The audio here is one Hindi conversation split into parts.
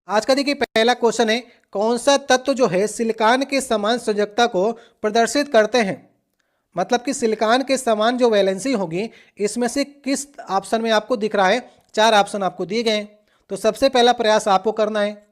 आज का देखिए पहला क्वेश्चन है, कौन सा तत्व जो है सिलिकॉन के समान संयोजकता को प्रदर्शित करते हैं। मतलब कि सिलिकॉन के समान जो वैलेंसी होगी इसमें से किस ऑप्शन में आपको दिख रहा है। चार ऑप्शन आपको दिए गए हैं, तो सबसे पहला प्रयास आपको करना है।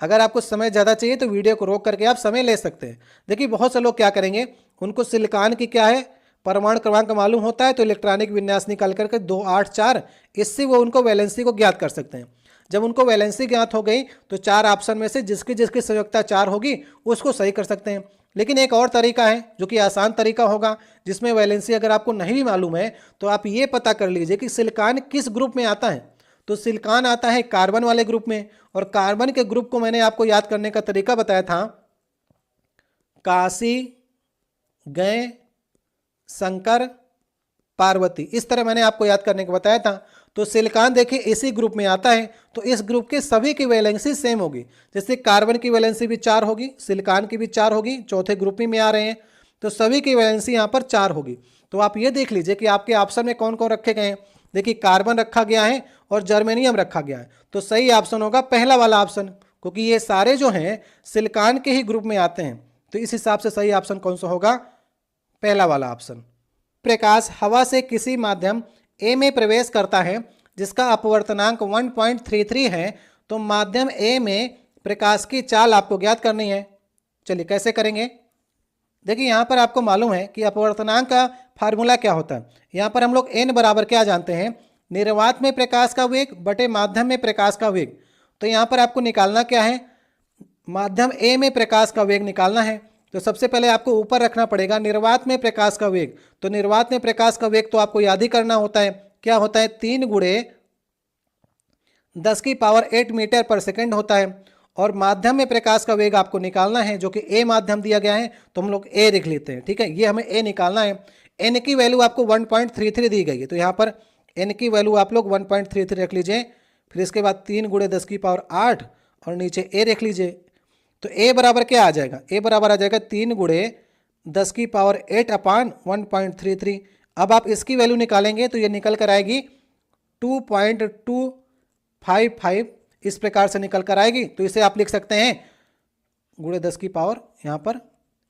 अगर आपको समय ज़्यादा चाहिए तो वीडियो को रोक करके आप समय ले सकते हैं। देखिए बहुत से लोग क्या करेंगे, उनको सिलिकॉन की क्या है परमाणु क्रमांक मालूम होता है तो इलेक्ट्रॉनिक विन्यास निकाल करके 2, 8, 4 इससे वो उनको वैलेंसी को ज्ञात कर सकते हैं। जब उनको वैलेंसी ज्ञात हो गई तो चार ऑप्शन में से जिसकी जिसकी संयोजकता 4 होगी उसको सही कर सकते हैं। लेकिन एक और तरीका है जो कि आसान तरीका होगा, जिसमें वैलेंसी अगर आपको नहीं भी मालूम है तो आप ये पता कर लीजिए कि सिलिकॉन किस ग्रुप में आता है। तो सिलिकॉन आता है कार्बन वाले ग्रुप में, और कार्बन के ग्रुप को मैंने आपको याद करने का तरीका बताया था, काशी, गय, शंकर, पार्वती, इस तरह मैंने आपको याद करने को बताया था। तो सिलिकॉन देखिए इसी ग्रुप में आता है, तो इस ग्रुप के सभी की वैलेंसी सेम होगी। जैसे कार्बन की वैलेंसी भी 4 होगी, सिलिकॉन की भी 4 होगी, चौथे ग्रुप में आ रहे हैं तो सभी की वैलेंसी यहाँ पर 4 होगी। तो आप ये देख लीजिए कि आपके ऑप्शन में कौन कौन रखे गए हैं। देखिए कार्बन रखा गया है और जर्मेनियम रखा गया है, तो सही ऑप्शन होगा पहला वाला ऑप्शन, क्योंकि ये सारे जो हैं सिलिकॉन के ही ग्रुप में आते हैं। तो इस हिसाब से सही ऑप्शन कौन सा होगा, पहला वाला ऑप्शन। प्रकाश हवा से किसी माध्यम ए में प्रवेश करता है जिसका अपवर्तनांक 1.33 है, तो माध्यम ए में प्रकाश की चाल आपको ज्ञात करनी है। चलिए कैसे करेंगे। देखिए यहाँ पर आपको मालूम है कि अपवर्तनांक का फार्मूला क्या होता है। यहाँ पर हम लोग n बराबर क्या जानते हैं, निर्वात में प्रकाश का वेग बटे माध्यम में प्रकाश का वेग। तो यहाँ पर आपको निकालना क्या है, माध्यम ए में प्रकाश का वेग निकालना है। तो सबसे पहले आपको ऊपर रखना पड़ेगा निर्वात में प्रकाश का वेग। तो निर्वात में प्रकाश का वेग तो आपको याद ही करना होता है, क्या होता है 3 × 10⁸ मीटर पर सेकंड होता है। और माध्यम में प्रकाश का वेग आपको निकालना है, जो कि ए माध्यम दिया गया है तो हम लोग ए लिख लेते हैं। ठीक है, ये हमें ए निकालना है। एन की वैल्यू आपको 1.33 दी गई है, तो यहाँ पर एन की वैल्यू आप लोग 1.33 रख लीजिए। फिर इसके बाद 3 × 10⁸ और नीचे ए रख लीजिए। तो ए बराबर क्या आ जाएगा, ए बराबर आ जाएगा 3 × 10⁸ अब आप इसकी वैल्यू निकालेंगे तो ये निकल कर आएगी 2.255, इस प्रकार से निकल कर आएगी। तो इसे आप लिख सकते हैं × 10⁻, यहाँ पर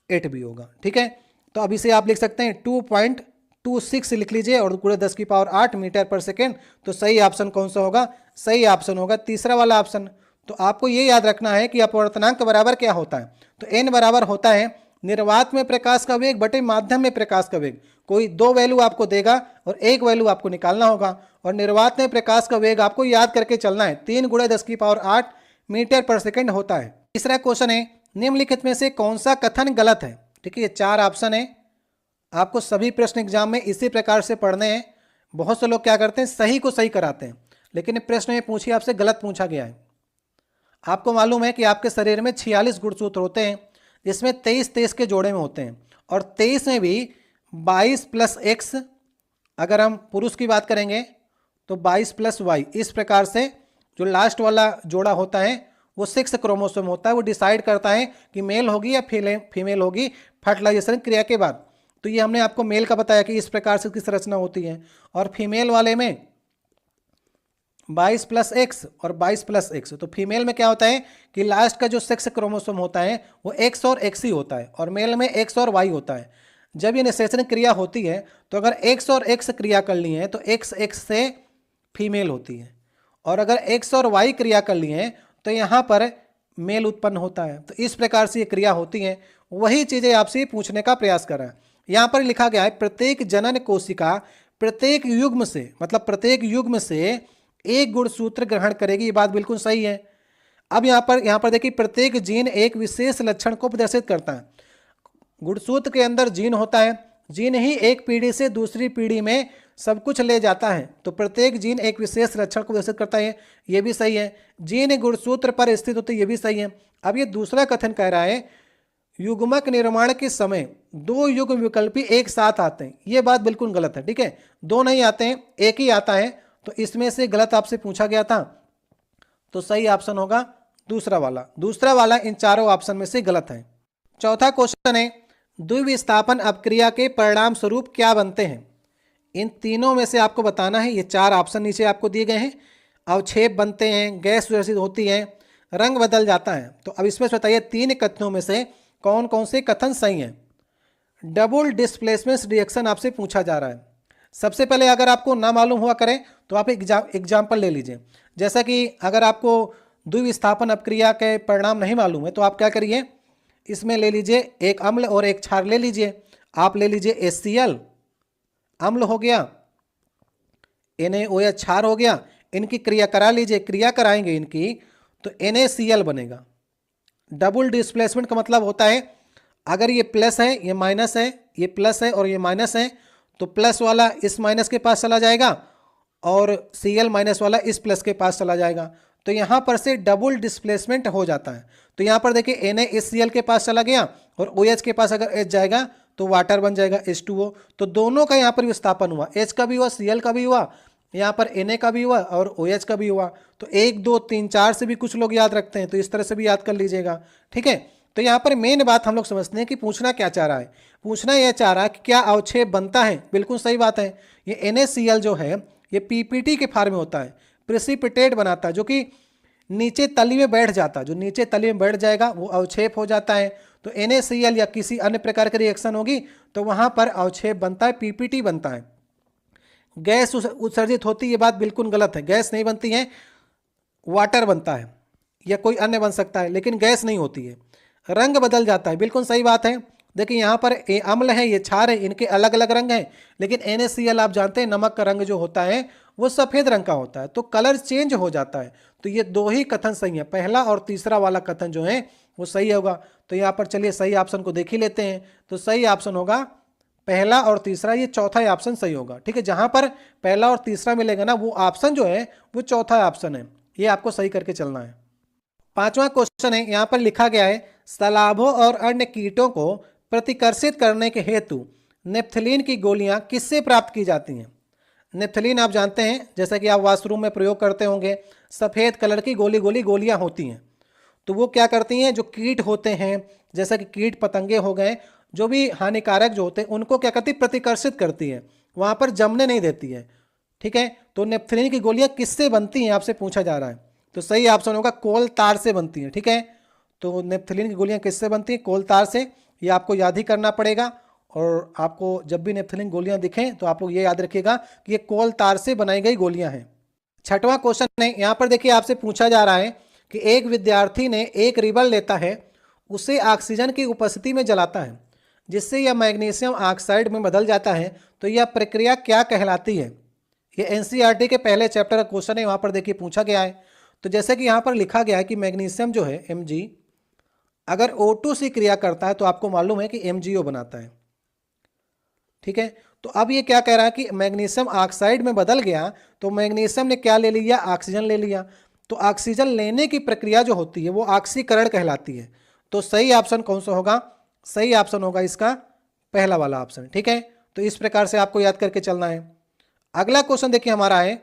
8 भी होगा। ठीक है, तो अब इसे आप लिख सकते हैं 2.26 लिख लीजिए और × 10⁸ मीटर पर सेकेंड। तो सही ऑप्शन कौन सा होगा, सही ऑप्शन होगा तीसरा वाला ऑप्शन। तो आपको ये याद रखना है कि अपवर्तनांक बराबर क्या होता है। तो n बराबर होता है निर्वात में प्रकाश का वेग बटे माध्यम में प्रकाश का वेग। कोई दो वैल्यू आपको देगा और एक वैल्यू आपको निकालना होगा, और निर्वात में प्रकाश का वेग आपको याद करके चलना है, 3 × 10⁸ मीटर पर सेकंड होता है। तीसरा क्वेश्चन है, निम्नलिखित में से कौन सा कथन गलत है। ठीक है, ये 4 ऑप्शन है, आपको सभी प्रश्न एग्जाम में इसी प्रकार से पढ़ने हैं। बहुत से लोग क्या करते हैं, सही को सही कराते हैं, लेकिन प्रश्न में पूछिए आपसे गलत पूछा गया है। आपको मालूम है कि आपके शरीर में 46 गुणसूत्र होते हैं, जिसमें 23 के जोड़े में होते हैं, और 23 में भी 22 + x, अगर हम पुरुष की बात करेंगे तो 22 + y, इस प्रकार से जो लास्ट वाला जोड़ा होता है वो 6 क्रोमोसोम होता है। वो डिसाइड करता है कि मेल होगी या फीमेल होगी फर्टिलाइजेशन क्रिया के बाद। तो ये हमने आपको मेल का बताया कि इस प्रकार से इसकी रचना होती है, और फीमेल वाले में 22 + x और 22 + x। तो फीमेल में क्या होता है कि लास्ट का जो 6 क्रोमोसोम होता है वो x और x ही होता है, और मेल में x और y होता है। जब ये निषेचन क्रिया होती है तो अगर x और x क्रिया कर ली है तो x से फीमेल होती है, और अगर x और y क्रिया कर ली है तो यहाँ पर मेल उत्पन्न होता है। तो इस प्रकार से ये क्रिया होती है। वही चीज़ें आपसे पूछने का प्रयास कर रहा है। यहाँ पर लिखा गया है प्रत्येक जनन कोशिका प्रत्येक युग्म से, मतलब प्रत्येक युग्म से एक गुणसूत्र ग्रहण करेगी। ये बात बिल्कुल सही है। अब यहाँ पर देखिए प्रत्येक जीन एक विशेष लक्षण को प्रदर्शित करता है। गुणसूत्र के अंदर जीन होता है, जीन ही एक पीढ़ी से दूसरी पीढ़ी में सब कुछ ले जाता है, तो प्रत्येक जीन एक विशेष लक्षण को प्रदर्शित करता है, ये भी सही है। जीन गुणसूत्र पर स्थित होते, ये भी सही है। अब ये दूसरा कथन कह रहा है युग्मक निर्माण के समय 2 युग्म विकल्पी एक साथ आते हैं, ये बात बिल्कुल गलत है। ठीक है, 2 नहीं आते हैं, एक ही आता है। तो इसमें से गलत आपसे पूछा गया था, तो सही ऑप्शन होगा दूसरा वाला इन चारों ऑप्शन में से गलत है। चौथा क्वेश्चन है, द्विविस्थापन अपक्रिया के परिणाम स्वरूप क्या बनते हैं। इन तीनों में से आपको बताना है। ये 4 ऑप्शन नीचे आपको दिए गए हैं, अवक्षेप बनते हैं, गैस उत्सर्जित होती है, रंग बदल जाता है। तो अब इसमें से बताइए 3 कथनों में से कौन कौन से कथन सही हैं। डबल डिस्प्लेसमेंट रिएक्शन आपसे पूछा जा रहा है। सबसे पहले अगर आपको ना मालूम हुआ करें तो आप एग्जाम्पल ले लीजिए। जैसा कि अगर आपको द्विविस्थापन अपक्रिया के परिणाम नहीं मालूम है तो आप क्या करिए, इसमें ले लीजिए एक अम्ल और एक क्षार ले लीजिए। आप ले लीजिए HCl अम्ल हो गया, NaOH क्षार हो गया, इनकी क्रिया करा लीजिए। क्रिया कराएंगे इनकी तो NaCl बनेगा। डबल डिस्प्लेसमेंट का मतलब होता है अगर ये प्लस है, ये माइनस है, ये प्लस है और ये माइनस है, तो प्लस वाला इस माइनस के पास चला जाएगा और Cl माइनस वाला इस प्लस के पास चला जाएगा। तो यहाँ पर से डबल डिस्प्लेसमेंट हो जाता है। तो यहाँ पर देखिए Na इस Cl के पास चला गया और OH के पास अगर H जाएगा तो वाटर बन जाएगा H2O। तो दोनों का यहाँ पर विस्थापन हुआ, H का भी हुआ, Cl का भी हुआ, यहाँ पर Na का भी हुआ और OH का भी हुआ। तो 1 2 3 4 से भी कुछ लोग याद रखते हैं, तो इस तरह से भी याद कर लीजिएगा। ठीक है, तो यहाँ पर मेन बात हम लोग समझते हैं कि पूछना क्या चाह रहा है। पूछना यह चाह रहा है कि क्या अवक्षेप बनता है। बिल्कुल सही बात है। ये NaCl जो है ये PPT के फार्म में होता है, प्रेसिपिटेट बनाता है, जो कि नीचे तली में बैठ जाता है। जो नीचे तली में बैठ जाएगा वो अवक्षेप हो जाता है। तो NaCl या किसी अन्य प्रकार की रिएक्शन होगी तो वहाँ पर अवक्षेप बनता है, PPT बनता है। गैस उत्सर्जित होती है, ये बात बिल्कुल गलत है। गैस नहीं बनती है, वाटर बनता है या कोई अन्य बन सकता है, लेकिन गैस नहीं होती है। रंग बदल जाता है, बिल्कुल सही बात है। देखिए यहाँ पर ये अम्ल है, ये क्षार है, इनके अलग अलग रंग हैं, लेकिन NaCl आप जानते हैं नमक का रंग जो होता है वो सफ़ेद रंग का होता है, तो कलर चेंज हो जाता है। तो ये 2 ही कथन सही है, पहला और तीसरा वाला कथन जो है वो सही होगा। तो यहाँ पर चलिए सही ऑप्शन को देख ही लेते हैं। तो सही ऑप्शन होगा पहला और तीसरा, ये चौथा ऑप्शन सही होगा। ठीक है, जहाँ पर पहला और तीसरा मिलेगा ना वो ऑप्शन जो है वो चौथा ऑप्शन है, ये आपको सही करके चलना है। 5वां क्वेश्चन है, यहाँ पर लिखा गया है सलाभों और अन्य कीटों को प्रतिकर्षित करने के हेतु नेप्थलीन की गोलियां किससे प्राप्त की जाती हैं। नेप्थलीन आप जानते हैं, जैसा कि आप वॉशरूम में प्रयोग करते होंगे, सफ़ेद कलर की गोलियां होती हैं। तो वो क्या करती हैं, जो कीट होते हैं जैसा कि कीट पतंगे हो गए, जो भी हानिकारक जो होते हैं उनको क्या करती, प्रतिकर्षित करती है, वहाँ पर जमने नहीं देती है। ठीक है, तो नेप्थलीन की गोलियां किससे बनती हैं आपसे पूछा जा रहा है। तो सही ऑप्शन होगा कोल तार से बनती हैं। ठीक है, तो नेप्थलीन की गोलियां किससे बनती हैं, कोल तार से। ये आपको याद ही करना पड़ेगा, और आपको जब भी नेप्थलीन गोलियां दिखें तो आप लोग ये याद रखिएगा कि ये कोल तार से बनाई गई गोलियां हैं। 6वां क्वेश्चन है, यहाँ पर देखिए आपसे पूछा जा रहा है कि एक विद्यार्थी ने एक रिबन लेता है, उसे ऑक्सीजन की उपस्थिति में जलाता है, जिससे यह मैग्नीशियम ऑक्साइड में बदल जाता है, तो यह प्रक्रिया क्या कहलाती है। ये NCERT के पहले चैप्टर का क्वेश्चन है, वहाँ पर देखिए पूछा गया है। तो जैसे कि यहाँ पर लिखा गया है कि मैग्नीशियम जो है Mg अगर O2 से क्रिया करता है तो आपको मालूम है कि MgO बनाता है। ठीक है, तो अब ये क्या कह रहा है कि मैग्नीशियम ऑक्साइड में बदल गया, तो मैग्नीशियम ने क्या ले लिया, ऑक्सीजन ले लिया। तो ऑक्सीजन लेने की प्रक्रिया जो होती है वो ऑक्सीकरण कहलाती है। तो सही ऑप्शन कौन सा होगा, सही ऑप्शन होगा इसका पहला वाला ऑप्शन। ठीक है, तो इस प्रकार से आपको याद करके चलना है। अगला क्वेश्चन देखिए हमारा है,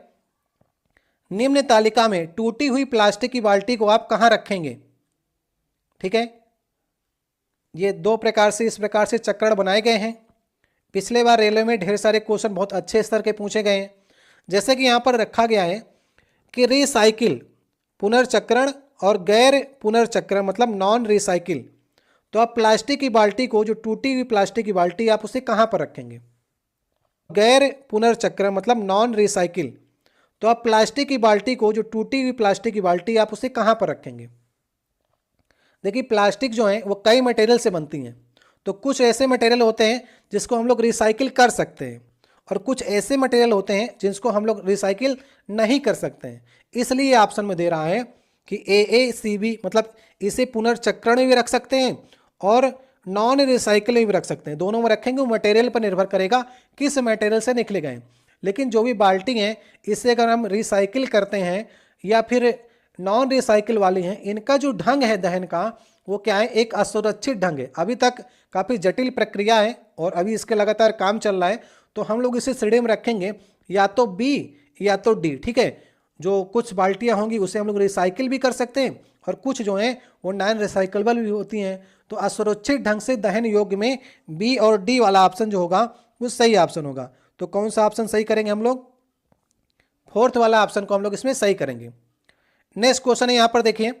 निम्न तालिका में टूटी हुई प्लास्टिक की बाल्टी को आप कहाँ रखेंगे। ठीक है, ये 2 प्रकार से इस प्रकार से चक्रण बनाए गए हैं। पिछले बार रेलवे में ढेर सारे क्वेश्चन बहुत अच्छे स्तर के पूछे गए हैं। जैसे कि यहाँ पर रखा गया है कि रिसाइकिल पुनर्चक्रण और गैर पुनर्चक्रण मतलब नॉन रिसाइकिल। तो आप प्लास्टिक की बाल्टी को, जो टूटी हुई प्लास्टिक की बाल्टी, आप उसे कहाँ पर रखेंगे। गैर पुनर्चक्रण मतलब नॉन रिसाइकिल, तो आप प्लास्टिक की बाल्टी को, जो टूटी हुई प्लास्टिक की बाल्टी, आप उसे कहाँ पर रखेंगे। देखिए प्लास्टिक जो है वो कई मटेरियल से बनती हैं, तो कुछ ऐसे मटेरियल होते हैं जिसको हम लोग रिसाइकिल कर सकते हैं, और कुछ ऐसे मटेरियल होते हैं जिसको हम लोग रिसाइकिल नहीं कर सकते हैं। इसलिए ऑप्शन में दे रहा है कि AACB मतलब इसे पुनर्चक्रण में भी रख सकते हैं और नॉन रिसाइकिल में भी रख सकते हैं। दोनों में रखेंगे, वो मटेरियल पर निर्भर करेगा किस मटेरियल से निकले गए। लेकिन जो भी बाल्टी हैं इसे अगर हम रिसाइकिल करते हैं या फिर नॉन रिसाइकिल वाली हैं, इनका जो ढंग है दहन का वो क्या है, एक असुरक्षित ढंग है। अभी तक काफ़ी जटिल प्रक्रिया है और अभी इसके लगातार काम चल रहा है, तो हम लोग इसे श्रेणी में रखेंगे या तो B या तो D। ठीक है, जो कुछ बाल्टियाँ होंगी उसे हम लोग रिसाइकिल भी कर सकते हैं और कुछ जो हैं वो नॉन रिसाइकलेबल भी होती हैं। तो असुरक्षित ढंग से दहन योग्य में B और D वाला ऑप्शन जो होगा वो सही ऑप्शन होगा। तो कौन सा ऑप्शन सही करेंगे हम लोग, फोर्थ वाला ऑप्शन को हम लोग इसमें सही करेंगे। नेक्स्ट क्वेश्चन है, यहां पर देखिए,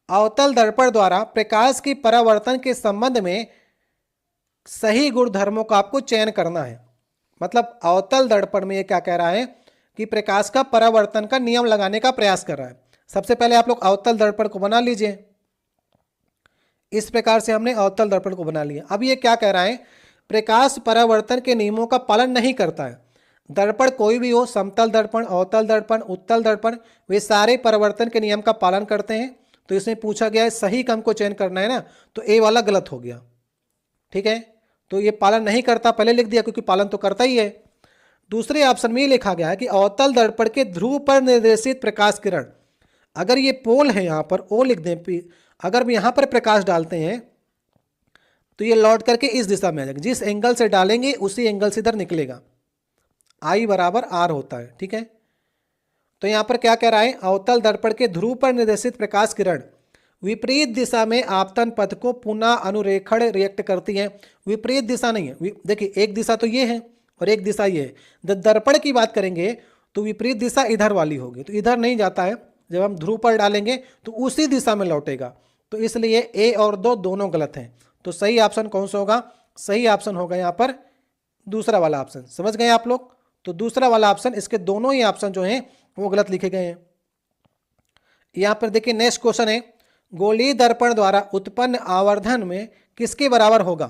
अवतल दर्पण द्वारा प्रकाश की परावर्तन के संबंध में सही गुणधर्मों का आपको चयन करना है। मतलब अवतल दर्पण में ये क्या कह रहा है कि प्रकाश का परावर्तन का नियम लगाने का प्रयास कर रहा है। सबसे पहले आप लोग अवतल दर्पण को बना लीजिए। इस प्रकार से हमने अवतल दर्पण को बना लिया। अब ये क्या कह रहा है, प्रकाश परावर्तन के नियमों का पालन नहीं करता है। दर्पण कोई भी हो, समतल दर्पण, अवतल दर्पण, उत्तल दर्पण, वे सारे परावर्तन के नियम का पालन करते हैं। तो इसमें पूछा गया है सही का हमको चयन करना है ना, तो ए वाला गलत हो गया। ठीक है, तो ये पालन नहीं करता पहले लिख दिया, क्योंकि पालन तो करता ही है। दूसरे ऑप्शन में ये लिखा गया है कि अवतल दर्पण के ध्रुव पर निर्देशित प्रकाश किरण, अगर ये पोल है यहाँ पर ओ लिख दें, अगर हम यहाँ पर प्रकाश डालते हैं तो ये लौट करके इस दिशा में आ जाएगा। जिस एंगल से डालेंगे उसी एंगल से इधर निकलेगा। I बराबर R होता है। ठीक है, तो यहाँ पर क्या कह रहा है, अवतल दर्पण के ध्रुव पर निर्देशित प्रकाश किरण विपरीत दिशा में आपतन पथ को पुनः अनुरेखण रिएक्ट करती है। विपरीत दिशा नहीं है, देखिए एक दिशा तो ये है और एक दिशा ये है। दर्पण की बात करेंगे तो विपरीत दिशा इधर वाली होगी, तो इधर नहीं जाता है। जब हम ध्रुव पर डालेंगे तो उसी दिशा में लौटेगा। तो इसलिए ए और दो दोनों गलत हैं। तो सही ऑप्शन कौन सा होगा, सही ऑप्शन होगा यहाँ पर दूसरा वाला ऑप्शन। समझ गए आप लोग, तो दूसरा वाला ऑप्शन, इसके दोनों ही ऑप्शन जो हैं वो गलत लिखे गए हैं। यहाँ पर देखिए नेक्स्ट क्वेश्चन है, गोलीय दर्पण द्वारा उत्पन्न आवर्धन में किसके बराबर होगा।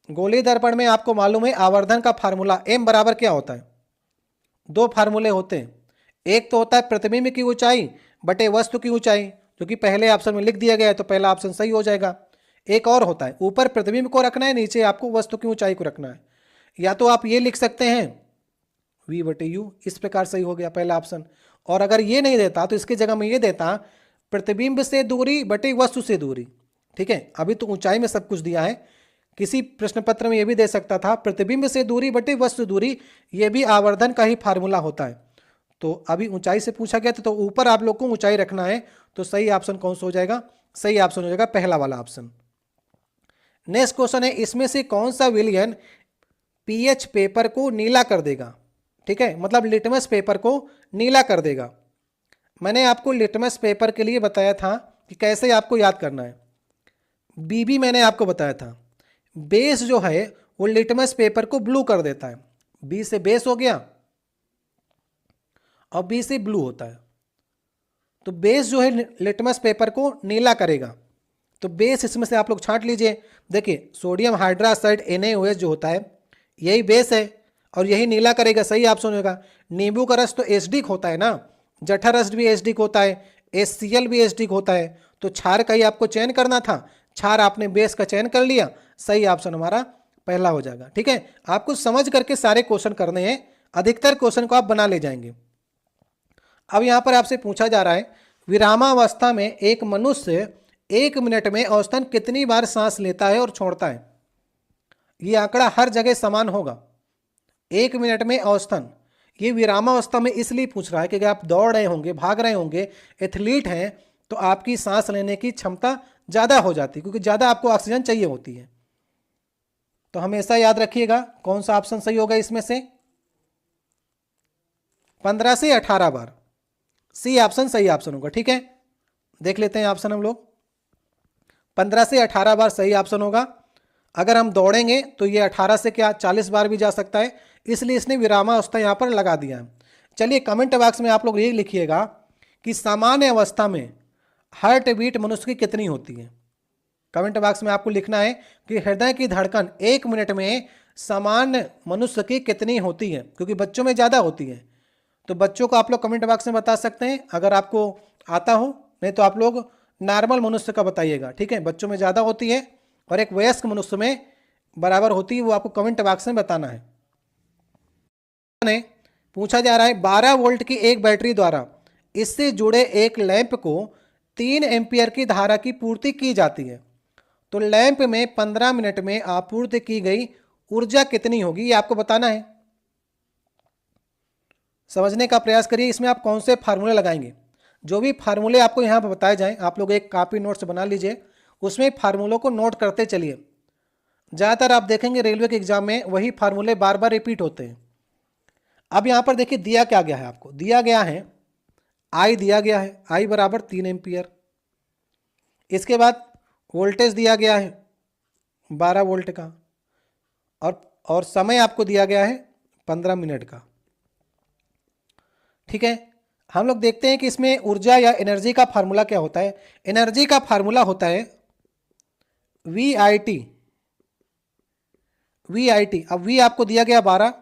गोलीय दर्पण में आपको मालूम है आवर्धन का फार्मूला m बराबर क्या होता है, दो फार्मूले होते हैं। एक तो होता है प्रतिबिंब की ऊंचाई बटे वस्तु की ऊंचाई, जो कि पहले ऑप्शन में लिख दिया गया है, तो पहला ऑप्शन सही हो जाएगा। एक और होता है, ऊपर प्रतिबिंब को रखना है, नीचे आपको वस्तु की ऊंचाई को रखना है। या तो आप ये लिख सकते हैं v बटे u, इस प्रकार सही हो गया पहला ऑप्शन। और अगर ये नहीं देता तो इसकी जगह में ये देता प्रतिबिंब से दूरी बटे वस्तु से दूरी। ठीक है, अभी तो ऊंचाई में सब कुछ दिया है, किसी प्रश्न पत्र में ये भी दे सकता था प्रतिबिंब से दूरी बटे वस्तु दूरी, ये भी आवर्धन का ही फार्मूला होता है। तो अभी ऊंचाई से पूछा गया था, तो ऊपर आप लोग को ऊंचाई रखना है। तो सही ऑप्शन कौन सा हो जाएगा, सही ऑप्शन हो जाएगा पहला वाला ऑप्शन। नेक्स्ट क्वेश्चन है, इसमें से कौन सा विलयन पीएच पेपर को नीला कर देगा। ठीक है, मतलब लिटमस पेपर को नीला कर देगा। मैंने आपको लिटमस पेपर के लिए बताया था कि कैसे आपको याद करना है। बीबी मैंने आपको बताया था, बेस जो है वो लिटमस पेपर को ब्लू कर देता है। बी से बेस हो गया और बी से ब्लू होता है। तो बेस जो है लिटमस पेपर को नीला करेगा। तो बेस इसमें से आप लोग छांट लीजिए। देखिए सोडियम हाइड्रोक्साइड NaOH जो होता है यही बेस है और यही नीला करेगा। सही ऑप्शन होगा। नींबू का रस तो एसिडिक होता है ना, जठा रस भी एसिडिक होता है, HCl भी एसिडिक होता है। तो क्षार का ही आपको चयन करना था, क्षार आपने बेस का चयन कर लिया। सही ऑप्शन हमारा पहला हो जाएगा। ठीक है, आपको समझ करके सारे क्वेश्चन करने हैं, अधिकतर क्वेश्चन को आप बना ले जाएंगे। अब यहां पर आपसे पूछा जा रहा है, विरामावस्था में एक मनुष्य 1 मिनट में औसतन कितनी बार सांस लेता है और छोड़ता है। ये आंकड़ा हर जगह समान होगा। 1 मिनट में औसतन, ये विरामावस्था में इसलिए पूछ रहा है कि अगर आप दौड़ रहे होंगे, भाग रहे होंगे, एथलीट हैं, तो आपकी सांस लेने की क्षमता ज़्यादा हो जाती है, क्योंकि ज़्यादा आपको ऑक्सीजन चाहिए होती है। तो हमेशा याद रखिएगा कौन सा ऑप्शन सही होगा इसमें से, 15 से 18 बार। सी ऑप्शन सही ऑप्शन होगा। ठीक है, देख लेते हैं ऑप्शन हम लोग। 15 से 18 बार सही ऑप्शन होगा। अगर हम दौड़ेंगे तो ये 18 से क्या 40 बार भी जा सकता है, इसलिए इसने विरामावस्था यहाँ पर लगा दिया है। चलिए कमेंट बॉक्स में आप लोग ये लिखिएगा कि सामान्य अवस्था में हार्ट बीट मनुष्य की कितनी होती है। कमेंट बॉक्स में आपको लिखना है कि हृदय की धड़कन 1 मिनट में सामान्य मनुष्य की कितनी होती है, क्योंकि बच्चों में ज़्यादा होती है। तो बच्चों को आप लोग कमेंट बॉक्स में बता सकते हैं अगर आपको आता हो, नहीं तो आप लोग नॉर्मल मनुष्य का बताइएगा। ठीक है, बच्चों में ज़्यादा होती है और एक वयस्क मनुष्य में बराबर होती है, वो आपको कमेंट बॉक्स में बताना है। पूछा जा रहा है 12 वोल्ट की एक बैटरी द्वारा इससे जुड़े एक लैंप को 3 एम्पियर की धारा की पूर्ति की जाती है। तो लैंप में 15 मिनट में आपूर्ति की गई ऊर्जा कितनी होगी, ये आपको बताना है। समझने का प्रयास करिए। इसमें आप कौन से फार्मूले लगाएंगे, जो भी फार्मूले आपको यहाँ पर बताए जाएं, आप लोग एक कॉपी नोट्स बना लीजिए, उसमें फार्मूलों को नोट करते चलिए। ज़्यादातर आप देखेंगे रेलवे के एग्जाम में वही फार्मूले बार बार रिपीट होते हैं। अब यहाँ पर देखिए दिया क्या गया है, आपको दिया गया है आई दिया गया है, आई बराबर 3 एम्पियर। इसके बाद वोल्टेज दिया गया है 12 वोल्ट का, और समय आपको दिया गया है 15 मिनट का। ठीक है, हम लोग देखते हैं कि इसमें ऊर्जा या एनर्जी का फार्मूला क्या होता है। एनर्जी का फार्मूला होता है वी आई टी। अब वी आपको दिया गया 12,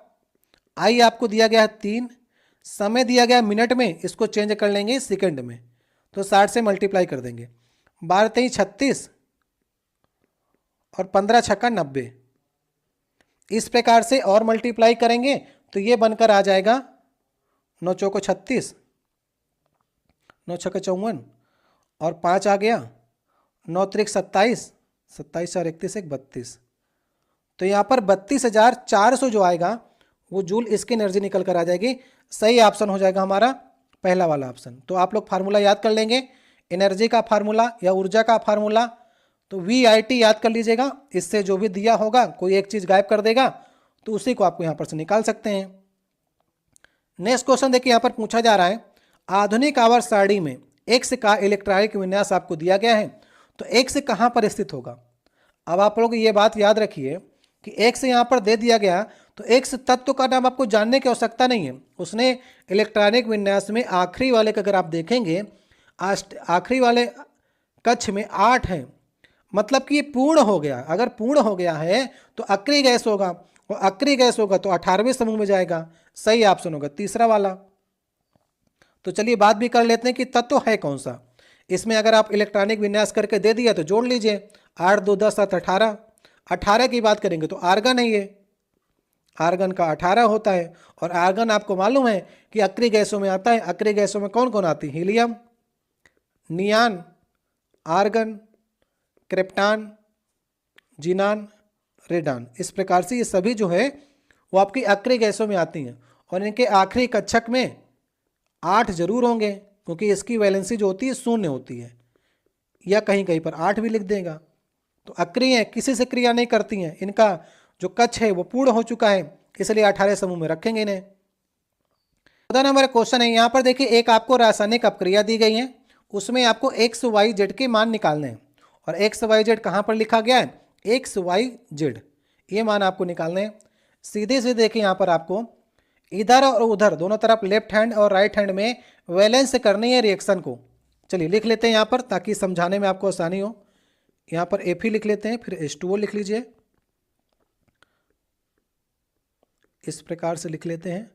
आई आपको दिया गया है 3, समय दिया गया मिनट में, इसको चेंज कर लेंगे सेकंड में, तो 60 से मल्टीप्लाई कर देंगे। 12 3 36 और 15 छक्का 90। इस प्रकार से और मल्टीप्लाई करेंगे तो ये बनकर आ जाएगा 9 चौको 36, 9 छक्का 54 और 5 आ गया, 9 त्रिक 27, 27 4 31 1 32। तो यहाँ पर 32,400 जो आएगा वो जूल इसकी एनर्जी निकल कर आ जाएगी। सही ऑप्शन हो जाएगा हमारा पहला वाला ऑप्शन। तो आप लोग फार्मूला याद कर लेंगे, एनर्जी का फार्मूला या ऊर्जा का फार्मूला, तो VIT याद कर लीजिएगा। इससे जो भी दिया होगा कोई एक चीज़ गायब कर देगा तो उसी को आपको यहाँ पर से निकाल सकते हैं। नेक्स्ट क्वेश्चन देखिए, यहाँ पर पूछा जा रहा है आधुनिक आवर्त सारणी में एक्स का इलेक्ट्रॉनिक विन्यास आपको दिया गया है, तो एक्स कहाँ पर स्थित होगा। अब आप लोग ये बात याद रखिए कि एक्स यहाँ पर दे दिया गया, तो एक्स तत्व का नाम आपको जानने की आवश्यकता नहीं है। उसने इलेक्ट्रॉनिक विन्यास में आखिरी वाले का अगर आप देखेंगे, आखिरी वाले कक्ष में 8 हैं, मतलब कि ये पूर्ण हो गया। अगर पूर्ण हो गया है तो अक्रिय गैस होगा, और अक्रिय गैस होगा तो 18वें समूह में जाएगा। सही ऑप्शन होगा तीसरा वाला। तो चलिए बात भी कर लेते हैं कि तत्व है कौन सा। इसमें अगर आप इलेक्ट्रॉनिक विन्यास करके दे दिया तो जोड़ लीजिए, 8 2 10 7 18। 18 की बात करेंगे तो आर्गन है, ये आर्गन का 18 होता है। और आर्गन आपको मालूम है कि अक्रिय गैसों में आता है। अक्रिय गैसों में कौन कौन आती है, हीलियम, नियान, आर्गन, क्रिप्टान, जिनान, रेडान। इस प्रकार से ये सभी जो है वो आपकी अक्रिय गैसों में आती हैं। और इनके आखिरी कक्षक में 8 जरूर होंगे, क्योंकि इसकी वैलेंसी जो होती है 0 होती है, या कहीं कहीं पर 8 भी लिख देगा। तो अक्रिय हैं, किसी से क्रिया नहीं करती हैं, इनका जो कक्ष है वो पूर्ण हो चुका है, इसलिए 18 समूह में रखेंगे इन्हें। 14 नंबर क्वेश्चन है, यहाँ पर देखिए एक आपको रासायनिक अपक्रिया दी गई है, उसमें आपको एक्स वाई जेड के मान निकालने हैं। और एक्स वाई जेड कहाँ पर लिखा गया है, एक्स वाई जेड, ये मान आपको निकालने हैं। सीधे से देखिए यहाँ पर आपको इधर और उधर दोनों तरफ लेफ्ट हैंड और राइट हैंड में वैलेंस करनी है रिएक्शन को। चलिए लिख लेते हैं यहाँ पर ताकि समझाने में आपको आसानी हो। यहाँ पर Fe लिख लेते हैं, फिर H2O लिख लीजिए, इस प्रकार से लिख लेते हैं।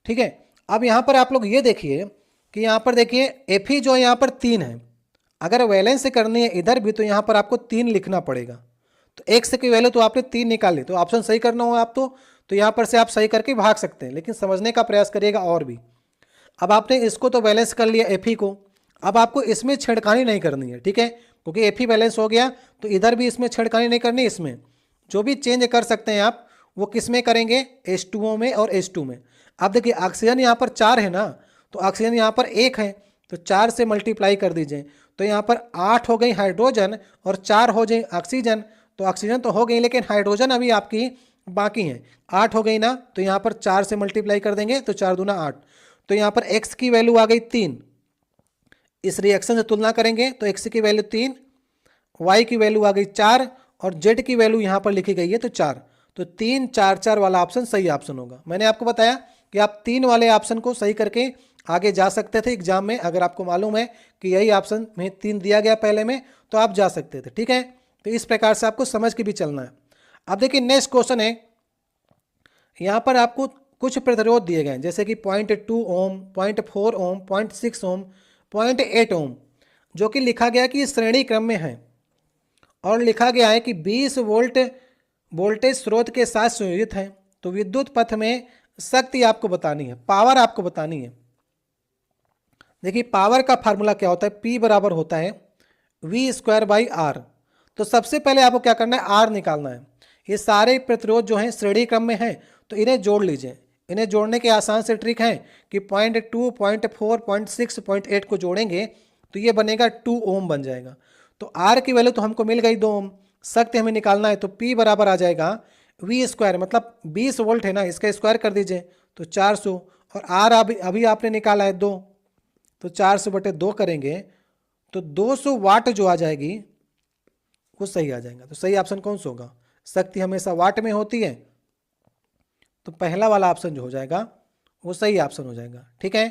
ठीक है, अब यहाँ पर आप लोग ये देखिए कि यहाँ पर देखिए Fe जो है यहाँ पर 3 है। अगर वैलेंस करनी है इधर भी तो यहाँ पर आपको 3 लिखना पड़ेगा। तो एक्स की वैल्यू तो आपने 3 निकाली, तो ऑप्शन सही करना हो आप तो यहाँ पर से आप सही करके भाग सकते हैं, लेकिन समझने का प्रयास करिएगा और भी। अब आपने इसको तो बैलेंस कर लिया Fe को, अब आपको इसमें छेड़खानी नहीं करनी है। ठीक है, क्योंकि Fe बैलेंस हो गया तो इधर भी इसमें छेड़खानी नहीं करनी। इसमें जो भी चेंज कर सकते हैं आप वो किस में करेंगे, H2O में और H2 में। अब देखिए ऑक्सीजन यहाँ पर 4 है ना, तो ऑक्सीजन यहाँ पर 1 है, तो 4 से मल्टीप्लाई कर दीजिए, तो यहाँ पर 8 हो गई हाइड्रोजन और 4 हो जाए ऑक्सीजन। तो ऑक्सीजन तो हो गई, लेकिन हाइड्रोजन अभी आपकी बाकी है। 8 हो गई ना, तो यहाँ पर 4 से मल्टीप्लाई कर देंगे, तो 4 दूना 8। तो यहाँ पर x की वैल्यू आ गई 3। इस रिएक्शन से तुलना करेंगे तो x की वैल्यू 3, y की वैल्यू आ गई 4 और z की वैल्यू यहाँ पर लिखी गई है तो 4। तो 3 4 4 वाला ऑप्शन सही ऑप्शन होगा। मैंने आपको बताया कि आप 3 वाले ऑप्शन को सही करके आगे जा सकते थे एग्जाम में। अगर आपको मालूम है कि यही ऑप्शन में 3 दिया गया पहले में तो आप जा सकते थे। ठीक है, तो इस प्रकार से आपको समझ के भी चलना है। अब देखिए नेक्स्ट क्वेश्चन है, यहाँ पर आपको कुछ प्रतिरोध दिए गए हैं, जैसे कि 0.2 ओम, 0.4 ओम, 0.6 ओम, 0.8 ओम, जो कि लिखा गया कि श्रेणी क्रम में है। और लिखा गया है कि 20 वोल्ट वोल्टेज स्रोत के साथ संयोजित है। तो विद्युत पथ में शक्ति आपको बतानी है, पावर आपको बतानी है। देखिए पावर का फार्मूला क्या होता है, P बराबर होता है V²/R। तो सबसे पहले आपको क्या करना है, R निकालना है। ये सारे प्रतिरोध जो हैं श्रेणी क्रम में हैं, तो इन्हें जोड़ लीजिए। इन्हें जोड़ने के आसान से ट्रिक है कि 0.2, 0.4, 0.6, 0.8 को जोड़ेंगे तो ये बनेगा 2 ओम बन जाएगा। तो R की वैल्यू तो हमको मिल गई 2 ओम, शक्ति हमें निकालना है, तो P बराबर आ जाएगा वी स्क्वायर मतलब 20 वोल्ट है ना, इसका स्क्वायर कर दीजिए तो 400, और आर अभी आपने निकाला है 2, तो 400/2 करेंगे तो 200 वाट जो आ जाएगी वो सही आ जाएगा। तो सही ऑप्शन कौन सा होगा? शक्ति हमेशा वाट में होती है, तो पहला वाला ऑप्शन जो हो जाएगा वो सही ऑप्शन हो जाएगा। ठीक है,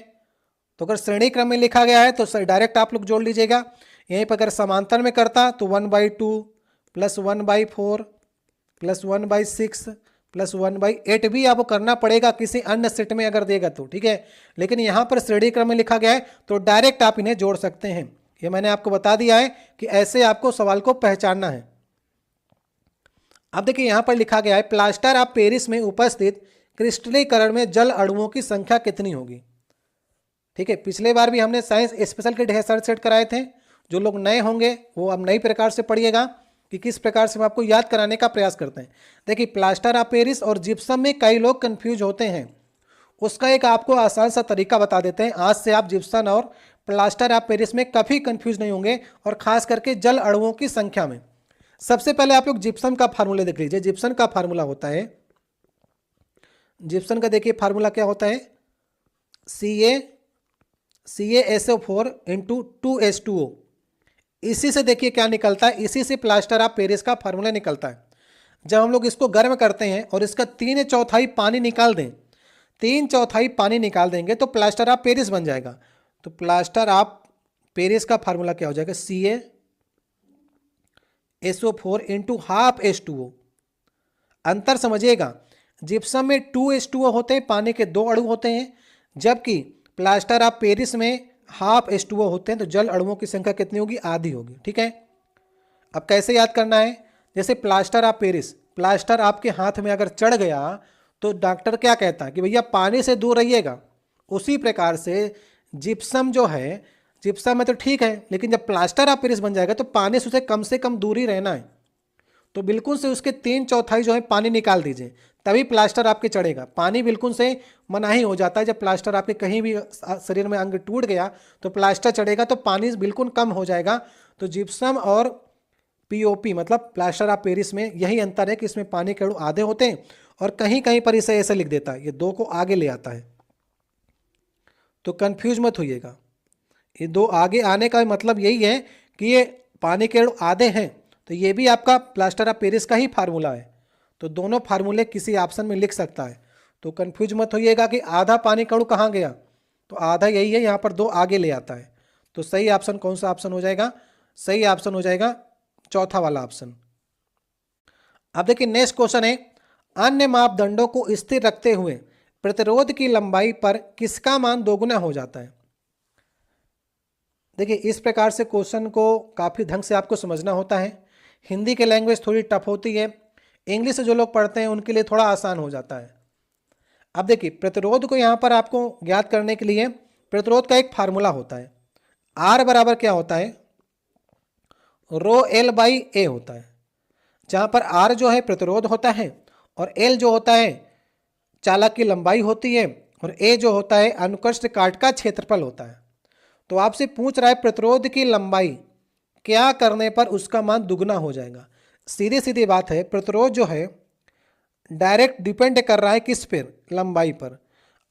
तो अगर श्रेणी क्रम में लिखा गया है तो डायरेक्ट आप लोग जोड़ लीजिएगा। यहीं पर अगर समांतर में करता तो 1/2 + 1/4 + 1/6 + 1/8 भी आपको करना पड़ेगा किसी अन्य सेट में अगर देगा तो। ठीक है, लेकिन यहाँ पर श्रेणी क्रम में लिखा गया है तो डायरेक्ट आप इन्हें जोड़ सकते हैं। ये मैंने आपको बता दिया है कि ऐसे आपको सवाल को पहचानना है। अब देखिए यहाँ पर लिखा गया है प्लास्टर ऑफ पेरिस में उपस्थित क्रिस्टलीकरण में जल अणुओं की संख्या कितनी होगी। ठीक है, पिछले बार भी हमने साइंस स्पेशल के ढेर सारे सेट कराए थे। जो लोग नए होंगे वो अब नई प्रकार से पढ़िएगा कि किस प्रकार से हम आपको याद कराने का प्रयास करते हैं। देखिए प्लास्टर ऑफ पेरिस और जिप्सम में कई लोग कंफ्यूज होते हैं, उसका एक आपको आसान सा तरीका बता देते हैं। आज से आप जिप्सम और प्लास्टर ऑफ पेरिस में कभी कंफ्यूज नहीं होंगे, और खास करके जल अणुओं की संख्या में। सबसे पहले आप लोग जिप्सम का फार्मूला देख लीजिए। जिप्सम का फार्मूला होता है, जिप्सम का देखिए फार्मूला क्या होता है, CaSO4 × 2H2O। इसी से देखिए क्या निकलता है, इसी से प्लास्टर ऑफ पेरिस का फार्मूला निकलता है। जब हम लोग इसको गर्म करते हैं और इसका 3/4 पानी निकाल दें, 3/4 पानी निकाल देंगे तो प्लास्टर ऑफ पेरिस बन जाएगा। तो प्लास्टर ऑफ पेरिस का फार्मूला क्या हो जाएगा, CaSO4 × ½ H2O। अंतर समझिएगा, जिप्सम में 2H2O होते हैं, पानी के 2 अणु होते हैं, जबकि प्लास्टर ऑफ पेरिस में ½ H2O होते हैं। तो जल अणुओं की संख्या कितनी होगी, आधी होगी। ठीक है, अब कैसे याद करना है, जैसे प्लास्टर ऑफ पेरिस, प्लास्टर आपके हाथ में अगर चढ़ गया तो डॉक्टर क्या कहता है कि भैया पानी से दूर रहिएगा। उसी प्रकार से जिप्सम जो है, जिप्सम में तो ठीक है, लेकिन जब प्लास्टर ऑफ पेरिस बन जाएगा तो पानी से कम दूरी रहना है। तो बिल्कुल से उसके 3/4 जो है पानी निकाल दीजिए, तभी प्लास्टर आपके चढ़ेगा। पानी बिल्कुल से मनाही हो जाता है। जब प्लास्टर आपके कहीं भी शरीर में अंग टूट गया तो प्लास्टर चढ़ेगा, तो पानी बिल्कुल कम हो जाएगा। तो जिप्सम और POP मतलब प्लास्टर ऑफ पेरिस में यही अंतर है कि इसमें पानी के अणु आधे होते हैं, और कहीं कहीं पर इसे ऐसे लिख देता है, ये 2 को आगे ले आता है। तो कंफ्यूज मत होइएगा, ये 2 आगे आने का मतलब यही है कि ये पानी के अणु आधे हैं। तो ये भी आपका प्लास्टर ऑफ पेरिस का ही फार्मूला है। तो दोनों फार्मूले किसी ऑप्शन में लिख सकता है। तो कंफ्यूज मत होइएगा कि आधा पानी का अणु कहाँ गया, तो आधा यही है, यहाँ पर 2 आगे ले आता है। तो सही ऑप्शन कौन सा ऑप्शन हो जाएगा, सही ऑप्शन हो जाएगा चौथा वाला ऑप्शन। अब देखिए नेक्स्ट क्वेश्चन है, अन्य मापदंडों को स्थिर रखते हुए प्रतिरोध की लंबाई पर किसका मान 2 गुना हो जाता है। देखिए इस प्रकार से क्वेश्चन को काफ़ी ढंग से आपको समझना होता है। हिंदी के लैंग्वेज थोड़ी टफ होती है, इंग्लिश से जो लोग पढ़ते हैं उनके लिए थोड़ा आसान हो जाता है। अब देखिए प्रतिरोध को यहाँ पर आपको ज्ञात करने के लिए प्रतिरोध का एक फार्मूला होता है। R बराबर क्या होता है, ρL/A होता है, जहाँ पर R जो है प्रतिरोध होता है और L जो होता है चालक की लंबाई होती है, और A जो होता है अनुकृष्ट काट का क्षेत्रफल होता है। तो आपसे पूछ रहा है प्रतिरोध की लंबाई क्या करने पर उसका मान दुगना हो जाएगा। सीधी सीधी बात है, प्रतिरोध जो है डायरेक्ट डिपेंड कर रहा है किस पर, लंबाई पर।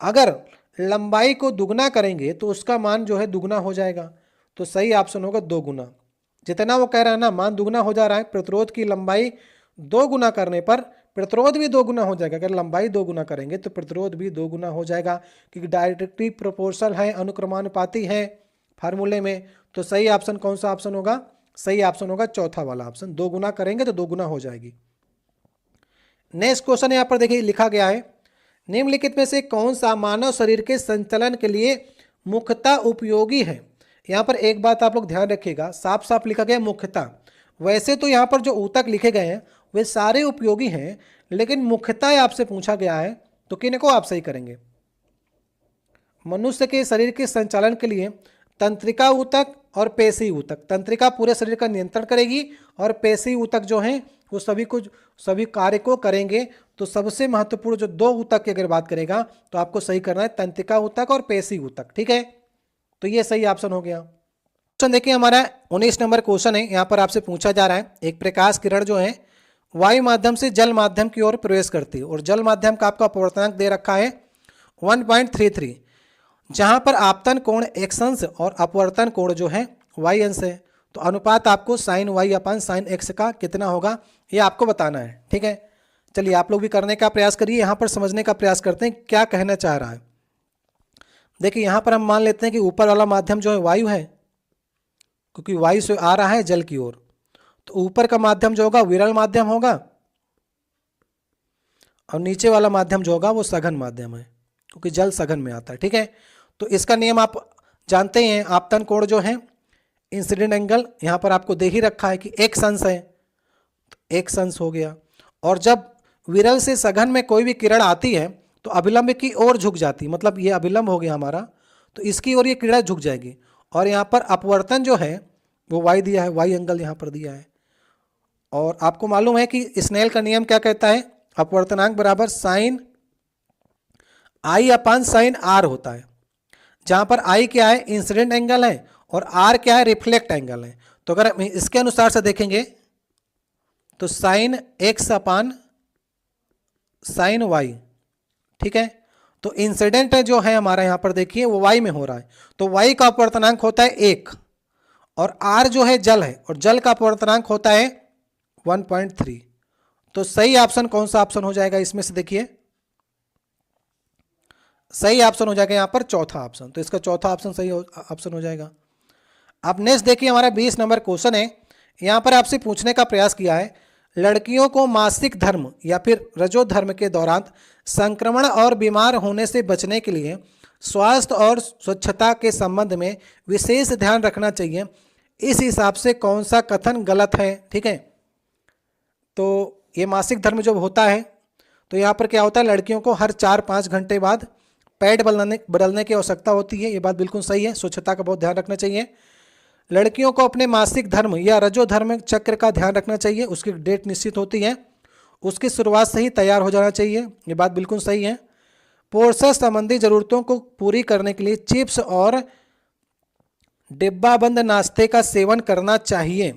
अगर लंबाई को दुगना करेंगे तो उसका मान जो है दुगना हो जाएगा। तो सही ऑप्शन होगा 2 गुना। जितना वो कह रहा है ना, मान दुगना हो जा रहा है, प्रतिरोध की लंबाई 2 गुना करने पर प्रतिरोध भी 2 गुना हो जाएगा। अगर लंबाई 2 गुना करेंगे तो प्रतिरोध भी 2 गुना हो जाएगा, क्योंकि डायरेक्टली प्रोपोर्शनल है, अनुक्रमानुपाती है फार्मूले में। तो सही ऑप्शन कौन सा ऑप्शन होगा, सही ऑप्शन होगा चौथा वाला ऑप्शन। 2 गुना करेंगे तो 2 गुना हो जाएगी। नेक्स्ट क्वेश्चन यहाँ पर देखिए लिखा गया है, निम्नलिखित में से कौन सा मानव शरीर के संचालन के लिए मुख्यतः उपयोगी है। यहाँ पर एक बात आप लोग ध्यान रखिएगा, साफ साफ लिखा गया मुख्यतः। वैसे तो यहाँ पर जो ऊतक लिखे गए हैं वे सारे उपयोगी हैं, लेकिन मुख्यतः आपसे पूछा गया है तो किनको आप सही करेंगे। मनुष्य के शरीर के संचालन के लिए तंत्रिका ऊतक और पेशी ऊतक। तंत्रिका पूरे शरीर का नियंत्रण करेगी और पेशी ऊतक जो हैं वो सभी कार्य को करेंगे। तो सबसे महत्वपूर्ण जो 2 ऊतक की अगर बात करेगा तो आपको सही करना है तंत्रिका ऊतक और पेशी ऊतक। ठीक है, तो ये सही ऑप्शन हो गया। क्वेश्चन देखिए हमारा 19 नंबर क्वेश्चन है। यहाँ पर आपसे पूछा जा रहा है, एक प्रकाश किरण जो है वायु माध्यम से जल माध्यम की ओर प्रवेश करती है और जल माध्यम का आपका अपवर्तनांक दे रखा है 1.33, जहां पर आपतन कोण x अंश और अपवर्तन कोण जो है y अंश है। तो अनुपात आपको साइन y अपन साइन x का कितना होगा ये आपको बताना है। ठीक है, चलिए आप लोग भी करने का प्रयास करिए, यहां पर समझने का प्रयास करते हैं क्या कहना चाह रहा है। देखिए यहां पर हम मान लेते हैं कि ऊपर वाला माध्यम जो है वायु है, क्योंकि वायु से आ रहा है जल की ओर, तो ऊपर का माध्यम जो होगा विरल माध्यम होगा और नीचे वाला माध्यम जो होगा वो सघन माध्यम है, क्योंकि जल सघन में आता है। ठीक है, तो इसका नियम आप जानते हैं, आपतन कोण जो है इंसिडेंट एंगल यहां पर आपको दे ही रखा है कि x अंश है, तो x अंश हो गया। और जब विरल से सघन में कोई भी किरण आती है तो अभिलंब की ओर झुक जाती है, मतलब ये अभिलंब हो गया हमारा, तो इसकी ओर ये किरण झुक जाएगी। और यहाँ पर अपवर्तन जो है वो y दिया है, y एंगल यहाँ पर दिया है। और आपको मालूम है कि स्नेल का नियम क्या कहता है, अपवर्तनांक बराबर sine I upon sine R होता है, जहाँ पर I क्या है इंसिडेंट एंगल है और R क्या है रिफ्लेक्ट एंगल है। तो अगर हम इसके अनुसार से देखेंगे तो sine x upon sine y, ठीक है, तो इंसिडेंट जो है हमारा यहाँ पर देखिए वो y में हो रहा है, तो y का अपवर्तनांक होता है 1 और r जो है जल है और जल का अपवर्तनांक होता है 1.3। तो सही ऑप्शन कौन सा ऑप्शन हो जाएगा इसमें से, देखिए सही ऑप्शन हो जाएगा यहाँ पर चौथा ऑप्शन, तो इसका चौथा ऑप्शन सही ऑप्शन हो जाएगा। अब नेक्स्ट देखिए हमारा 20 नंबर क्वेश्चन है, यहाँ पर आपसे पूछने का प्रयास किया है, लड़कियों को मासिक धर्म या फिर रजोधर्म के दौरान संक्रमण और बीमार होने से बचने के लिए स्वास्थ्य और स्वच्छता के संबंध में विशेष ध्यान रखना चाहिए, इस हिसाब से कौन सा कथन गलत है। ठीक है, तो ये मासिक धर्म जब होता है तो यहाँ पर क्या होता है, लड़कियों को हर 4-5 घंटे बाद पैड बदलने की आवश्यकता होती है, ये बात बिल्कुल सही है, स्वच्छता का बहुत ध्यान रखना चाहिए। लड़कियों को अपने मासिक धर्म या रजोधर्म चक्र का ध्यान रखना चाहिए, उसकी डेट निश्चित होती है, उसकी शुरुआत से ही तैयार हो जाना चाहिए, ये बात बिल्कुल सही है। पोषण संबंधी जरूरतों को पूरी करने के लिए चिप्स और डिब्बाबंद नाश्ते का सेवन करना चाहिए,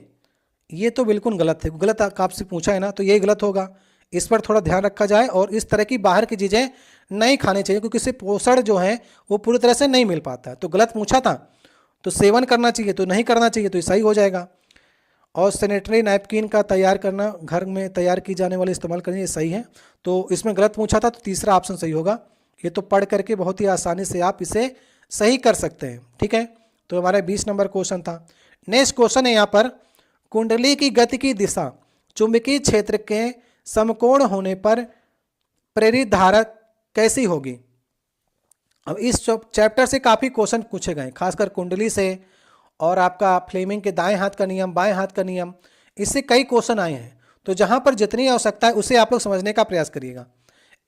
ये तो बिल्कुल गलत है, गलत आपसे पूछा है ना, तो ये गलत होगा, इस पर थोड़ा ध्यान रखा जाए और इस तरह की बाहर की चीज़ें नहीं खानी चाहिए, क्योंकि इससे पोषण जो है वो पूरी तरह से नहीं मिल पाता है। तो गलत पूछा था, तो सेवन करना चाहिए तो नहीं करना चाहिए, तो ये सही हो जाएगा। और सैनिटरी नैपकिन का तैयार करना, घर में तैयार की जाने वाले इस्तेमाल करनी, ये सही है। तो इसमें गलत पूछा था, तो तीसरा ऑप्शन सही होगा। ये तो पढ़ करके बहुत ही आसानी से आप इसे सही कर सकते हैं। ठीक है, तो हमारा 20 नंबर क्वेश्चन था। नेक्स्ट क्वेश्चन है यहाँ पर, कुंडली की गति की दिशा चुंबकीय क्षेत्र के समकोण होने पर प्रेरित धारा कैसी होगी। अब इस चैप्टर से काफ़ी क्वेश्चन पूछे गए, खासकर कुंडली से और आपका फ्लेमिंग के दाएं हाथ का नियम, बाएं हाथ का नियम, इससे कई क्वेश्चन आए हैं। तो जहां पर जितनी आवश्यकता है उसे आप लोग समझने का प्रयास करिएगा।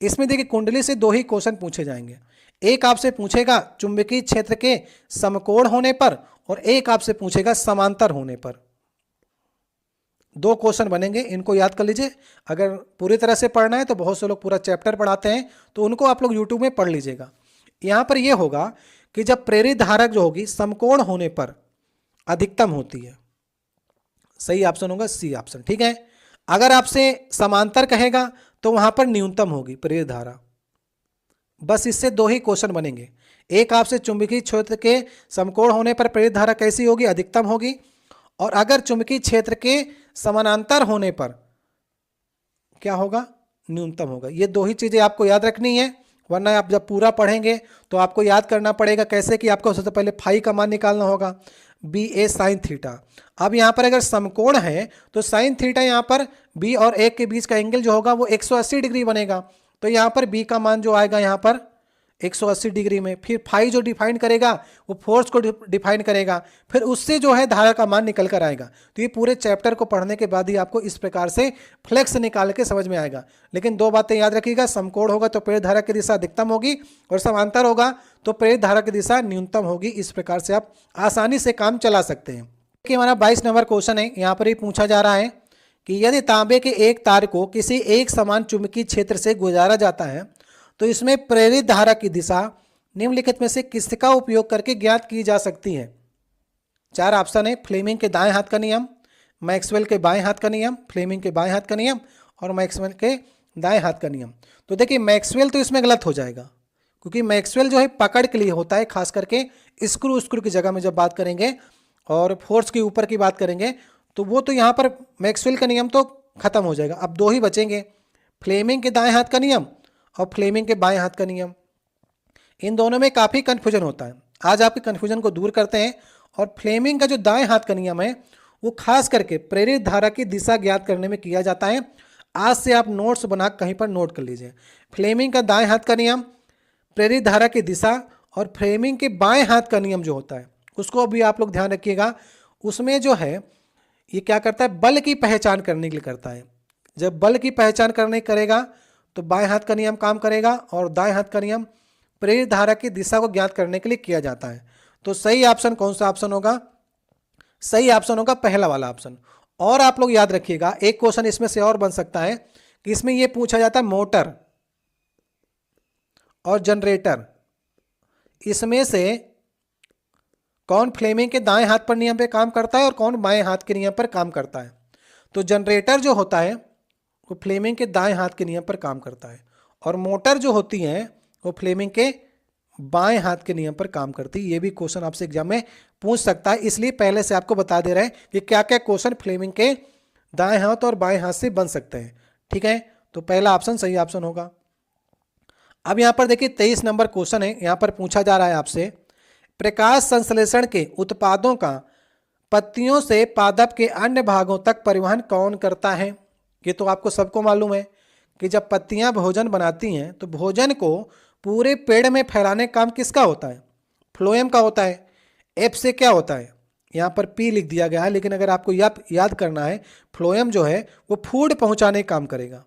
इसमें देखिए कुंडली से 2 ही क्वेश्चन पूछे जाएंगे, एक आपसे पूछेगा चुंबकीय क्षेत्र के समकोण होने पर और एक आपसे पूछेगा समांतर होने पर। 2 क्वेश्चन बनेंगे, इनको याद कर लीजिए। अगर पूरी तरह से पढ़ना है तो बहुत से लोग पूरा चैप्टर पढ़ाते हैं, तो उनको आप लोग यूट्यूब में पढ़ लीजिएगा। यहाँ पर यह होगा कि जब प्रेरित धारा जो होगी समकोण होने पर अधिकतम होती है, सही ऑप्शन होगा सी ऑप्शन। ठीक है, अगर आपसे समांतर कहेगा तो वहां पर न्यूनतम होगी प्रेरित धारा। बस इससे 2 ही क्वेश्चन बनेंगे, एक आपसे चुंबकीय क्षेत्र के समकोण होने पर प्रेरित धारा कैसी होगी, अधिकतम होगी, और अगर चुंबकीय क्षेत्र के समानांतर होने पर क्या होगा, न्यूनतम होगा। ये 2 ही चीजें आपको याद रखनी है, वरना आप जब पूरा पढ़ेंगे तो आपको याद करना पड़ेगा कैसे, कि आपको सबसे पहले फाई का मान निकालना होगा, बी ए साइन थीटा। अब यहाँ पर अगर समकोण है तो साइन थीटा यहाँ पर बी और ए के बीच का एंगल जो होगा वो 180 डिग्री बनेगा, तो यहाँ पर बी का मान जो आएगा यहाँ पर 180 डिग्री में। फिर फाई जो डिफाइन करेगा वो फोर्स को डिफाइन करेगा, फिर उससे जो है धारा का मान निकल कर आएगा। तो ये पूरे चैप्टर को पढ़ने के बाद ही आपको इस प्रकार से फ्लेक्स निकाल के समझ में आएगा। लेकिन 2 बातें याद रखिएगा, समकोण होगा तो प्रेरित धारा की दिशा अधिकतम होगी और समांतर होगा तो प्रेरित धारा की दिशा न्यूनतम होगी। इस प्रकार से आप आसानी से काम चला सकते हैं। देखिए हमारा 22 नंबर क्वेश्चन है, यहाँ पर ही पूछा जा रहा है कि यदि तांबे के एक तार को किसी एक समान चुंबकीय क्षेत्र से गुजारा जाता है तो इसमें प्रेरित धारा की दिशा निम्नलिखित में से किसका उपयोग करके ज्ञात की जा सकती है। 4 ऑप्शन है, फ्लेमिंग के दाएं हाथ का नियम, मैक्सवेल के बाएं हाथ का नियम, फ्लेमिंग के बाएं हाथ का नियम और मैक्सवेल के दाएं हाथ का नियम। तो देखिए मैक्सवेल तो इसमें गलत हो जाएगा, क्योंकि मैक्सवेल जो है पकड़ के लिए होता है, खास करके स्क्रू की जगह में जब बात करेंगे और फोर्स के ऊपर की बात करेंगे तो वो तो यहाँ पर मैक्सवेल का नियम तो खत्म हो जाएगा। अब दो ही बचेंगे, फ्लेमिंग के दाएं हाथ का नियम और फ्लेमिंग के बाएं हाथ का नियम। इन दोनों में काफ़ी कन्फ्यूजन होता है, आज आपके कन्फ्यूजन को दूर करते हैं। और फ्लेमिंग का जो दाएं हाथ का नियम है वो खास करके प्रेरित धारा की दिशा ज्ञात करने में किया जाता है। आज से आप नोट्स बना कहीं पर नोट कर लीजिए। फ्लेमिंग का दाएं हाथ का नियम प्रेरित धारा की दिशा, और फ्लेमिंग के बाएं हाथ का नियम जो होता है उसको अभी आप लोग ध्यान रखिएगा। उसमें जो है ये क्या करता है, बल की पहचान करने के लिए करता है। जब बल की पहचान करने करेगा तो बाएं हाथ का नियम काम करेगा और दाएं हाथ का नियम प्रेरित धारा की दिशा को ज्ञात करने के लिए किया जाता है। तो सही ऑप्शन कौन सा ऑप्शन होगा? सही ऑप्शन होगा पहला वाला ऑप्शन। और आप लोग याद रखिएगा एक क्वेश्चन इसमें से और बन सकता है कि इसमें यह पूछा जाता है मोटर और जनरेटर, इसमें से कौन फ्लेमिंग के दाएं हाथ पर नियम पे काम करता है और कौन बाएं हाथ के नियम पर काम करता है। तो जनरेटर जो होता है वो फ्लेमिंग के दाएं हाथ के नियम पर काम करता है और मोटर जो होती है वो फ्लेमिंग के बाएं हाथ के नियम पर काम करती है। ये भी क्वेश्चन आपसे एग्जाम में पूछ सकता है, इसलिए पहले से आपको बता दे रहे हैं कि क्या क्या क्वेश्चन फ्लेमिंग के दाएं हाथ और बाएं हाथ से बन सकते हैं। ठीक है, तो पहला ऑप्शन सही ऑप्शन होगा। अब यहां पर देखिए 23 नंबर क्वेश्चन है, यहां पर पूछा जा रहा है आपसे प्रकाश संश्लेषण के उत्पादों का पत्तियों से पादप के अन्य भागों तक परिवहन कौन करता है। ये तो आपको सबको मालूम है कि जब पत्तियां भोजन बनाती हैं तो भोजन को पूरे पेड़ में फैलाने का काम किसका होता है? फ्लोएम का होता है। एफ से क्या होता है? यहाँ पर पी लिख दिया गया है, लेकिन अगर आपको याद करना है फ्लोएम जो है वो फूड पहुंचाने का काम करेगा।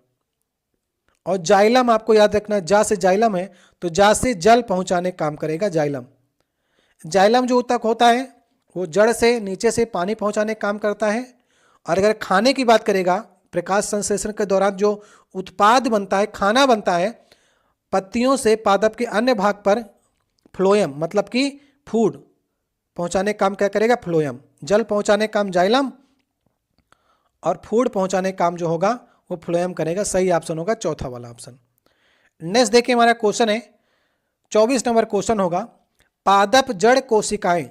और जाइलम आपको याद रखना, जा से जाइलम है तो जा से जल पहुंचाने का काम करेगा जाइलम। जाइलम जो तक होता है वो जड़ से नीचे से पानी पहुंचाने का काम करता है। और अगर खाने की बात करेगा, प्रकाश संश्लेषण के दौरान जो उत्पाद बनता है, खाना बनता है, पत्तियों से पादप के अन्य भाग पर फ्लोएम मतलब कि फूड पहुंचाने का काम क्या करेगा? फ्लोएम। जल पहुंचाने का काम जाइलम और फूड पहुंचाने का काम जो होगा वो फ्लोएम करेगा। सही ऑप्शन होगा चौथा वाला ऑप्शन। नेक्स्ट देखिए हमारा क्वेश्चन है 24 नंबर क्वेश्चन होगा पादप जड़ कोशिकाएं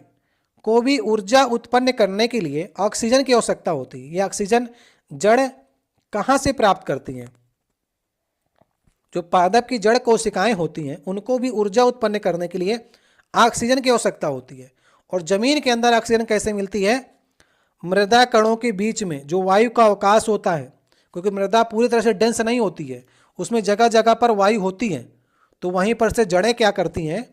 को भी ऊर्जा उत्पन्न करने के लिए ऑक्सीजन की आवश्यकता होती है। यह ऑक्सीजन जड़ कहां से प्राप्त करती हैं? जो पादप की जड़ कोशिकाएं होती हैं उनको भी ऊर्जा उत्पन्न करने के लिए ऑक्सीजन की आवश्यकता होती है। और जमीन के अंदर ऑक्सीजन कैसे मिलती है? मृदा कणों के बीच में जो वायु का अवकाश होता है, क्योंकि मृदा पूरी तरह से डेंस नहीं होती है, उसमें जगह जगह पर वायु होती है, तो वहीं पर से जड़ें क्या करती हैं?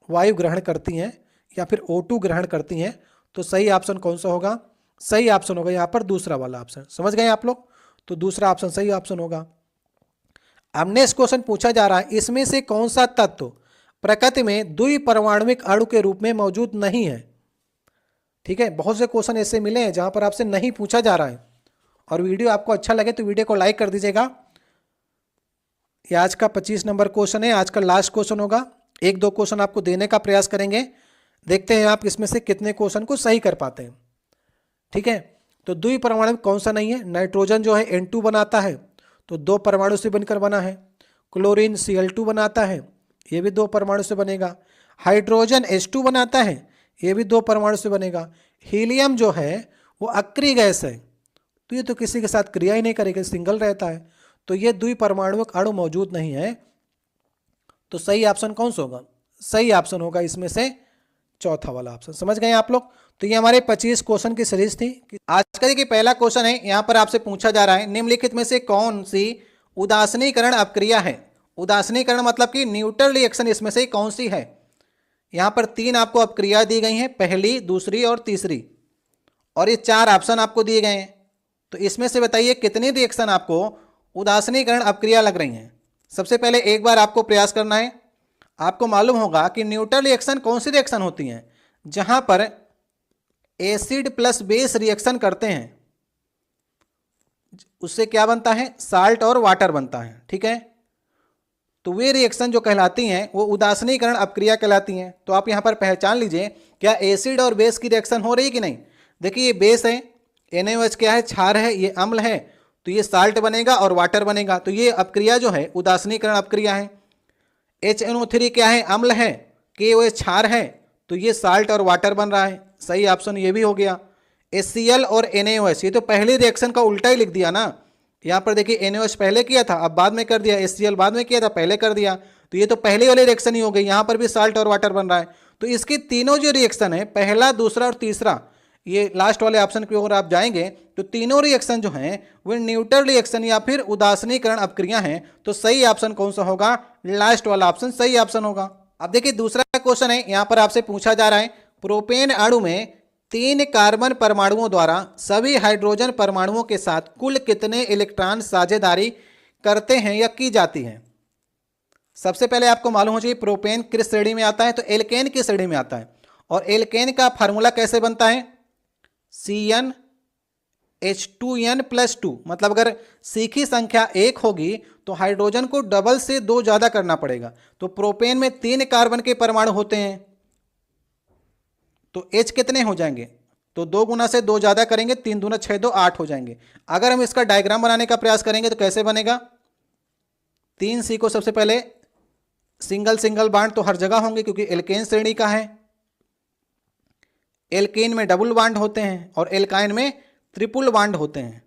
वायु ग्रहण करती हैं या फिर O2 ग्रहण करती हैं। तो सही ऑप्शन कौन सा होगा? सही ऑप्शन होगा यहाँ पर दूसरा वाला ऑप्शन। समझ गए आप लोग? तो दूसरा ऑप्शन सही ऑप्शन होगा। अब नेक्स्ट क्वेश्चन पूछा जा रहा है इसमें से कौन सा तत्व प्रकृति में द्विपरमाणुक अणु के रूप में मौजूद नहीं है। ठीक है, बहुत से क्वेश्चन ऐसे मिले हैं जहां पर आपसे नहीं पूछा जा रहा है। और वीडियो आपको अच्छा लगे तो वीडियो को लाइक कर दीजिएगा। ये आज का 25 नंबर क्वेश्चन है, आज का लास्ट क्वेश्चन होगा। एक दो क्वेश्चन आपको देने का प्रयास करेंगे, देखते हैं आप इसमें से कितने क्वेश्चन को सही कर पाते हैं। ठीक है, तो द्विपरमाणु कौन सा नहीं है? नाइट्रोजन जो है N2 बनाता है तो 2 परमाणु से बनकर बना है। क्लोरीन Cl2 बनाता है, ये भी 2 परमाणु से बनेगा। हाइड्रोजन H2 बनाता है, ये भी 2 परमाणु से बनेगा। हीलियम जो है वो अक्रिय गैस है, तो ये तो किसी के साथ क्रिया ही नहीं करेगा, सिंगल रहता है, तो ये द्विपरमाणुक अणु मौजूद नहीं है। तो सही ऑप्शन कौन सा होगा? सही ऑप्शन होगा इसमें से चौथा वाला ऑप्शन। समझ गए आप लोग? तो ये हमारे 25 क्वेश्चन की सीरीज थी। आज का देखिए पहला क्वेश्चन है, यहाँ पर आपसे पूछा जा रहा है निम्नलिखित में से कौन सी उदासीनीकरण अपक्रिया है। उदासीनीकरण मतलब कि न्यूट्रल रिएक्शन इसमें से कौन सी है। यहाँ पर 3 आपको अपक्रिया दी गई हैं, पहली, दूसरी और तीसरी, और ये 4 ऑप्शन आपको दिए गए हैं। तो इसमें से बताइए कितनी रिएक्शन आपको उदासीनीकरण अपक्रिया लग रही हैं। सबसे पहले एक बार आपको प्रयास करना है। आपको मालूम होगा कि न्यूट्रल रिएक्शन कौन सी रिएक्शन होती हैं? जहां पर एसिड प्लस बेस रिएक्शन करते हैं, उससे क्या बनता है? साल्ट और वाटर बनता है। ठीक है, तो वे रिएक्शन जो कहलाती हैं वो उदासीनीकरण अपक्रिया कहलाती हैं। तो आप यहां पर पहचान लीजिए क्या एसिड और बेस की रिएक्शन हो रही है कि नहीं। देखिए ये बेस है, NaOH क्या है, क्षार है, ये अम्ल है, तो ये साल्ट बनेगा और वाटर बनेगा। तो ये अपक्रिया जो है उदासीनीकरण अपक्रिया है। HNO3 क्या है, अम्ल है, KOH क्षार है, तो ये साल्ट और वाटर बन रहा है। सही ऑप्शन ये भी हो गया। HCl और NaOH, ये तो पहले रिएक्शन का उल्टा ही लिख दिया ना। यहाँ पर देखिए NaOH पहले किया था, अब बाद में कर दिया, HCl बाद में किया था, पहले कर दिया, तो ये तो पहले वाली रिएक्शन ही हो गई। यहाँ पर भी साल्ट और वाटर बन रहा है। तो इसके तीनों जो रिएक्शन है, पहला, दूसरा और तीसरा, ये लास्ट वाले ऑप्शन की ओर आप जाएंगे तो तीनों रिएक्शन जो हैं वो न्यूट्रल रिएक्शन या फिर उदासीनीकरण अपक्रिया हैं। तो सही ऑप्शन कौन सा होगा, लास्ट वाला ऑप्शन सही ऑप्शन होगा। अब देखिए दूसरा क्वेश्चन है, यहां पर आपसे पूछा जा रहा है प्रोपेन अणु में 3 कार्बन परमाणुओं द्वारा सभी हाइड्रोजन परमाणुओं के साथ कुल कितने इलेक्ट्रॉन साझेदारी करते हैं या की जाती है। सबसे पहले आपको मालूम हो चाहिए प्रोपेन किस श्रेणी में आता है, तो एल्केन की श्रेणी में आता है। और एल्केन का फार्मूला कैसे बनता है, CnH2n+2, मतलब अगर C की संख्या 1 होगी तो हाइड्रोजन को डबल से 2 ज्यादा करना पड़ेगा। तो प्रोपेन में 3 कार्बन के परमाणु होते हैं, तो H कितने हो जाएंगे, तो 2 गुना से 2 ज्यादा करेंगे, 3 दूना 6, 2 8 हो जाएंगे। अगर हम इसका डायग्राम बनाने का प्रयास करेंगे तो कैसे बनेगा, 3C को सबसे पहले सिंगल सिंगल बांड तो हर जगह होंगे क्योंकि एल्केन श्रेणी का है। एल्केन में डबल बांड होते हैं और एल्काइन में ट्रिपल बांड होते हैं।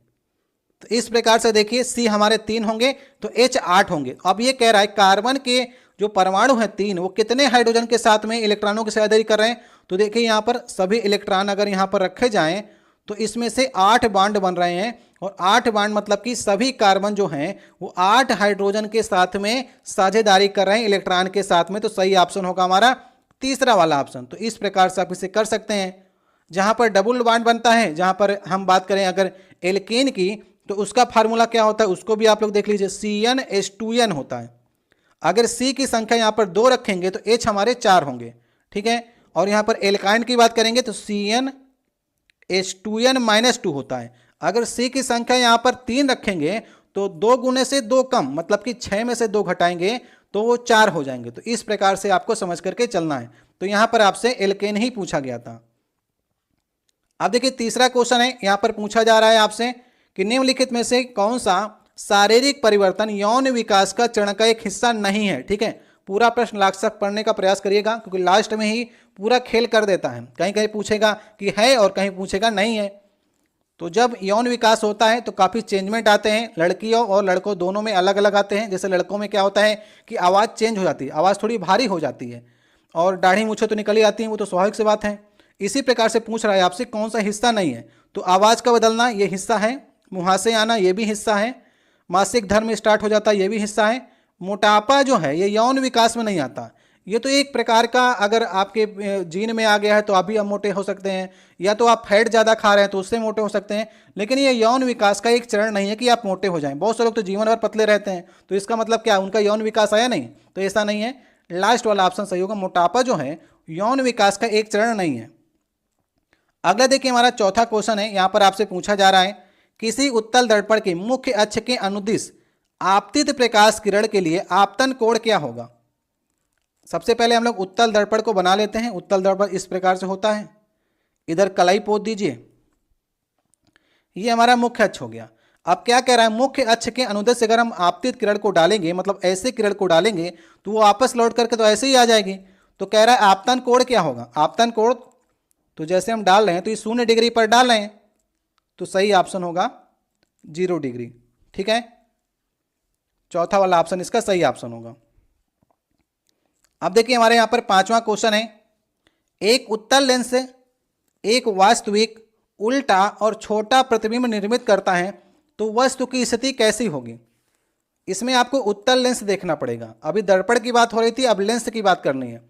तो इस प्रकार से देखिए C हमारे 3 होंगे तो H 8 होंगे। अब ये कह रहा है कार्बन के जो परमाणु हैं 3, वो कितने हाइड्रोजन के साथ में इलेक्ट्रॉनों की साझेदारी कर रहे हैं। तो देखिए यहाँ पर सभी इलेक्ट्रॉन अगर यहाँ पर रखे जाएं तो इसमें से 8 बांड बन रहे हैं, और 8 बांड मतलब कि सभी कार्बन जो हैं वो 8 हाइड्रोजन के साथ में साझेदारी कर रहे हैं इलेक्ट्रॉन के साथ में। तो सही ऑप्शन होगा हमारा तीसरा वाला ऑप्शन। तो इस प्रकार से आप इसे कर सकते हैं। जहां पर डबल बांड बनता है, जहां पर हम बात करें अगर एल्केन की, तो उसका फार्मूला क्या होता है उसको भी आप लोग देख लीजिए, CnH2n होता है। अगर C की संख्या यहां पर 2 रखेंगे तो H हमारे 4 होंगे, ठीक है। और यहां पर एल्काइन की बात करेंगे तो CnH2n-2 होता है। अगर C की संख्या यहां पर 3 रखेंगे तो 2 गुने से 2 कम, मतलब कि 6 में से 2 घटाएंगे तो वो 4 हो जाएंगे। तो इस प्रकार से आपको समझ करके चलना है। तो यहां पर आपसे एल्केन ही पूछा गया था। अब देखिए तीसरा क्वेश्चन है, यहां पर पूछा जा रहा है आपसे कि निम्नलिखित में से कौन सा शारीरिक परिवर्तन यौन विकास का चरण का एक हिस्सा नहीं है, ठीक है। पूरा प्रश्न लास्ट तक पढ़ने का प्रयास करिएगा क्योंकि लास्ट में ही पूरा खेल कर देता है। कहीं कहीं पूछेगा कि है और कहीं पूछेगा नहीं है। तो जब यौन विकास होता है तो काफ़ी चेंजमेंट आते हैं, लड़कियों और लड़कों दोनों में अलग अलग आते हैं। जैसे लड़कों में क्या होता है कि आवाज़ चेंज हो जाती है, आवाज़ थोड़ी भारी हो जाती है, और दाढ़ी मूछें तो निकल ही आती हैं, वो तो स्वाभाविक सी बात है। इसी प्रकार से पूछ रहा है आपसे कौन सा हिस्सा नहीं है। तो आवाज़ का बदलना ये हिस्सा है, मुहासे आना ये भी हिस्सा है, मासिक धर्म स्टार्ट हो जाता ये भी हिस्सा है। मोटापा जो है ये यौन विकास में नहीं आता। ये तो एक प्रकार का अगर आपके जीन में आ गया है तो आप भी अब मोटे हो सकते हैं, या तो आप फैट ज़्यादा खा रहे हैं तो उससे मोटे हो सकते हैं, लेकिन ये यौन विकास का एक चरण नहीं है कि आप मोटे हो जाएं। बहुत से लोग तो जीवन भर पतले रहते हैं, तो इसका मतलब क्या, उनका यौन विकास आया नहीं? तो ऐसा नहीं है, लास्ट वाला ऑप्शन सही होगा। मोटापा जो है यौन विकास का एक चरण नहीं है। अगला देखिए हमारा चौथा क्वेश्चन है, यहां पर आपसे पूछा जा रहा है किसी उत्तल दर्पण के मुख्य अक्ष के अनुदिश आपतित प्रकाश किरण के लिए आपतन कोण क्या होगा। सबसे पहले हम लोग उत्तल दर्पण को बना लेते हैं। उत्तल दर्पण इस प्रकार से होता है, इधर कलाई पोत दीजिए, ये हमारा मुख्य अक्ष हो गया। अब क्या कह रहा है, मुख्य अक्ष के अनुदिश से अगर हम आपतित किरण को डालेंगे, मतलब ऐसे किरण को डालेंगे तो वो वापस लौट करके तो ऐसे ही आ जाएगी। तो कह रहा है आपतन कोण क्या होगा। आपतन कोण तो जैसे हम डाल रहे हैं तो ये 0 डिग्री पर डाल रहे हैं, तो सही ऑप्शन होगा 0 डिग्री, ठीक है। चौथा वाला ऑप्शन इसका सही ऑप्शन होगा। अब देखिए हमारे यहां पर पांचवा क्वेश्चन है, एक उत्तल लेंस एक वास्तविक उल्टा और छोटा प्रतिबिंब निर्मित करता है तो वस्तु की स्थिति कैसी होगी। इसमें आपको उत्तल लेंस देखना पड़ेगा। अभी दर्पण की बात हो रही थी, अब लेंस की बात करनी है।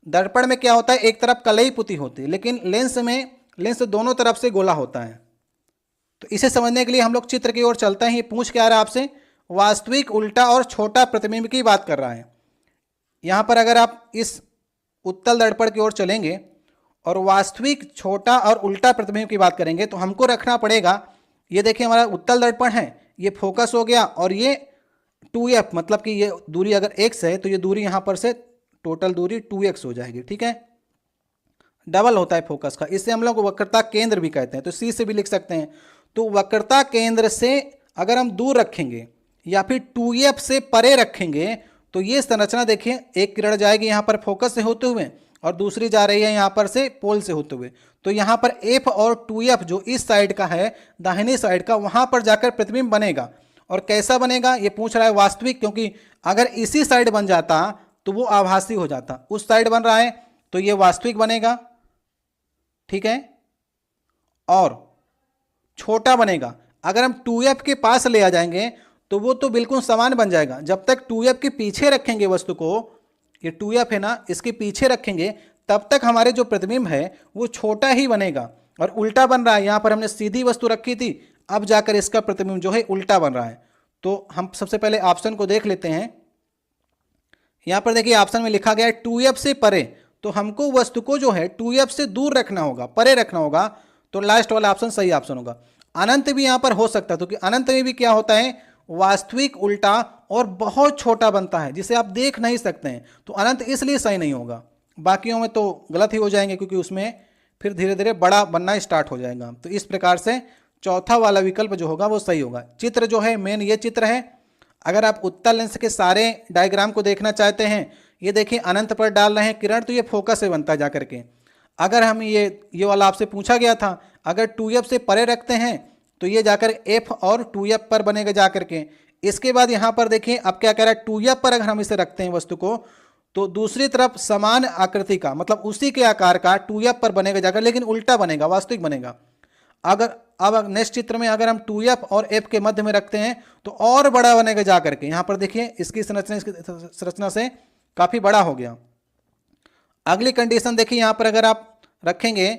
दर्पण में क्या होता है, एक तरफ कलई पुती होती है, लेकिन लेंस में लेंस दोनों तरफ से गोला होता है। तो इसे समझने के लिए हम लोग चित्र की ओर चलते हैं। ये पूछ क्या रहा है आपसे, वास्तविक उल्टा और छोटा प्रतिबिंब की बात कर रहा है। यहां पर अगर आप इस उत्तल दर्पण की ओर चलेंगे और वास्तविक छोटा और उल्टा प्रतिबिंब की बात करेंगे तो हमको रखना पड़ेगा, ये देखिए हमारा उत्तल दर्पण है, ये फोकस हो गया, और ये 2f मतलब कि ये दूरी अगर x है तो ये दूरी यहां पर से टोटल दूरी 2x हो जाएगी, ठीक है। डबल होता है फोकस का, इससे हम लोग वक्रता केंद्र भी कहते हैं, तो सी से भी लिख सकते हैं। तो वक्रता केंद्र से अगर हम दूर रखेंगे या फिर 2f से परे रखेंगे तो ये संरचना देखिए, एक किरण जाएगी यहाँ पर फोकस से होते हुए और दूसरी जा रही है यहाँ पर से पोल से होते हुए, तो यहाँ पर f और 2f जो इस साइड का है, दाहिनी साइड का, वहाँ पर जाकर प्रतिबिंब बनेगा। और कैसा बनेगा ये पूछ रहा है, वास्तविक, क्योंकि अगर इसी साइड बन जाता तो वो आभासी हो जाता, उस साइड बन रहा है तो ये वास्तविक बनेगा, ठीक है, और छोटा बनेगा। अगर हम 2f के पास ले आ जाएंगे तो वो तो बिल्कुल समान बन जाएगा। जब तक 2f के पीछे रखेंगे वस्तु को, ये 2f है ना, इसके पीछे रखेंगे तब तक हमारे जो प्रतिबिंब है वो छोटा ही बनेगा। और उल्टा बन रहा है, यहाँ पर हमने सीधी वस्तु रखी थी, अब जाकर इसका प्रतिबिंब जो है उल्टा बन रहा है। तो हम सबसे पहले ऑप्शन को देख लेते हैं। यहाँ पर देखिए ऑप्शन में लिखा गया है 2f से परे, तो हमको वस्तु को जो है 2f से दूर रखना होगा, परे रखना होगा, तो लास्ट वाला ऑप्शन सही ऑप्शन होगा। अनंत भी यहाँ पर हो सकता है, क्योंकि अनंत में भी क्या होता है, वास्तविक उल्टा और बहुत छोटा बनता है जिसे आप देख नहीं सकते हैं, तो अनंत इसलिए सही नहीं होगा। बाकियों में तो गलत ही हो जाएंगे क्योंकि उसमें फिर धीरे धीरे बड़ा बनना स्टार्ट हो जाएगा। तो इस प्रकार से चौथा वाला विकल्प जो होगा वो सही होगा। चित्र जो है मेन ये चित्र है। अगर आप उत्तल लेंस के सारे डायग्राम को देखना चाहते हैं, ये देखिए अनंत पर डाल रहे हैं किरण, तो ये फोकस से बनता है जाकर के। अगर हम ये वाला आपसे पूछा गया था, अगर 2f से परे रखते हैं तो ये जाकर f और 2f पर बनेगा जाकर के। इसके बाद यहाँ पर देखिए अब क्या कह रहा है, 2f पर अगर हम इसे रखते हैं वस्तु को, तो दूसरी तरफ समान आकृति का, मतलब उसी के आकार का 2f पर बनेगा जाकर, लेकिन उल्टा बनेगा, वास्तविक बनेगा। अगर अब नेक्स्ट चित्र में अगर हम 2f और f के मध्य में रखते हैं तो और बड़ा बनेगा जाकर के। यहाँ पर देखिए इसकी संरचना से काफी बड़ा हो गया। अगली कंडीशन देखिए, यहाँ पर अगर आप रखेंगे,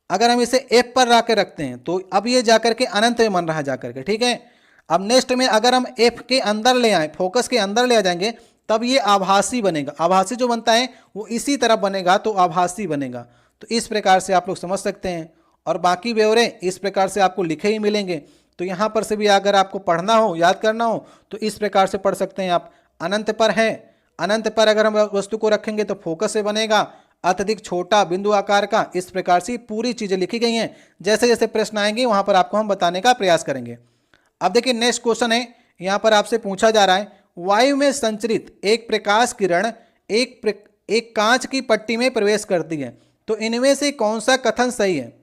अगर हम इसे f पर ला के रखते हैं तो अब ये जाकर के अनंत में बन रहा है जाकर के, ठीक है। अब नेक्स्ट में अगर हम f के अंदर ले आए, फोकस के अंदर ले आ जाएंगे, तब ये आभासी बनेगा। आभासी जो बनता है वो इसी तरफ बनेगा, तो आभासी बनेगा। तो इस प्रकार से आप लोग समझ सकते हैं, और बाकी ब्यौरे इस प्रकार से आपको लिखे ही मिलेंगे। तो यहाँ पर से भी अगर आपको पढ़ना हो, याद करना हो, तो इस प्रकार से पढ़ सकते हैं आप। अनंत पर है, अनंत पर अगर हम वस्तु को रखेंगे तो फोकस से बनेगा, अत्यधिक छोटा बिंदु आकार का। इस प्रकार से पूरी चीजें लिखी गई हैं। जैसे जैसे प्रश्न आएंगे वहां पर आपको हम बताने का प्रयास करेंगे। अब देखिए नेक्स्ट क्वेश्चन है, यहाँ पर आपसे पूछा जा रहा है, वायु में संचरित एक प्रकाश किरण एक कांच की पट्टी में प्रवेश करती है, तो इनमें से कौन सा कथन सही है।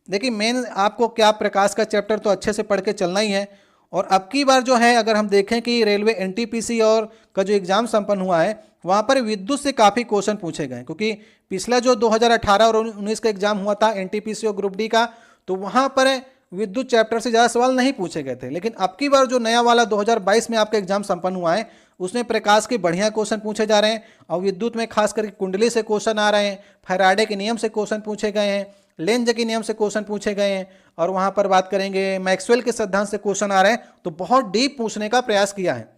देखिए मेन आपको क्या, प्रकाश का चैप्टर तो अच्छे से पढ़ के चलना ही है। और अब की बार जो है अगर हम देखें कि रेलवे एनटीपीसी और का जो एग्जाम संपन्न हुआ है, वहाँ पर विद्युत से काफ़ी क्वेश्चन पूछे गए, क्योंकि पिछला जो 2018 और 19 का एग्जाम हुआ था एनटीपीसी और ग्रुप डी का, तो वहाँ पर विद्युत चैप्टर से ज़्यादा सवाल नहीं पूछे गए थे। लेकिन अब की बार जो नया वाला 2022 में आपका एग्जाम संपन्न हुआ है, उसमें प्रकाश के बढ़िया क्वेश्चन पूछे जा रहे हैं, और विद्युत में खास करके कुंडली से क्वेश्चन आ रहे हैं, फैराडे के नियम से क्वेश्चन पूछे गए हैं, लेंज के नियम से क्वेश्चन पूछे गए हैं, और वहाँ पर बात करेंगे मैक्सवेल के सिद्धांत से क्वेश्चन आ रहे हैं। तो बहुत डीप पूछने का प्रयास किया है।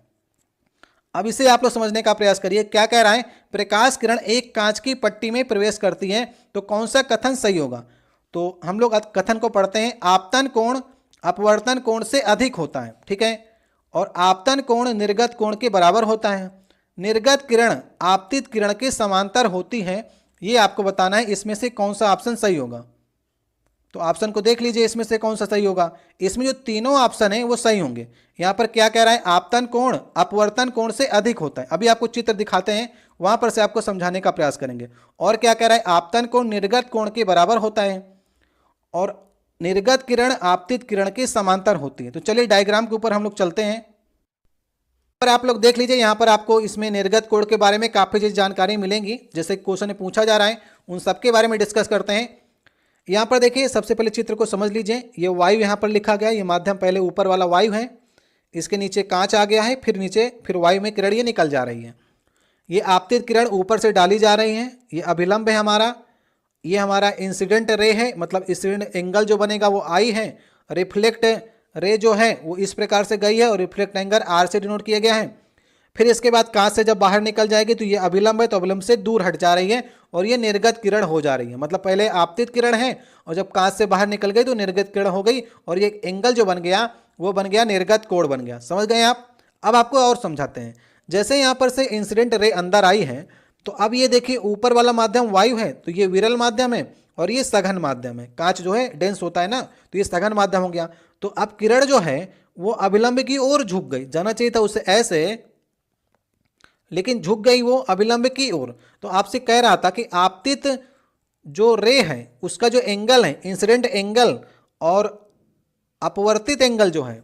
अब इसे आप लोग समझने का प्रयास करिए, क्या कह रहा है, प्रकाश किरण एक कांच की पट्टी में प्रवेश करती है, तो कौन सा कथन सही होगा। तो हम लोग कथन को पढ़ते हैं, आपतन कोण अपवर्तन कोण से अधिक होता है, ठीक है, और आपतन कोण निर्गत कोण के बराबर होता है। निर्गत किरण आपतित किरण के समांतर होती है, ये आपको बताना है। इसमें से कौन सा ऑप्शन सही होगा, तो ऑप्शन को देख लीजिए, इसमें से कौन सा सही होगा। इसमें जो तीनों ऑप्शन हैं वो सही होंगे। यहाँ पर क्या कह रहा है, आपतन कोण अपवर्तन कोण से अधिक होता है। अभी आपको चित्र दिखाते हैं, वहां पर से आपको समझाने का प्रयास करेंगे। और क्या कह रहा है, आपतन कोण निर्गत कोण के बराबर होता है, और निर्गत किरण आपतित किरण के समांतर होती है। तो चलिए डायग्राम के ऊपर हम लोग चलते हैं। पर आप लोग देख लीजिए, यहाँ पर आपको इसमें निर्गत कोण के बारे में काफ़ी जानकारी मिलेंगी, जैसे क्वेश्चन में पूछा जा रहा है, उन सब के बारे में डिस्कस करते हैं। यहाँ पर देखिए सबसे पहले चित्र को समझ लीजिए। ये वायु यहाँ पर लिखा गया है, ये माध्यम पहले ऊपर वाला वायु है, इसके नीचे कांच आ गया है, फिर नीचे फिर वायु में किरण ये निकल जा रही है। ये आपतित किरण ऊपर से डाली जा रही है, ये अभिलंब है हमारा, ये हमारा इंसिडेंट रे है, मतलब इंसिडेंट एंगल जो बनेगा वो आई है। रिफ्लेक्ट रे जो है वो इस प्रकार से गई है, और रिफ्लेक्ट एंगल आर से डिनोट किया गया है। फिर इसके बाद कांच से जब बाहर निकल जाएगी तो ये अभिलंब है, तो अभिलंब से दूर हट जा रही है, और ये निर्गत किरण हो जा रही है। मतलब पहले आपतित किरण है, और जब कांच से बाहर निकल गई तो निर्गत किरण हो गई, और ये एंगल जो बन गया वो बन गया निर्गत कोण बन गया। समझ गए आप। अब आपको और समझाते हैं। जैसे यहाँ पर से इंसिडेंट रे अंदर आई है, तो अब ये देखिए ऊपर वाला माध्यम वायु है, तो ये विरल माध्यम है और ये सघन माध्यम है। कांच जो है डेंस होता है ना, तो ये सघन माध्यम हो गया। तो अब किरण जो है वो अभिलंब की ओर झुक गई, जाना चाहिए था उसे ऐसे, लेकिन झुक गई वो अभिलंब की ओर। तो आपसे कह रहा था कि आपतित जो रे है उसका जो एंगल है, इंसिडेंट एंगल और अपवर्तित एंगल जो है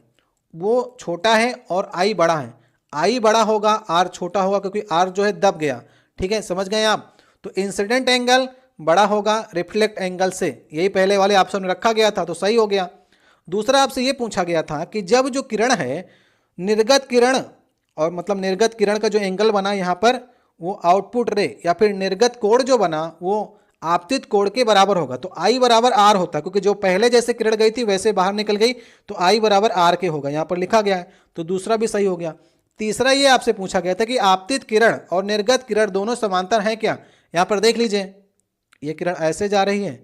वो छोटा है और आई बड़ा है। आई बड़ा होगा, आर छोटा होगा, क्योंकि आर जो है दब गया। ठीक है, समझ गए आप। तो इंसिडेंट एंगल बड़ा होगा रिफ्लेक्ट एंगल से, यही पहले वाले ऑप्शन में रखा गया था, तो सही हो गया। दूसरा आपसे ये पूछा गया था कि जब जो किरण है निर्गत किरण, और मतलब निर्गत किरण का जो एंगल बना यहाँ पर वो आउटपुट रे या फिर निर्गत कोण जो बना वो आपतित कोण के बराबर होगा। तो आई बराबर आर होता है, क्योंकि जो पहले जैसे किरण गई थी वैसे बाहर निकल गई, तो आई बराबर आर के होगा, यहाँ पर लिखा गया है। तो दूसरा भी सही हो गया। तीसरा ये आपसे पूछा गया था कि आपतित किरण और निर्गत किरण दोनों समांतर हैं क्या। यहाँ पर देख लीजिए, ये किरण ऐसे जा रही है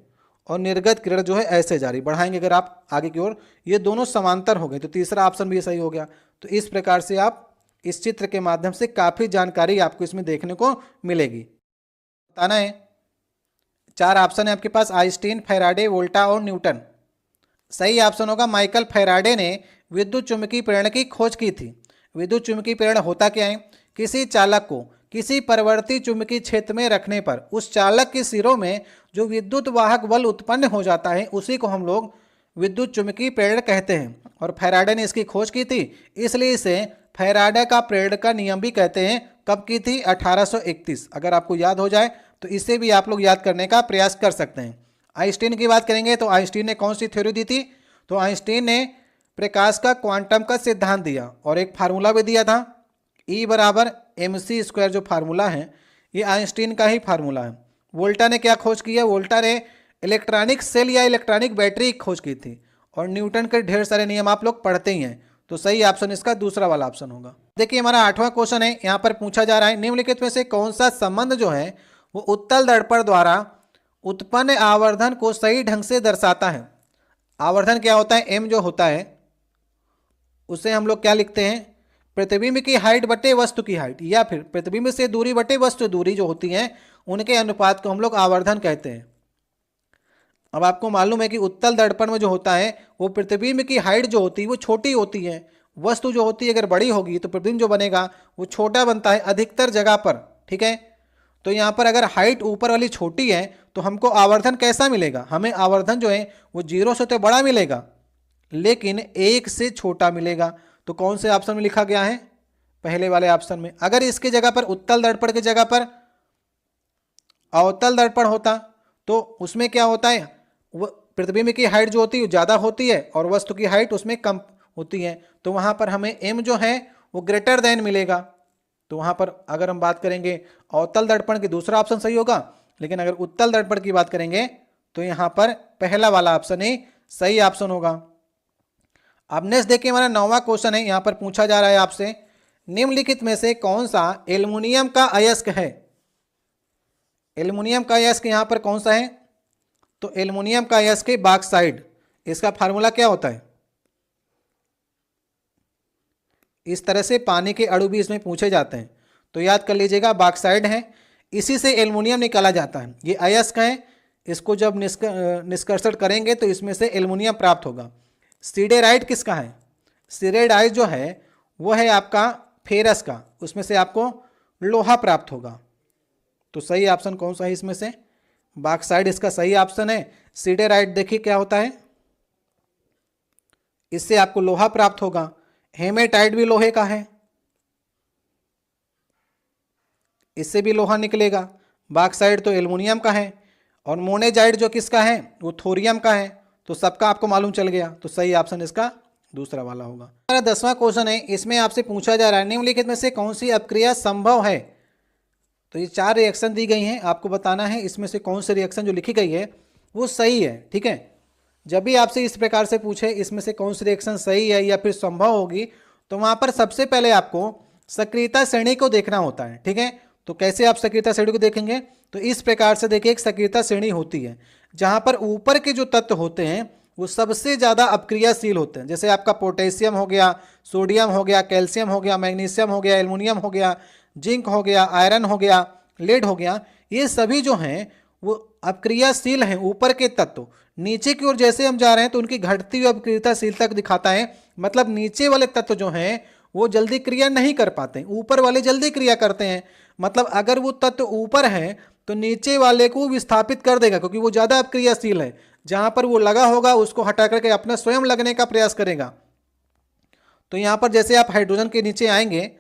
और निर्गत किरण जो है ऐसे जा रही, बढ़ाएंगे अगर आप आगे की ओर, ये दोनों समांतर हो गए। तो तीसरा ऑप्शन भी सही हो गया। तो इस प्रकार से आप इस चित्र के माध्यम से काफ़ी जानकारी आपको इसमें देखने को मिलेगी। बताना है, 4 ऑप्शन है आपके पास, आइंस्टीन, फैराडे, वोल्टा और न्यूटन। सही ऑप्शन होगा माइकल फैराडे ने विद्युत चुंबकीय प्रेरण की खोज की थी। विद्युत चुंबकीय प्रेरण होता क्या है, किसी चालक को किसी परिवर्ती चुंबकीय क्षेत्र में रखने पर उस चालक के सिरों में जो विद्युत वाहक बल उत्पन्न हो जाता है उसी को हम लोग विद्युत चुंबकीय प्रेरण कहते हैं। और फैराडे ने इसकी खोज की थी, इसलिए इसे फैराडे का प्रेरण का नियम भी कहते हैं। कब की थी, 1831। अगर आपको याद हो जाए तो इसे भी आप लोग याद करने का प्रयास कर सकते हैं। आइंस्टीन की बात करेंगे तो आइंस्टीन ने कौन सी थ्योरी दी थी, तो आइंस्टीन ने प्रकाश का क्वांटम का सिद्धांत दिया और एक फार्मूला भी दिया था, E बराबर mc² जो फार्मूला है ये आइंस्टीन का ही फार्मूला है। वोल्टा ने क्या खोज की है, वोल्टा ने इलेक्ट्रॉनिक सेल या इलेक्ट्रॉनिक बैटरी की खोज की थी। और न्यूटन के ढेर सारे नियम आप लोग पढ़ते ही हैं, तो सही ऑप्शन इसका दूसरा वाला ऑप्शन होगा। देखिए हमारा 8वां क्वेश्चन है, यहाँ पर पूछा जा रहा है निम्नलिखित में से कौन सा संबंध जो है वो उत्तल दर्पण द्वारा उत्पन्न आवर्धन को सही ढंग से दर्शाता है। आवर्धन क्या होता है, m जो होता है उसे हम लोग क्या लिखते हैं, प्रतिबिंब की हाइट बटे वस्तु की हाइट, या फिर प्रतिबिंब से दूरी बटे वस्तु दूरी जो होती है उनके अनुपात को हम लोग आवर्धन कहते हैं। अब आपको मालूम है कि उत्तल दर्पण में जो होता है वो प्रतिबिंब की हाइट जो होती है वो छोटी होती है, वस्तु जो होती है अगर बड़ी होगी तो प्रतिबिंब जो बनेगा वो छोटा बनता है अधिकतर जगह पर। ठीक है, तो यहाँ पर अगर हाइट ऊपर वाली छोटी है तो हमको आवर्धन कैसा मिलेगा, हमें आवर्धन जो है वो 0 से तो बड़ा मिलेगा लेकिन 1 से छोटा मिलेगा। तो कौन से ऑप्शन में लिखा गया है, पहले वाले ऑप्शन में। अगर इसके जगह पर उत्तल दर्पण की जगह पर अवतल दर्पण होता तो उसमें क्या होता है, वो प्रतिबिंब की हाइट जो होती है ज़्यादा होती है और वस्तु की हाइट उसमें कम होती है, तो वहाँ पर हमें m जो है वो ग्रेटर देन मिलेगा। तो वहाँ पर अगर हम बात करेंगे अवतल दर्पण की दूसरा ऑप्शन सही होगा, लेकिन अगर उत्तल दर्पण की बात करेंगे तो यहाँ पर पहला वाला ऑप्शन ही सही ऑप्शन होगा। अब नेक्स्ट देखिए हमारा 9वां क्वेश्चन है, यहाँ पर पूछा जा रहा है आपसे निम्नलिखित में से कौन सा एल्युमिनियम का अयस्क है। एल्युमिनियम का अयस्क यहाँ पर कौन सा है, तो एल्युमिनियम का अयस्क है बॉक्साइट। इसका फार्मूला क्या होता है, इस तरह से पानी के अणु भी इसमें पूछे जाते हैं, तो याद कर लीजिएगा बॉक्साइट है, इसी से एल्युमिनियम निकाला जाता है। ये अयस्क है, इसको जब निष्कर्षण करेंगे तो इसमें से एल्युमिनियम प्राप्त होगा। सिडेराइट किसका है, सिडेराइट जो है वो है आपका फेरस का, उसमें से आपको लोहा प्राप्त होगा। तो सही ऑप्शन कौन सा है इसमें से, बॉक्साइट इसका सही ऑप्शन है। सिडेराइट देखिए क्या होता है, इससे आपको लोहा प्राप्त होगा। हेमेटाइट भी लोहे का है, इससे भी लोहा निकलेगा। बॉक्साइट तो एल्युमिनियम का है और मोनेजाइट जो किसका है वो थोरियम का है। तो सबका आपको मालूम चल गया, तो सही ऑप्शन इसका दूसरा वाला होगा। हमारा 10वां क्वेश्चन है, इसमें आपसे पूछा जा रहा है निम्नलिखित में से कौन सी अपक्रिया संभव है। तो ये 4 रिएक्शन दी गई हैं, आपको बताना है इसमें से कौन सी रिएक्शन जो लिखी गई है वो सही है। ठीक है, जब भी आपसे इस प्रकार से पूछे इसमें से कौन सी रिएक्शन सही है या फिर संभव होगी, तो वहाँ पर सबसे पहले आपको सक्रियता श्रेणी को देखना होता है। ठीक है, तो कैसे आप सक्रियता श्रेणी को देखेंगे, तो इस प्रकार से देखिए एक सक्रियता श्रेणी होती है जहाँ पर ऊपर के जो तत्व होते हैं वो सबसे ज़्यादा अपक्रियाशील होते हैं। जैसे आपका पोटेशियम हो गया, सोडियम हो गया, कैल्शियम हो गया, मैग्नीशियम हो गया, एल्युमिनियम हो गया, जिंक हो गया, आयरन हो गया, लेड हो गया, ये सभी जो हैं वो अपक्रियाशील हैं। ऊपर के तत्व नीचे की ओर जैसे हम जा रहे हैं तो उनकी घटती हुई अपक्रियताशीलता दिखाता है। मतलब नीचे वाले तत्व जो हैं वो जल्दी क्रिया नहीं कर पाते, ऊपर वाले जल्दी क्रिया करते हैं। मतलब अगर वो तत्व ऊपर है तो नीचे वाले को विस्थापित कर देगा, क्योंकि वो ज़्यादा अपक्रियाशील है। जहां पर वो लगा होगा उसको हटा करके अपना स्वयं लगने का प्रयास करेगा। तो यहां पर जैसे आप हाइड्रोजन के नीचे आएंगे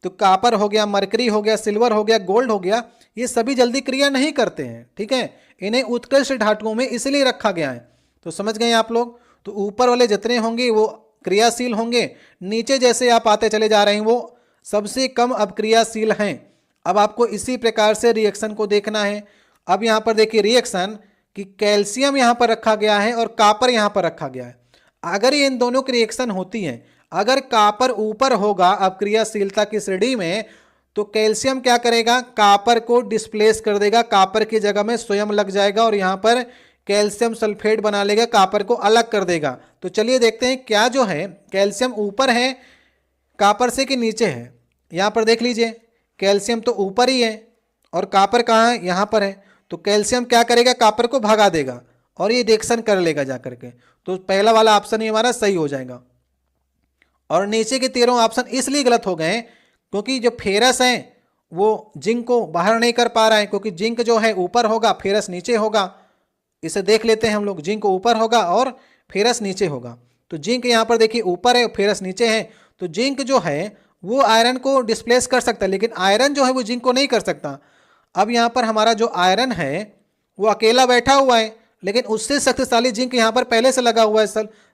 तो कापर हो गया, मरकरी हो गया, सिल्वर हो गया, गोल्ड हो गया, ये सभी जल्दी क्रिया नहीं करते हैं। ठीक है, इन्हें उत्कृष्ट धातुओं में इसलिए रखा गया है। तो समझ गए आप लोग। तो ऊपर वाले जितने होंगे वो क्रियाशील होंगे, नीचे जैसे आप आते चले जा रहे हैं वो सबसे कम अक्रियाशील हैं। अब आपको इसी प्रकार से रिएक्शन को देखना है। अब यहां पर देखिए रिएक्शन कि कैल्शियम यहां पर रखा गया है और कापर यहां पर रखा गया है। अगर ये इन दोनों की रिएक्शन होती है, अगर कापर ऊपर होगा अपक्रियाशीलता की श्रेणी में, तो कैल्शियम क्या करेगा, कापर को डिस्प्लेस कर देगा, कापर की जगह में स्वयं लग जाएगा और यहां पर कैल्शियम सल्फेट बना लेगा, कापर को अलग कर देगा। तो चलिए देखते हैं क्या जो है कैल्शियम ऊपर है कापर से कि नीचे है। यहां पर देख लीजिए कैल्शियम तो ऊपर ही है और कापर कहाँ है, यहां पर है। तो कैल्शियम क्या करेगा, कापर को भगा देगा और ये रिएक्शन कर लेगा जाकर के। तो पहला वाला ऑप्शन ही हमारा सही हो जाएगा। और नीचे के 13 ऑप्शन इसलिए गलत हो गए क्योंकि जो फेरस है वो जिंक को बाहर नहीं कर पा रहा है, क्योंकि जिंक जो है ऊपर होगा, फेरस नीचे होगा। इसे देख लेते हैं हम लोग, जिंक ऊपर होगा और फेरस नीचे होगा। तो जिंक यहाँ पर देखिए ऊपर है, फेरस नीचे है। तो जिंक जो है वो आयरन को डिस्प्लेस कर सकता है, लेकिन आयरन जो है वो जिंक को नहीं कर सकता। अब यहाँ पर हमारा जो आयरन है वो अकेला बैठा हुआ है, लेकिन उससे शक्तिशाली जिंक यहाँ पर पहले से लगा हुआ है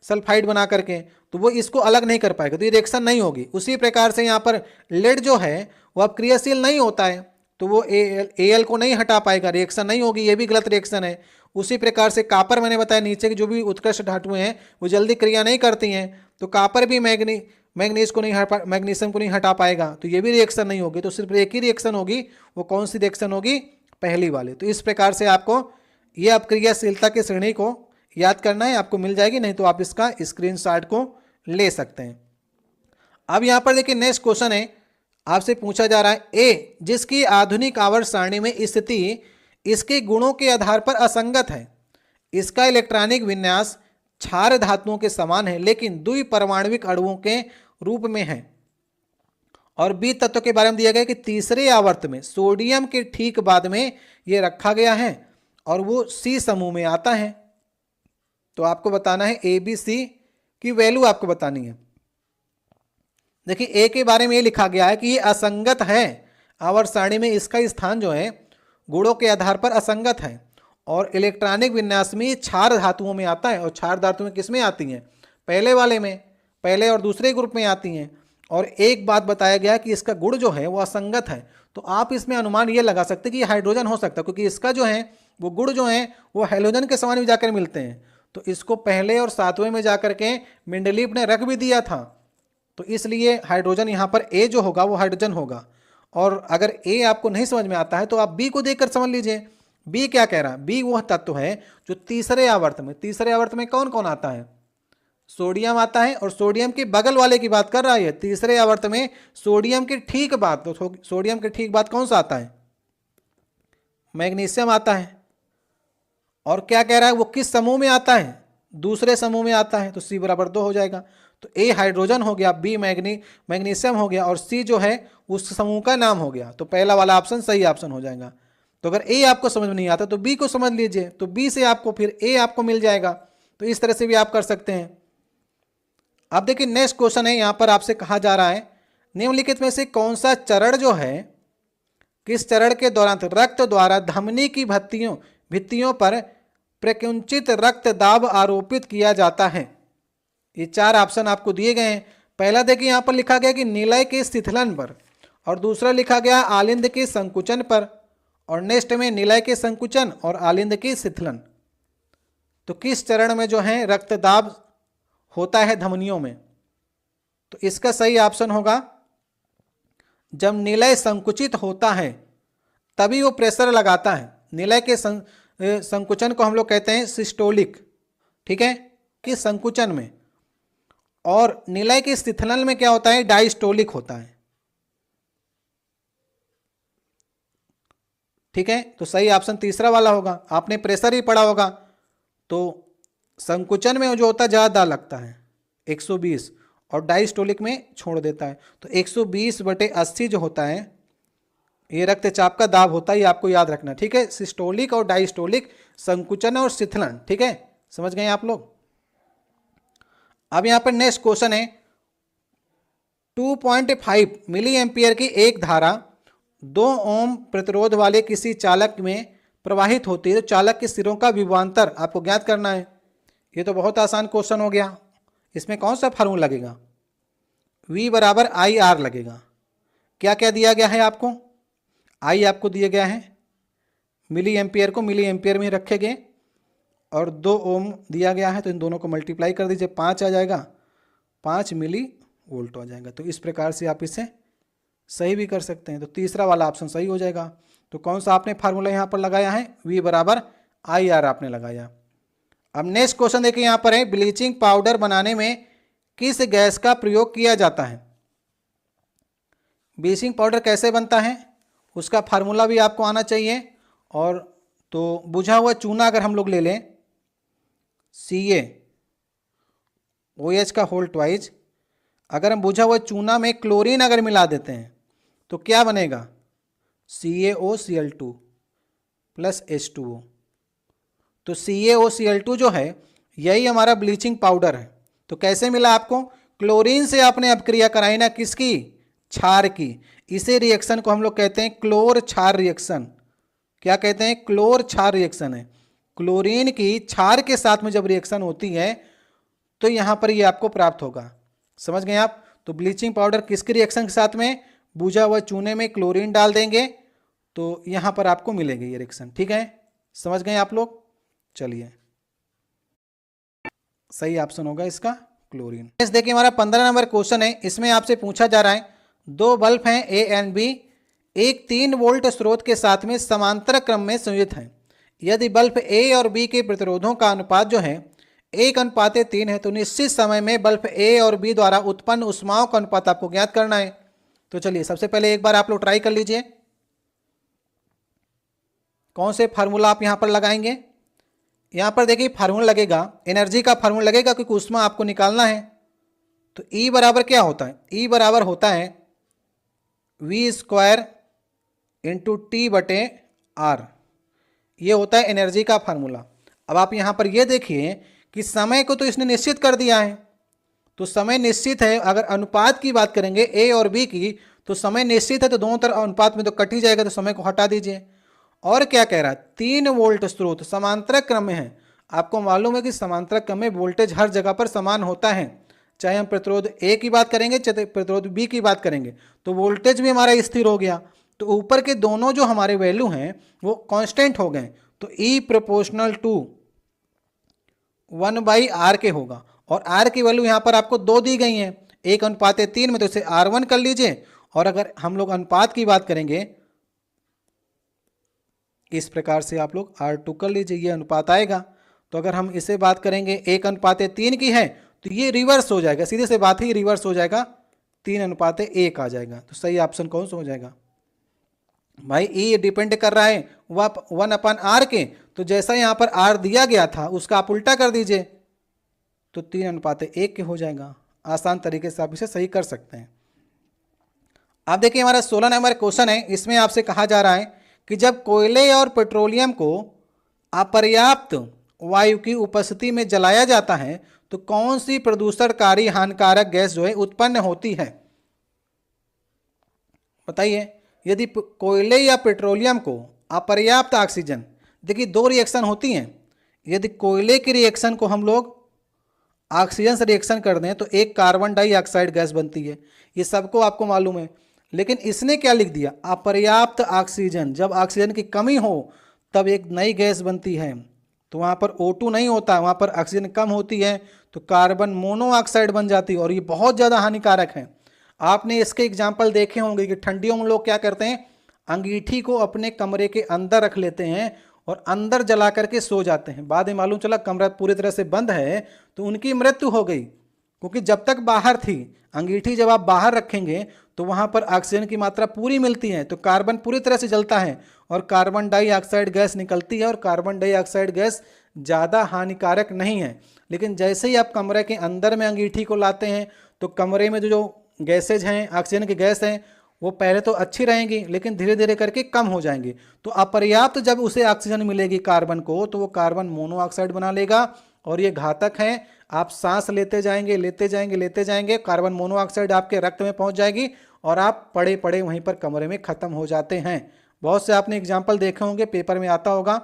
सल्फाइड बना करके, तो वो इसको अलग नहीं कर पाएगा, तो ये रिएक्शन नहीं होगी। उसी प्रकार से यहाँ पर लेड जो है वो अब क्रियाशील नहीं होता है, तो वो एल को नहीं हटा पाएगा, रिएक्शन नहीं होगी, ये भी गलत रिएक्शन है। उसी प्रकार से कापर मैंने बताया नीचे की जो भी उत्कृष्ट धातुएं हैं वो जल्दी क्रिया नहीं करती हैं, तो कापर भी मैग्नीज को नहीं हटा, मैग्नीशियम को नहीं हटा पाएगा, तो ये भी रिएक्शन नहीं होगी। तो सिर्फ एक ही रिएक्शन होगी, वो कौन सी रिएक्शन होगी, पहली वाली। तो इस प्रकार से आपको ये अपक्रियाशीलता की श्रेणी को याद करना है, आपको मिल जाएगी, नहीं तो आप इसका स्क्रीनशॉट को ले सकते हैं। अब यहां पर देखिए नेक्स्ट क्वेश्चन है, आपसे पूछा जा रहा है ए जिसकी आधुनिक आवर्त सारणी में स्थिति इसके गुणों के आधार पर असंगत है, इसका इलेक्ट्रॉनिक विन्यास क्षार धातुओं के समान है लेकिन द्विपरमाणविक अणुओं के रूप में है। और बी तत्व के बारे में दिया गया कि तीसरे आवर्त में सोडियम के ठीक बाद में यह रखा गया है और वो सी समूह में आता है। तो आपको बताना है ए बी सी की वैल्यू आपको बतानी है। देखिए ए के बारे में ये लिखा गया है कि ये असंगत है, आवर्त सारणी में इसका स्थान जो है गुणों के आधार पर असंगत है, और इलेक्ट्रॉनिक विन्यास में ये क्षार धातुओं में आता है। और क्षार धातुएं किस में आती हैं, पहले वाले में, पहले और दूसरे ग्रुप में आती हैं। और एक बात बताया गया कि इसका गुण जो है वो असंगत है, तो आप इसमें अनुमान ये लगा सकते हैं कि हाइड्रोजन हो सकता है, क्योंकि इसका जो है वो गुण जो है वो हैलोजन के समान भी जाकर मिलते हैं। तो इसको पहले और सातवें में जाकर के मेंडलीव ने रख भी दिया था, तो इसलिए हाइड्रोजन यहाँ पर ए जो होगा वो हाइड्रोजन होगा। और अगर ए आपको नहीं समझ में आता है तो आप बी को देखकर समझ लीजिए, बी क्या कह रहा है। बी वह तत्व है जो तीसरे आवर्त में कौन कौन आता है, सोडियम आता है, और सोडियम के बगल वाले की बात कर रहा है। तीसरे आवर्त में सोडियम के ठीक बाद, तो सोडियम के ठीक बाद कौन सा आता है, मैग्नीशियम आता है। और क्या कह रहा है, वो किस समूह में आता है, दूसरे समूह में आता है, तो सी बराबर 2 हो जाएगा। तो ए हाइड्रोजन हो गया, बी मैग्नीशियम हो गया, और सी जो है उस समूह का नाम हो गया। तो पहला वाला ऑप्शन सही ऑप्शन हो जाएगा। तो अगर ए आपको समझ में नहीं आता तो बी को समझ लीजिए, तो बी से आपको फिर ए आपको मिल जाएगा। तो इस तरह से भी आप कर सकते हैं। अब देखिए नेक्स्ट क्वेश्चन है, यहां पर आपसे कहा जा रहा है निम्नलिखित में से कौन सा चरण जो है, किस चरण के दौरान रक्त द्वारा धमनी की भित्तियों पर प्रकुंचित रक्त दाब आरोपित किया जाता है। ये 4 ऑप्शन आपको दिए गए हैं। पहला देखिए यहां पर लिखा गया कि निलय के शिथिलन पर, और दूसरा लिखा गया आलिंद के संकुचन पर, और नेक्स्ट में निलय के संकुचन और आलिंद के शिथिलन। तो किस चरण में जो है रक्तदाब होता है धमनियों में, तो इसका सही ऑप्शन होगा जब निलय संकुचित होता है तभी वो प्रेशर लगाता है। निलय के संकुचन को हम लोग कहते हैं सिस्टोलिक, ठीक है, कि संकुचन में, और निलय के शिथिलन में क्या होता है, डायस्टोलिक होता है। ठीक है, तो सही ऑप्शन तीसरा वाला होगा। आपने प्रेशर ही पढ़ा होगा, तो संकुचन में जो होता है ज़्यादा लगता है 120 और डायस्टोलिक में छोड़ देता है। तो 120/80 जो होता है ये रक्तचाप का दाब होता है, ये आपको याद रखना। ठीक है, सिस्टोलिक और डायस्टोलिक संकुचन और शिथिलन। ठीक है, समझ गए आप लोग। अब यहां पर नेक्स्ट क्वेश्चन है 2.5 मिली एम्पियर की एक धारा 2 ओम प्रतिरोध वाले किसी चालक में प्रवाहित होती है, तो चालक के सिरों का विभवांतर आपको ज्ञात करना है। ये तो बहुत आसान क्वेश्चन हो गया। इसमें कौन सा फार्मूला लगेगा? V बराबर आई आर लगेगा। क्या क्या दिया गया है आपको? आई आपको दिया गया है, मिली एम्पियर को मिली एम्पियर में रखेंगे और 2 ओम दिया गया है, तो इन दोनों को मल्टीप्लाई कर दीजिए, 5 आ जाएगा, 5 मिली वोल्ट आ जाएगा। तो इस प्रकार से आप इसे सही भी कर सकते हैं। तो तीसरा वाला ऑप्शन सही हो जाएगा। तो कौन सा आपने फार्मूला यहाँ पर लगाया है? V बराबर आई आर आपने लगाया। अब नेक्स्ट क्वेश्चन देखिए, यहाँ पर है ब्लीचिंग पाउडर बनाने में किस गैस का प्रयोग किया जाता है? ब्लीचिंग पाउडर कैसे बनता है उसका फार्मूला भी आपको आना चाहिए। और तो बुझा हुआ चूना अगर हम लोग ले लें, CaOH का होल ट्वाइज, अगर हम बुझा हुआ चूना में क्लोरीन अगर मिला देते हैं तो क्या बनेगा? CaOCl2 plus H2O। तो CaOCl2 जो है यही हमारा ब्लीचिंग पाउडर है। तो कैसे मिला आपको? क्लोरीन से आपने अपक्रिया कराई ना, किसकी? क्षार की। इसे रिएक्शन को हम लोग कहते हैं क्लोर क्षार रिएक्शन। क्या कहते हैं? क्लोर क्षार रिएक्शन है। क्लोरीन की क्षार के साथ में जब रिएक्शन होती है तो यहां पर ये आपको प्राप्त होगा। समझ गए आप? तो ब्लीचिंग पाउडर किसके रिएक्शन के साथ में? बुझा हुआ चूने में क्लोरीन डाल देंगे तो यहां पर आपको मिलेगी ये रिएक्शन। ठीक है, समझ गए आप लोग? चलिए, सही ऑप्शन होगा इसका क्लोरीन। देखिए हमारा 15 नंबर क्वेश्चन है। इसमें आपसे पूछा जा रहा है 2 बल्ब हैं ए एंड बी, एक 3 वोल्ट स्रोत के साथ में समांतर क्रम में संयुक्त हैं। यदि बल्ब ए और बी के प्रतिरोधों का अनुपात जो है 1:3 है, तो निश्चित समय में बल्ब ए और बी द्वारा उत्पन्न ऊष्माओं का अनुपात आपको ज्ञात करना है। तो चलिए सबसे पहले एक बार आप लोग ट्राई कर लीजिए, कौन से फार्मूला आप यहां पर लगाएंगे। यहां पर देखिए फार्मूला लगेगा, एनर्जी का फार्मूला लगेगा क्योंकि ऊष्मा आपको निकालना है। तो E बराबर क्या होता है? E बराबर होता है V² इंटू T/R। ये होता है एनर्जी का फार्मूला। अब आप यहां पर ये देखिए कि समय को तो इसने निश्चित कर दिया है, तो समय निश्चित है। अगर अनुपात की बात करेंगे A और B की, तो समय निश्चित है, तो दोनों तरफ अनुपात में तो कट ही जाएगा, तो समय को हटा दीजिए। और क्या कह रहा है? 3 वोल्ट स्रोत समांतर क्रम में है। आपको मालूम है कि समांतर क्रम में वोल्टेज हर जगह पर समान होता है, चाहे हम प्रतिरोध ए की बात करेंगे चाहे प्रतिरोध बी की बात करेंगे, तो वोल्टेज भी हमारा स्थिर हो गया। तो ऊपर के दोनों जो हमारे वैल्यू हैं वो कांस्टेंट हो गए, तो E प्रोपोर्शनल टू 1/R के होगा। और R की वैल्यू यहाँ पर आपको 2 दी गई हैं, 1:3 में, तो इसे R1 कर लीजिए। और अगर हम लोग अनुपात की बात करेंगे इस प्रकार से आप लोग R2 कर लीजिए, ये अनुपात आएगा। तो अगर हम इसे बात करेंगे 1:3 की है तो ये रिवर्स हो जाएगा, सीधे से बात ही रिवर्स हो जाएगा, 3:1 आ जाएगा। तो सही ऑप्शन कौन सा हो जाएगा भाई? ये डिपेंड कर रहा है 1/R के, तो जैसा यहाँ पर R दिया गया था उसका आप उल्टा कर दीजिए तो 3:1 के हो जाएगा। आसान तरीके से आप इसे सही कर सकते हैं। अब देखिए हमारा 16 नंबर क्वेश्चन है। इसमें आपसे कहा जा रहा है कि जब कोयले और पेट्रोलियम को अपर्याप्त वायु की उपस्थिति में जलाया जाता है तो कौन सी प्रदूषणकारी हानिकारक गैस जो है उत्पन्न होती है? बताइए। यदि कोयले या पेट्रोलियम को अपर्याप्त ऑक्सीजन, देखिए 2 रिएक्शन होती हैं। यदि कोयले की रिएक्शन को हम लोग ऑक्सीजन से रिएक्शन कर दें तो एक कार्बन डाइऑक्साइड गैस बनती है, ये सबको आपको मालूम है। लेकिन इसने क्या लिख दिया? अपर्याप्त ऑक्सीजन। जब ऑक्सीजन की कमी हो तब एक नई गैस बनती है, तो वहाँ पर O2 नहीं होता, वहाँ पर ऑक्सीजन कम होती है, तो कार्बन मोनोऑक्साइड बन जाती है और ये बहुत ज़्यादा हानिकारक है। आपने इसके एग्जाम्पल देखे होंगे कि ठंडियों में लोग क्या करते हैं, अंगीठी को अपने कमरे के अंदर रख लेते हैं और अंदर जला करके सो जाते हैं। बाद में मालूम चला कमरा पूरी तरह से बंद है तो उनकी मृत्यु हो गई, क्योंकि जब तक बाहर थी अंगीठी, जब आप बाहर रखेंगे तो तो वहाँ पर ऑक्सीजन की मात्रा पूरी मिलती है, तो कार्बन पूरी तरह से जलता है और कार्बन डाइऑक्साइड गैस निकलती है, और कार्बन डाइऑक्साइड गैस ज़्यादा हानिकारक नहीं है। लेकिन जैसे ही आप कमरे के अंदर में अंगीठी को लाते हैं तो कमरे में जो गैसेज हैं, ऑक्सीजन की गैस हैं, वो पहले तो अच्छी रहेंगी लेकिन धीरे धीरे करके कम हो जाएंगी। तो अपर्याप्त जब उसे ऑक्सीजन मिलेगी कार्बन को, तो वो कार्बन मोनोऑक्साइड बना लेगा और ये घातक है। आप सांस लेते जाएंगे लेते जाएंगे लेते जाएंगे, कार्बन मोनोऑक्साइड आपके रक्त में पहुंच जाएगी और आप पड़े पड़े वहीं पर कमरे में ख़त्म हो जाते हैं। बहुत से आपने एग्जाम्पल देखे होंगे, पेपर में आता होगा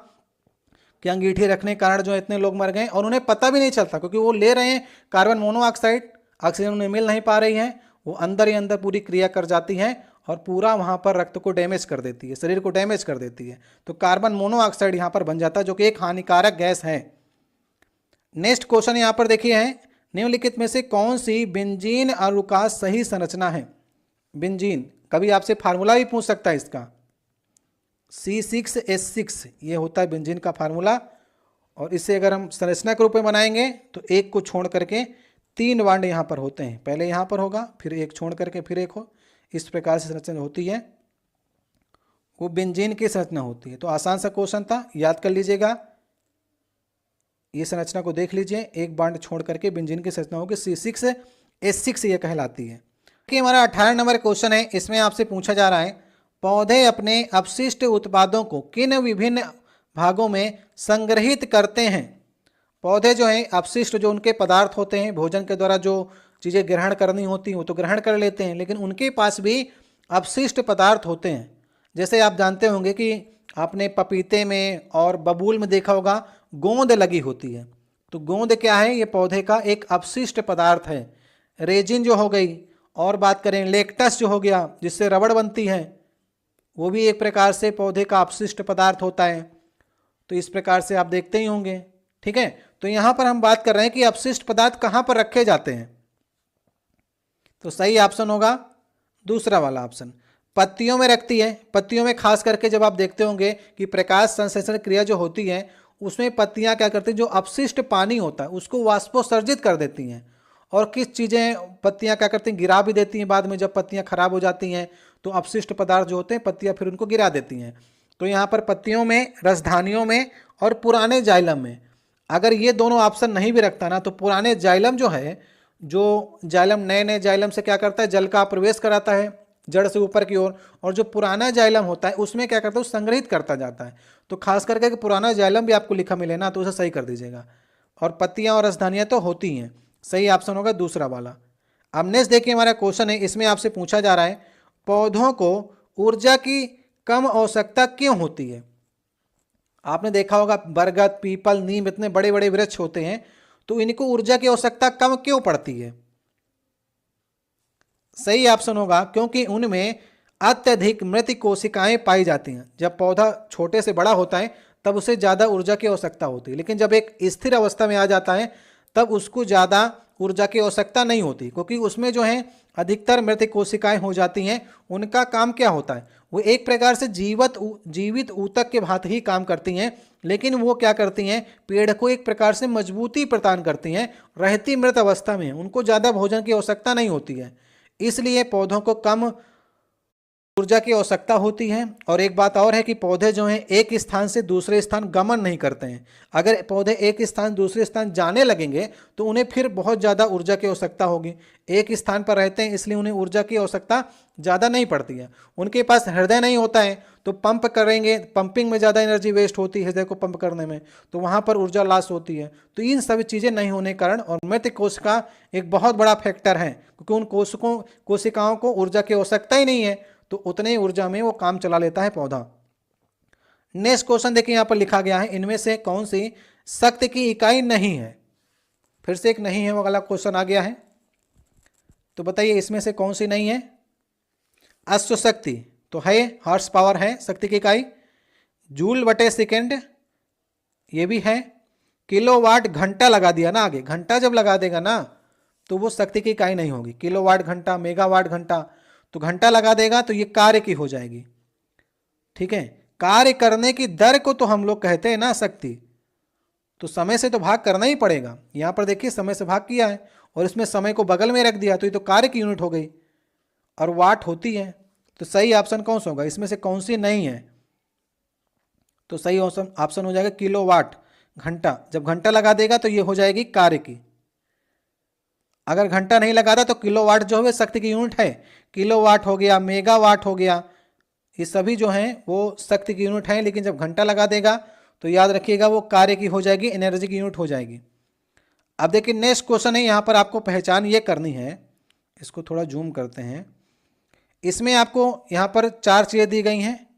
कि अंगीठी रखने के कारण जो इतने लोग मर गए और उन्हें पता भी नहीं चलता, क्योंकि वो ले रहे हैं कार्बन मोनोऑक्साइड, ऑक्सीजन उन्हें मिल नहीं पा रही है, वो अंदर ही अंदर पूरी क्रिया कर जाती है और पूरा वहाँ पर रक्त को डैमेज कर देती है, शरीर को डैमेज कर देती है। तो कार्बन मोनोऑक्साइड यहाँ पर बन जाता है, जो कि एक हानिकारक गैस है। नेक्स्ट क्वेश्चन यहाँ पर देखिए है, निम्नलिखित में से कौन सी बेंजीन अणु का सही संरचना है? बेंजीन, कभी आपसे फार्मूला भी पूछ सकता है इसका, C6H6 ये होता है बेंजीन का फार्मूला। और इसे अगर हम संरचना के रूप में बनाएंगे तो एक को छोड़ करके 3 बॉन्ड यहाँ पर होते हैं, पहले यहाँ पर होगा, फिर एक छोड़ करके फिर एक हो, इस प्रकार से संरचना होती है, वो बेंजीन की संरचना होती है। तो आसान सा क्वेश्चन था, याद कर लीजिएगा, ये संरचना को देख लीजिए, एक बॉन्ड छोड़ करके बेंजीन की संरचना होगी C6H6 ये कहलाती है। कि हमारा 18 नंबर क्वेश्चन है, इसमें आपसे पूछा जा रहा है, पौधे अपने अपशिष्ट उत्पादों को किन विभिन्न भागों में संग्रहित करते हैं? पौधे जो हैं अपशिष्ट जो उनके पदार्थ होते हैं, भोजन के द्वारा जो चीज़ें ग्रहण करनी होती हैं वो तो ग्रहण कर लेते हैं, लेकिन उनके पास भी अपशिष्ट पदार्थ होते हैं। जैसे आप जानते होंगे कि आपने पपीते में और बबूल में देखा होगा गोंद लगी होती है, तो गोंद क्या है? ये पौधे का एक अपशिष्ट पदार्थ है। रेजिन जो हो गई, और बात करें लेक्टस जो हो गया जिससे रबड़ बनती है, वो भी एक प्रकार से पौधे का अपशिष्ट पदार्थ होता है। तो इस प्रकार से आप देखते ही होंगे, ठीक है। तो यहाँ पर हम बात कर रहे हैं कि अपशिष्ट पदार्थ कहाँ पर रखे जाते हैं, तो सही ऑप्शन होगा दूसरा वाला ऑप्शन, पत्तियों में रखती है। पत्तियों में खास करके जब आप देखते होंगे कि प्रकाश संश्लेषण क्रिया जो होती है उसमें पत्तियां क्या करती हैं, जो अपशिष्ट पानी होता है उसको वाष्पोत्सर्जित कर देती हैं, और किस चीज़ें पत्तियां क्या करती हैं, गिरा भी देती हैं। बाद में जब पत्तियां खराब हो जाती हैं तो अपशिष्ट पदार्थ जो होते हैं पत्तियां फिर उनको गिरा देती हैं। तो यहाँ पर पत्तियों में, रसधानियों में और पुराने जाइलम में, अगर ये दोनों ऑप्शन नहीं भी रखता ना, तो पुराने जाइलम जो है, जो जाइलम नए नए जाइलम से क्या करता है, जल का प्रवेश कराता है जड़ से ऊपर की ओर, और जो पुराना जाइलम होता है उसमें क्या करता है, वो संग्रहित करता जाता है। तो खास करके पुराना जाइलम भी आपको लिखा मिले ना, तो उसे सही कर दीजिएगा। और पत्तियां और रसधानियां तो होती हैं, सही ऑप्शन होगा दूसरा वाला। अब नेक्स्ट देखिए हमारा क्वेश्चन है, इसमें आपसे पूछा जा रहा है, पौधों को ऊर्जा की कम आवश्यकता क्यों होती है? आपने देखा होगा बरगद, पीपल, नीम इतने बड़े बड़े वृक्ष होते हैं, तो इनको ऊर्जा की आवश्यकता कम क्यों पड़ती है? सही ऑप्शन होगा क्योंकि उनमें अत्यधिक मृत कोशिकाएं पाई जाती हैं। जब पौधा छोटे से बड़ा होता है तब उसे ज़्यादा ऊर्जा की आवश्यकता होती है, लेकिन जब एक स्थिर अवस्था में आ जाता है तब उसको ज़्यादा ऊर्जा की आवश्यकता नहीं होती, क्योंकि उसमें जो है अधिकतर मृत कोशिकाएं हो जाती हैं। उनका काम क्या होता है, वो एक प्रकार से जीवित ऊतक के भांति ही काम करती हैं, लेकिन वो क्या करती हैं, पेड़ को एक प्रकार से मजबूती प्रदान करती हैं। रहती मृत अवस्था में उनको ज़्यादा भोजन की आवश्यकता नहीं होती है, इसलिए पौधों को कम ऊर्जा की आवश्यकता होती है। और एक बात और है कि पौधे जो हैं एक स्थान से दूसरे स्थान गमन नहीं करते हैं। अगर पौधे एक स्थान दूसरे स्थान जाने लगेंगे तो उन्हें फिर बहुत ज़्यादा ऊर्जा की आवश्यकता होगी। एक स्थान पर रहते हैं इसलिए उन्हें ऊर्जा की आवश्यकता ज़्यादा नहीं पड़ती है। उनके पास हृदय नहीं होता है तो पंप करेंगे, पंपिंग में ज़्यादा एनर्जी वेस्ट होती है हृदय को पंप करने में, तो वहाँ पर ऊर्जा लॉस होती है। तो इन सभी चीज़ें नहीं होने के कारण, और मृत कोशिका एक बहुत बड़ा फैक्टर है, क्योंकि उन कोशिकाओं को ऊर्जा की आवश्यकता ही नहीं है, तो उतने ऊर्जा में वो काम चला लेता है पौधा। नेक्स्ट क्वेश्चन देखिए यहाँ पर लिखा गया है, इनमें से कौन सी शक्ति की इकाई नहीं है? फिर से एक नहीं है वो वाला क्वेश्चन आ गया है, तो बताइए इसमें से कौन सी नहीं है? अश्व शक्ति तो है, हॉर्स पावर है शक्ति की इकाई। जूल बटे सेकेंड ये भी है। किलोवाट, घंटा लगा दिया ना आगे, घंटा जब लगा देगा ना तो वो शक्ति की इकाई नहीं होगी। किलोवाट घंटा, मेगावाट घंटा, तो घंटा लगा देगा तो ये कार्य की हो जाएगी, ठीक है। कार्य करने की दर को तो हम लोग कहते हैं ना शक्ति, तो समय से तो भाग करना ही पड़ेगा। यहाँ पर देखिए समय से भाग किया है और इसमें समय को बगल में रख दिया, तो ये तो कार्य की यूनिट हो गई। और वाट होती है, तो सही ऑप्शन कौन सा होगा, इसमें से कौन सी नहीं है? तो सही ऑप्शन हो जाएगा किलोवाट घंटा। जब घंटा लगा देगा तो ये हो जाएगी कार्य की। अगर घंटा नहीं लगाता तो किलोवाट जो है शक्ति की यूनिट है, किलोवाट हो गया, मेगावाट हो गया, ये सभी जो हैं वो शक्ति की यूनिट हैं, लेकिन जब घंटा लगा देगा तो याद रखिएगा वो कार्य की हो जाएगी, एनर्जी की यूनिट हो जाएगी। अब देखिए नेक्स्ट क्वेश्चन है, यहाँ पर आपको पहचान ये करनी है, इसको थोड़ा जूम करते हैं। इसमें आपको यहाँ पर 4 चीज़ें दी गई हैं,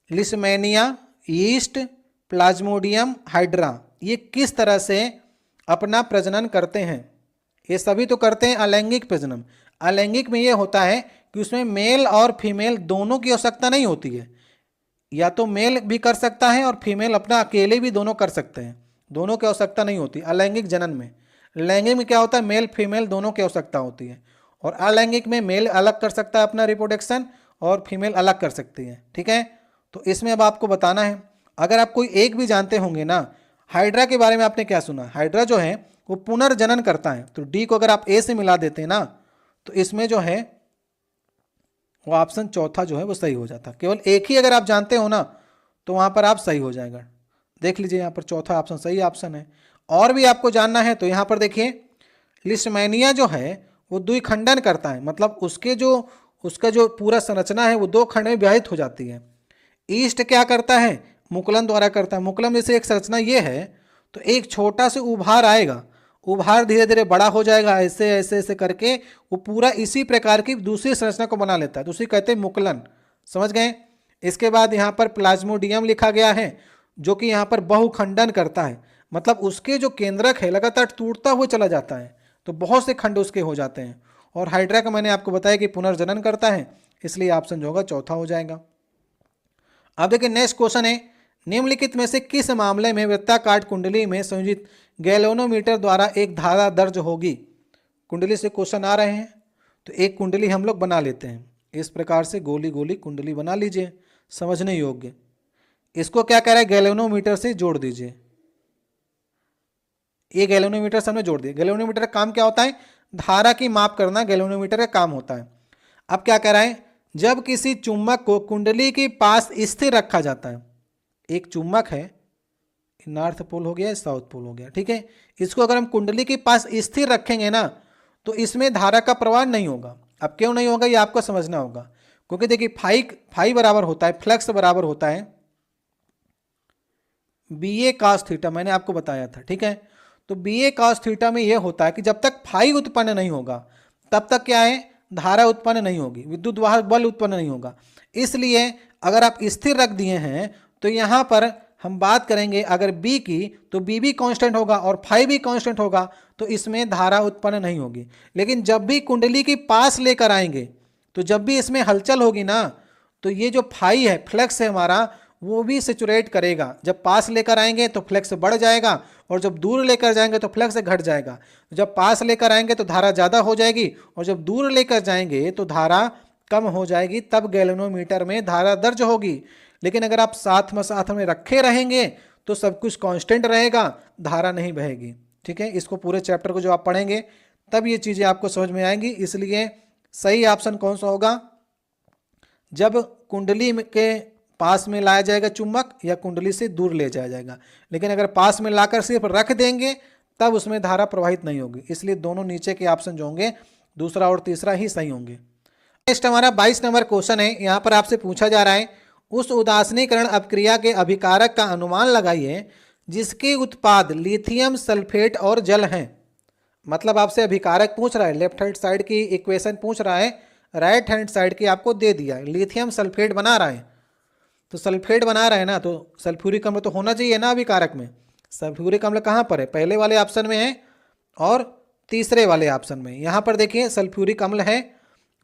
लिस्मेनिया, यीस्ट, प्लाज्मोडियम, हाइड्रा। ये किस तरह से अपना प्रजनन करते हैं? ये सभी तो करते हैं अलैंगिक प्रजनन। अलैंगिक में ये होता है कि उसमें मेल और फीमेल दोनों की आवश्यकता नहीं होती है, या तो मेल भी कर सकता है और फीमेल अपना अकेले भी दोनों कर सकते हैं, दोनों की आवश्यकता नहीं होती अलैंगिक जनन में। लैंगिक में क्या होता है, मेल फीमेल दोनों की आवश्यकता होती है, और अलैंगिक में मेल अलग कर सकता है अपना रिप्रोडक्शन और फीमेल अलग कर सकती है। ठीक है, तो इसमें अब आपको बताना है, अगर आप कोई एक भी जानते होंगे ना, हाइड्रा के बारे में आपने क्या सुना, हाइड्रा जो है वो पुनर्जनन करता है, तो डी को अगर आप ए से मिला देते हैं ना, तो इसमें जो है वो ऑप्शन चौथा जो है वो सही हो जाता। केवल एक ही अगर आप जानते हो ना तो वहां पर आप सही हो जाएगा। देख लीजिए यहाँ पर चौथा ऑप्शन सही ऑप्शन है। और भी आपको जानना है तो यहाँ पर देखिए, लिस्मेनिया जो है वो द्विखंडन करता है, मतलब उसका जो पूरा संरचना है वो 2 खंड में विभाजित हो जाती है। ईस्ट क्या करता है, मुकुलन द्वारा करता है। मुकुलन जैसे एक संरचना ये है, तो एक छोटा से उभार आएगा, उभार धीरे धीरे बड़ा हो जाएगा, ऐसे ऐसे ऐसे करके वो पूरा इसी प्रकार की दूसरी संरचना को बना लेता है, तो उसे कहते हैं मुकुलन। समझ गए? इसके बाद यहाँ पर प्लाज्मोडियम लिखा गया है, जो कि यहाँ पर बहुखंडन करता है, मतलब उसके जो केंद्रक है लगातार टूटता हुआ चला जाता है, तो बहुत से खंड उसके हो जाते हैं। और हाइड्रा का मैंने आपको बताया कि पुनर्जनन करता है, इसलिए ऑप्शन जो होगा चौथा हो जाएगा। अब देखिए नेक्स्ट क्वेश्चन है, निम्नलिखित में से किस मामले में वृत्ताकार कुंडली में संयोजित गैल्वेनोमीटर द्वारा एक धारा दर्ज होगी? कुंडली से क्वेश्चन आ रहे हैं, तो एक कुंडली हम लोग बना लेते हैं, इस प्रकार से गोली गोली कुंडली बना लीजिए, समझने योग्य। इसको क्या कह रहा है, गैल्वेनोमीटर से जोड़ दीजिए। ये गैल्वेनोमीटर से हमने जोड़ दिया। गैल्वेनोमीटर का काम क्या होता है, धारा की माप करना गैल्वेनोमीटर का काम होता है। अब क्या कह रहा है, जब किसी चुंबक को कुंडली के पास स्थिर रखा जाता है, एक चुंबक है, नॉर्थ पोल हो गया, साउथ पोल हो गया, ठीक है, इसको अगर हम कुंडली के पास स्थिर रखेंगे ना तो इसमें धारा का प्रवाह नहीं होगा। अब क्यों नहीं होगा ये आपको समझना होगा, क्योंकि देखिए फाई बराबर होता है, फ्लक्स बराबर होता है BA cos थीटा, मैंने आपको बताया था। ठीक है, तो BA cos थीटा में यह होता है कि जब तक फाई उत्पन्न नहीं होगा तब तक क्या है, धारा उत्पन्न नहीं होगी, विद्युत वाहक बल उत्पन्न नहीं होगा। इसलिए अगर आप स्थिर रख दिए हैं तो यहाँ पर हम बात करेंगे अगर B की, तो B भी कांस्टेंट होगा और फाई भी कांस्टेंट होगा, तो इसमें धारा उत्पन्न नहीं होगी। लेकिन जब भी कुंडली के पास लेकर आएंगे, तो जब भी इसमें हलचल होगी ना, तो ये जो फाई है, फ्लक्स है हमारा, वो भी सेचुरेट करेगा। जब पास लेकर आएंगे तो फ्लक्स बढ़ जाएगा, और जब दूर लेकर जाएंगे तो फ्लक्स घट जाएगा। जब पास लेकर आएंगे तो धारा ज़्यादा हो जाएगी, और जब दूर लेकर जाएंगे तो धारा कम हो जाएगी, तब गैल्वेनोमीटर में धारा दर्ज होगी। लेकिन अगर आप साथ में रखे रहेंगे तो सब कुछ कांस्टेंट रहेगा, धारा नहीं बहेगी। ठीक है, इसको पूरे चैप्टर को जो आप पढ़ेंगे तब ये चीज़ें आपको समझ में आएंगी। इसलिए सही ऑप्शन कौन सा होगा, जब कुंडली के पास में लाया जाएगा चुंबक, या कुंडली से दूर ले जाया जाएगा। लेकिन अगर पास में लाकर सिर्फ रख देंगे तब उसमें धारा प्रवाहित नहीं होगी। इसलिए दोनों नीचे के ऑप्शन जो होंगे, दूसरा और तीसरा ही सही होंगे। नेक्स्ट हमारा 22 नंबर क्वेश्चन है। यहाँ पर आपसे पूछा जा रहा है, उस उदासीनीकरण अपक्रिया के अभिकारक का अनुमान लगाइए जिसके उत्पाद लिथियम सल्फेट और जल हैं। मतलब आपसे अभिकारक पूछ रहा है, लेफ्ट हैंड साइड की इक्वेशन पूछ रहा है, राइट हैंड साइड की आपको दे दिया है। लिथियम सल्फेट बना रहा है, तो सल्फेट बना रहे हैं ना, तो सल्फ्यूरिक अम्ल तो होना चाहिए ना अभिकारक में। सल्फ्यूरिक अम्ल कहाँ पर है, पहले वाले ऑप्शन में है और तीसरे वाले ऑप्शन में। यहाँ पर देखिए सल्फ्यूरिक अम्ल है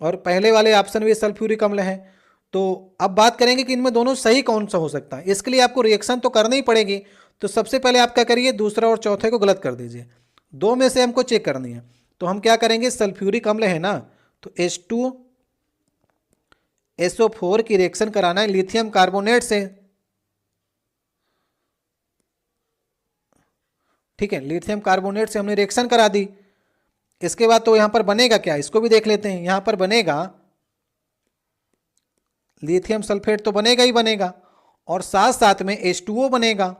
और पहले वाले ऑप्शन में सल्फ्यूरिक अम्ल है। तो अब बात करेंगे कि इनमें दोनों सही कौन सा हो सकता है। इसके लिए आपको रिएक्शन तो करनी ही पड़ेगी। तो सबसे पहले आप क्या करिए, दूसरा और चौथे को गलत कर दीजिए, 2 में से हमको चेक करनी है। तो हम क्या करेंगे, सल्फ्यूरिक अम्ल है ना, तो H2SO4 की रिएक्शन कराना है लिथियम कार्बोनेट से। ठीक है, लिथियम कार्बोनेट से हमने रिएक्शन करा दी। इसके बाद तो यहाँ पर बनेगा क्या, इसको भी देख लेते हैं। यहाँ पर बनेगा लिथियम सल्फेट तो बनेगा ही बनेगा, और साथ साथ में H2O बनेगा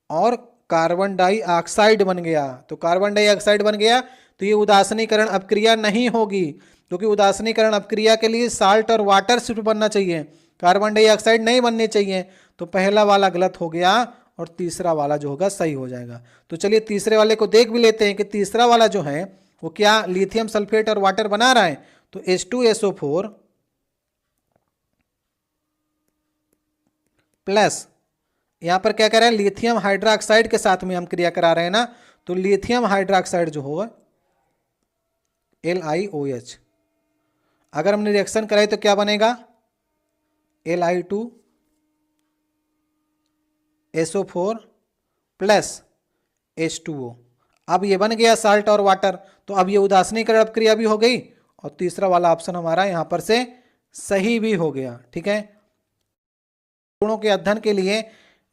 और कार्बन डाइऑक्साइड बन गया। तो कार्बन डाइऑक्साइड बन गया तो ये उदासीनीकरण अपक्रिया नहीं होगी, क्योंकि उदासीनीकरण अपक्रिया के लिए साल्ट और वाटर सिर्फ बनना चाहिए, कार्बन डाइऑक्साइड नहीं बनने चाहिए। तो पहला वाला गलत हो गया और तीसरा वाला जो होगा सही हो जाएगा। तो चलिए तीसरे वाले को देख भी लेते हैं कि तीसरा वाला जो है वो क्या लिथियम सल्फेट और वाटर बना रहा है। तो H2SO4 प्लस यहां पर क्या कर रहे हैं, लिथियम हाइड्रोक्साइड के साथ में हम क्रिया करा रहे हैं ना, तो लिथियम हाइड्रोक्साइड जो होगा LiOH, अगर हमने रिएक्शन कराई तो क्या बनेगा Li2SO4 प्लस H2O। अब ये बन गया साल्ट और वाटर, तो अब ये उदासीनीकरण अपक्रिया भी हो गई और तीसरा वाला ऑप्शन हमारा यहां पर से सही भी हो गया। ठीक है, गुणों के अध्ययन के लिए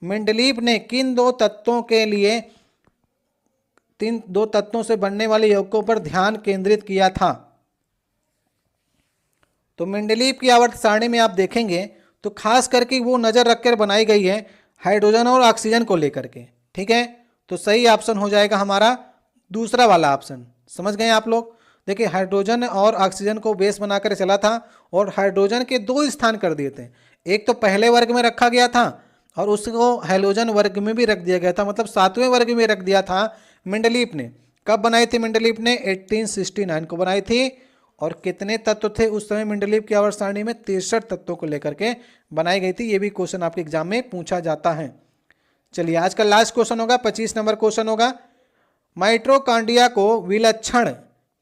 मेंडलीव ने किन दो तत्वों के लिए दो तत्वों से बनने वाले यौगिकों पर ध्यान केंद्रित किया था। तो मेंडलीव की आवर्त सारणी में आप देखेंगे तो खास करके वो नजर रखकर बनाई गई है हाइड्रोजन और ऑक्सीजन को लेकर के। ठीक है, तो सही ऑप्शन हो जाएगा हमारा दूसरा वाला ऑप्शन। समझ गए आप लोग। देखिए हाइड्रोजन और ऑक्सीजन को बेस बनाकर चला था और हाइड्रोजन के दो स्थान कर दिए थे, एक तो पहले वर्ग में रखा गया था और उसको हैलोजन वर्ग में भी रख दिया गया था, मतलब 7वें वर्ग में रख दिया था। मेंडलीव ने कब बनाई थी, मेंडलीव ने 1869 को बनाई थी। और कितने तत्व थे उस समय मेंडलीव की आवर्त सारणी में, 63 तत्वों को लेकर के बनाई गई थी। ये भी क्वेश्चन आपके एग्जाम में पूछा जाता है। चलिए आज का लास्ट क्वेश्चन होगा, 25 नंबर क्वेश्चन होगा, माइटोकॉन्ड्रिया को विलक्षण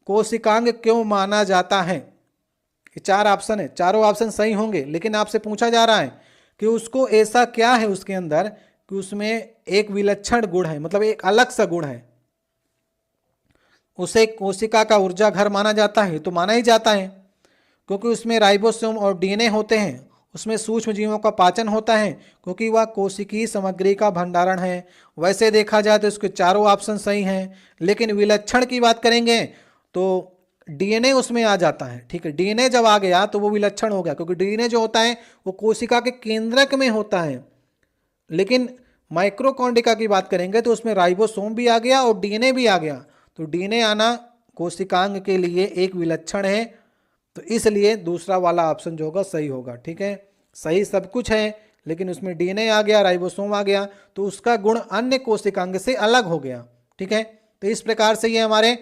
कोशिकांग क्यों माना जाता है। ये 4 ऑप्शन है, चारों ऑप्शन सही होंगे, लेकिन आपसे पूछा जा रहा है कि उसको ऐसा क्या है उसके अंदर कि उसमें एक विलक्षण गुण है, मतलब एक अलग सा गुण है, उसे कोशिका का ऊर्जा घर माना जाता है। तो माना ही जाता है क्योंकि उसमें राइबोसोम और डीएनए होते हैं, उसमें सूक्ष्म जीवों का पाचन होता है, क्योंकि वह कोशिकीय सामग्री का भंडारण है। वैसे देखा जाए तो इसके चारों ऑप्शन सही हैं, लेकिन विलक्षण की बात करेंगे तो डीएनए उसमें आ जाता है। ठीक है, डीएनए जब आ गया तो वो विलक्षण हो गया, क्योंकि डीएनए जो होता है वो कोशिका के केंद्रक में होता है। लेकिन माइटोकॉन्ड्रिया की बात करेंगे तो उसमें राइबोसोम भी आ गया और डीएनए भी आ गया, तो डीएनए आना कोशिकांग के लिए एक विलक्षण है। तो इसलिए दूसरा वाला ऑप्शन जो होगा सही होगा। ठीक है, सही सब कुछ है, लेकिन उसमें डीएनए आ गया, राइबोसोम आ गया, तो उसका गुण अन्य कोशिकांग से अलग हो गया। ठीक है, तो इस प्रकार से ये हमारे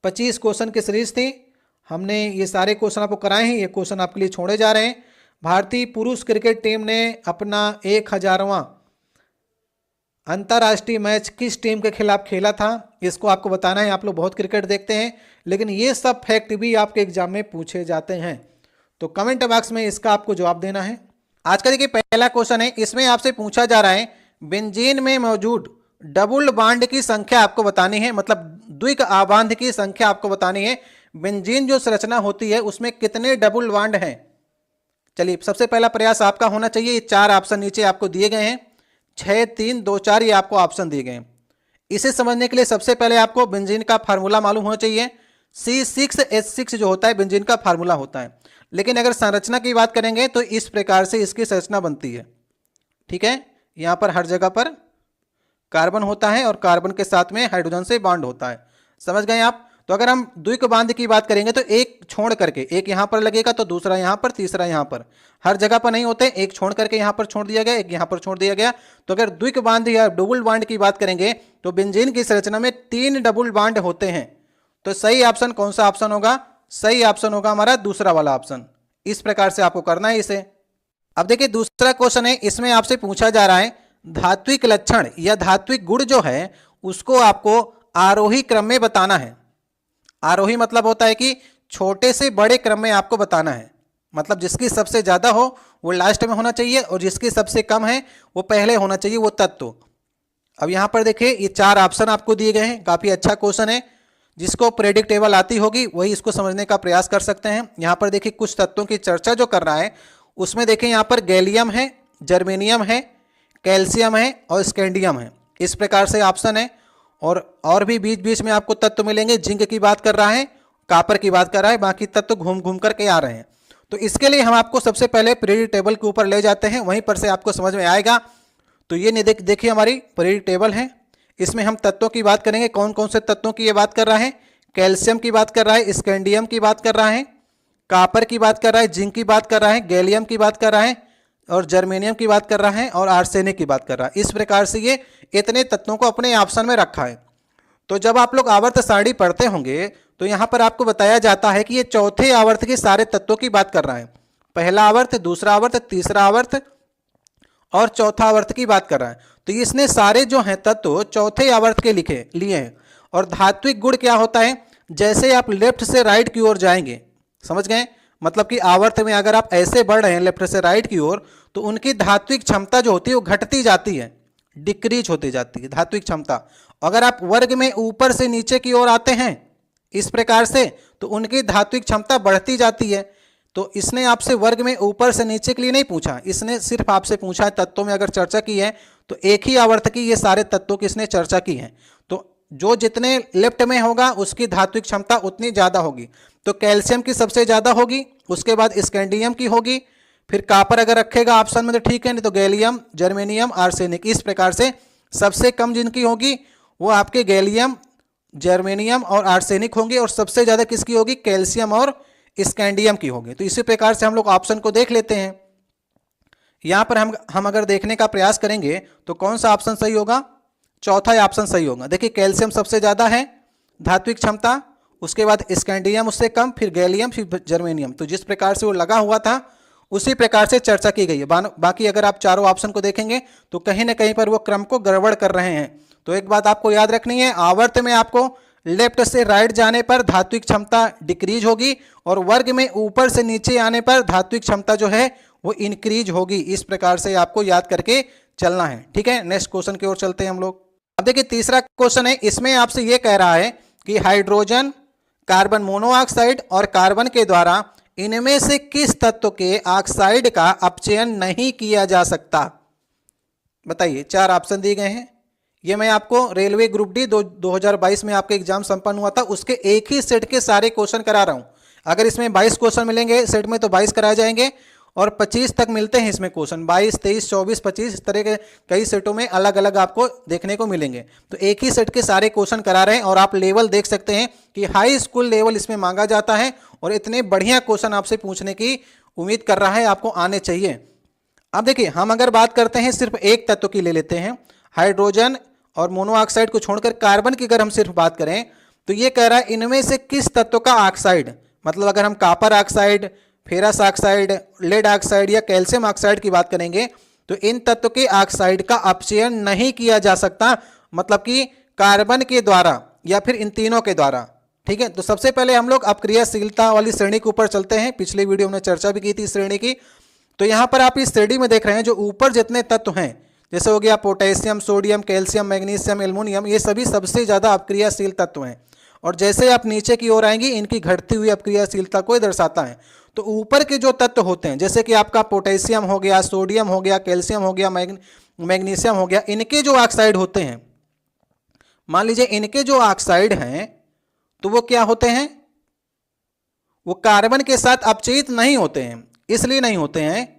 25 क्वेश्चन की सीरीज थी। हमने ये सारे क्वेश्चन आपको कराए हैं, ये क्वेश्चन आपके लिए छोड़े जा रहे हैं। भारतीय पुरुष क्रिकेट टीम ने अपना 1000वां अंतर्राष्ट्रीय मैच किस टीम के खिलाफ खेला था, इसको आपको बताना है। आप लोग बहुत क्रिकेट देखते हैं, लेकिन ये सब फैक्ट भी आपके एग्जाम में पूछे जाते हैं, तो कमेंट बॉक्स में इसका आपको जवाब देना है। आज का देखिए पहला क्वेश्चन है, इसमें आपसे पूछा जा रहा है बेंजीन में मौजूद डबल बॉन्ड की संख्या आपको बतानी है, मतलब द्विक आबंध की संख्या आपको बतानी है। बेंजीन जो संरचना होती है उसमें कितने डबल बॉन्ड हैं। चलिए सबसे पहला प्रयास आपका होना चाहिए, ये 4 ऑप्शन नीचे आपको दिए गए हैं, 6, 3, 2, 4 ये आपको ऑप्शन दिए गए हैं। इसे समझने के लिए सबसे पहले आपको बेंजीन का फार्मूला मालूम होना चाहिए। C6H6 जो होता है बेंजीन का फार्मूला होता है। लेकिन अगर संरचना की बात करेंगे तो इस प्रकार से इसकी संरचना बनती है। ठीक है, यहां पर हर जगह पर कार्बन होता है और कार्बन के साथ में हाइड्रोजन से बॉन्ड होता है। समझ गए आप। तो अगर हम द्विक बांध की बात करेंगे तो एक छोड़ करके, एक यहां पर लगेगा तो दूसरा यहां पर, तीसरा यहां पर, हर जगह पर नहीं होते, एक छोड़ करके यहां पर छोड़ दिया गया, एक यहां पर छोड़ दिया गया। तो अगर द्विक बांध या डबल बॉन्ड की बात करेंगे तो बेंजीन की संरचना में 3 डबल बॉन्ड होते हैं। तो सही ऑप्शन कौन सा ऑप्शन होगा, सही ऑप्शन होगा हमारा दूसरा वाला ऑप्शन। इस प्रकार से आपको करना है इसे। अब देखिए दूसरा क्वेश्चन है, इसमें आपसे पूछा जा रहा है धात्विक लक्षण या धात्विक गुण जो है उसको आपको आरोही क्रम में बताना है। आरोही मतलब होता है कि छोटे से बड़े क्रम में आपको बताना है, मतलब जिसकी सबसे ज्यादा हो वो लास्ट में होना चाहिए और जिसकी सबसे कम है वो पहले होना चाहिए वो तत्व। अब यहां पर देखिए ये 4 ऑप्शन आपको दिए गए हैं, काफी अच्छा क्वेश्चन है। जिसको प्रेडिक्टेबल आती होगी वही इसको समझने का प्रयास कर सकते हैं। यहां पर देखिए कुछ तत्वों की चर्चा जो कर रहा है उसमें देखिए यहां पर गैलियम है, जर्मेनियम है, कैल्शियम है और स्कैंडियम है। इस प्रकार से ऑप्शन है और भी बीच बीच में आपको तत्व मिलेंगे। जिंक की बात कर रहा है, कापर की बात कर रहा है, बाकी तत्व घूम घूम करके आ रहे हैं। तो इसके लिए हम आपको सबसे पहले पीरियोडिक टेबल के ऊपर ले जाते हैं, वहीं पर से आपको समझ में आएगा। तो ये देखिए हमारी पीरियोडिक टेबल है, इसमें हम तत्वों की बात करेंगे। कौन कौन से तत्वों की ये बात कर रहा है? कैल्शियम की बात कर रहा है, स्कैंडियम की बात कर रहा है, कॉपर की बात कर रहा है, जिंक की बात कर रहा है, गैलियम की बात कर रहा है और जर्मेनियम की बात कर रहा है और आर्सेनिक की बात कर रहा है। इस प्रकार से ये इतने तत्वों को अपने ऑप्शन में रखा है। तो जब आप लोग आवर्त सारणी पढ़ते होंगे तो यहां पर आपको बताया जाता है कि ये चौथे आवर्त के सारे तत्वों की बात कर रहा है। पहला आवर्त, दूसरा आवर्त, तीसरा आवर्त और चौथा आवर्त की बात कर रहा है। तो इसने सारे जो हैं तत्व चौथे आवर्त के लिए हैं। और धात्विक गुण क्या होता है? जैसे आप लेफ्ट से राइट की ओर जाएंगे, समझ गए, मतलब कि आवर्त में अगर आप ऐसे बढ़ रहे हैं लेफ्ट से राइट की ओर, तो उनकी धात्विक क्षमता जो होती है वो घटती जाती है, डिक्रीज होती जाती है धात्विक क्षमता। अगर आप वर्ग में ऊपर से नीचे की ओर आते हैं इस प्रकार से, तो उनकी धात्विक क्षमता बढ़ती जाती है। तो इसने आपसे वर्ग में ऊपर से नीचे के लिए नहीं पूछा, इसने सिर्फ आपसे पूछा है तत्वों में अगर चर्चा की है तो एक ही आवर्त की ये सारे तत्वों की इसने चर्चा की है। तो जो जितने लेफ्ट में होगा उसकी धात्विक क्षमता उतनी ज़्यादा होगी। तो कैल्शियम की सबसे ज़्यादा होगी, उसके बाद स्कैंडियम की होगी, फिर कॉपर अगर रखेगा ऑप्शन में तो ठीक है, नहीं तो गैलियम, जर्मेनियम, आर्सेनिक। इस प्रकार से सबसे कम जिनकी होगी वो आपके गैलियम, जर्मेनियम और आर्सेनिक होंगे और सबसे ज़्यादा किसकी होगी? कैल्शियम और स्कैंडियम की होगी। तो इसी प्रकार से हम लोग ऑप्शन को देख लेते हैं। यहाँ पर हम अगर देखने का प्रयास करेंगे तो कौन सा ऑप्शन सही होगा? चौथा ऑप्शन सही होगा। देखिए कैल्शियम सबसे ज़्यादा है धात्विक क्षमता, उसके बाद स्कैंडियम उससे कम, फिर गैलियम, फिर जर्मेनियम। तो जिस प्रकार से वो लगा हुआ था उसी प्रकार से चर्चा की गई है। बाकी अगर आप चारों ऑप्शन को देखेंगे तो कहीं ना कहीं पर वो क्रम को गड़बड़ कर रहे हैं। तो एक बात आपको याद रखनी है, आवर्त में आपको लेफ्ट से राइट जाने पर धात्विक क्षमता डिक्रीज होगी और वर्ग में ऊपर से नीचे आने पर धात्विक क्षमता जो है वो इंक्रीज होगी। इस प्रकार से आपको याद करके चलना है, ठीक है। नेक्स्ट क्वेश्चन की ओर चलते हैं हम लोग। अब देखिए तीसरा क्वेश्चन है, इसमें आपसे ये कह रहा है कि हाइड्रोजन, कार्बन मोनोऑक्साइड और कार्बन के द्वारा इनमें से किस तत्व के ऑक्साइड का अपचयन नहीं किया जा सकता? बताइए, चार ऑप्शन दिए गए हैं। ये मैं आपको रेलवे ग्रुप डी 2022 में आपका एग्जाम संपन्न हुआ था उसके एक ही सेट के सारे क्वेश्चन करा रहा हूं। अगर इसमें 22 क्वेश्चन मिलेंगे सेट में तो 22 कराए जाएंगे और 25 तक मिलते हैं इसमें क्वेश्चन, 22, 23, 24, 25 इस तरह के कई सेटों में अलग अलग आपको देखने को मिलेंगे। तो एक ही सेट के सारे क्वेश्चन करा रहे हैं और आप लेवल देख सकते हैं कि हाई स्कूल लेवल इसमें मांगा जाता है और इतने बढ़िया क्वेश्चन आपसे पूछने की उम्मीद कर रहा है, आपको आने चाहिए। अब देखिए हम अगर बात करते हैं सिर्फ एक तत्व की ले लेते हैं, हाइड्रोजन और मोनोऑक्साइड को छोड़कर कार्बन की अगर हम सिर्फ बात करें तो ये कह रहा है इनमें से किस तत्व का ऑक्साइड, मतलब अगर हम copper oxide, ferrous oxide, lead oxide या कैल्शियम ऑक्साइड की बात करेंगे तो इन तत्व के ऑक्साइड का अपचयन नहीं किया जा सकता, मतलब कि कार्बन के द्वारा या फिर इन तीनों के द्वारा, ठीक है। तो सबसे पहले हम लोग अपक्रियाशीलता वाली श्रेणी के ऊपर चलते हैं। पिछले वीडियो में चर्चा भी की थी श्रेणी की। तो यहाँ पर आप इस श्रेणी में देख रहे हैं जो ऊपर जितने तत्व हैं, जैसे हो गया potassium, sodium, calcium, magnesium, aluminium, ये सभी सबसे ज़्यादा अपक्रियाशील तत्व हैं। और जैसे आप नीचे की ओर आएंगे इनकी घटती हुई अपक्रियाशीलता को दर्शाता है। तो ऊपर के जो तत्व होते हैं जैसे कि आपका पोटेशियम हो गया, सोडियम हो गया, कैल्शियम हो गया, मैग्नीशियम हो गया, इनके जो ऑक्साइड होते हैं, मान लीजिए इनके जो ऑक्साइड हैं तो वो क्या होते हैं? वो कार्बन के साथ अपचयित नहीं होते हैं। इसलिए नहीं होते हैं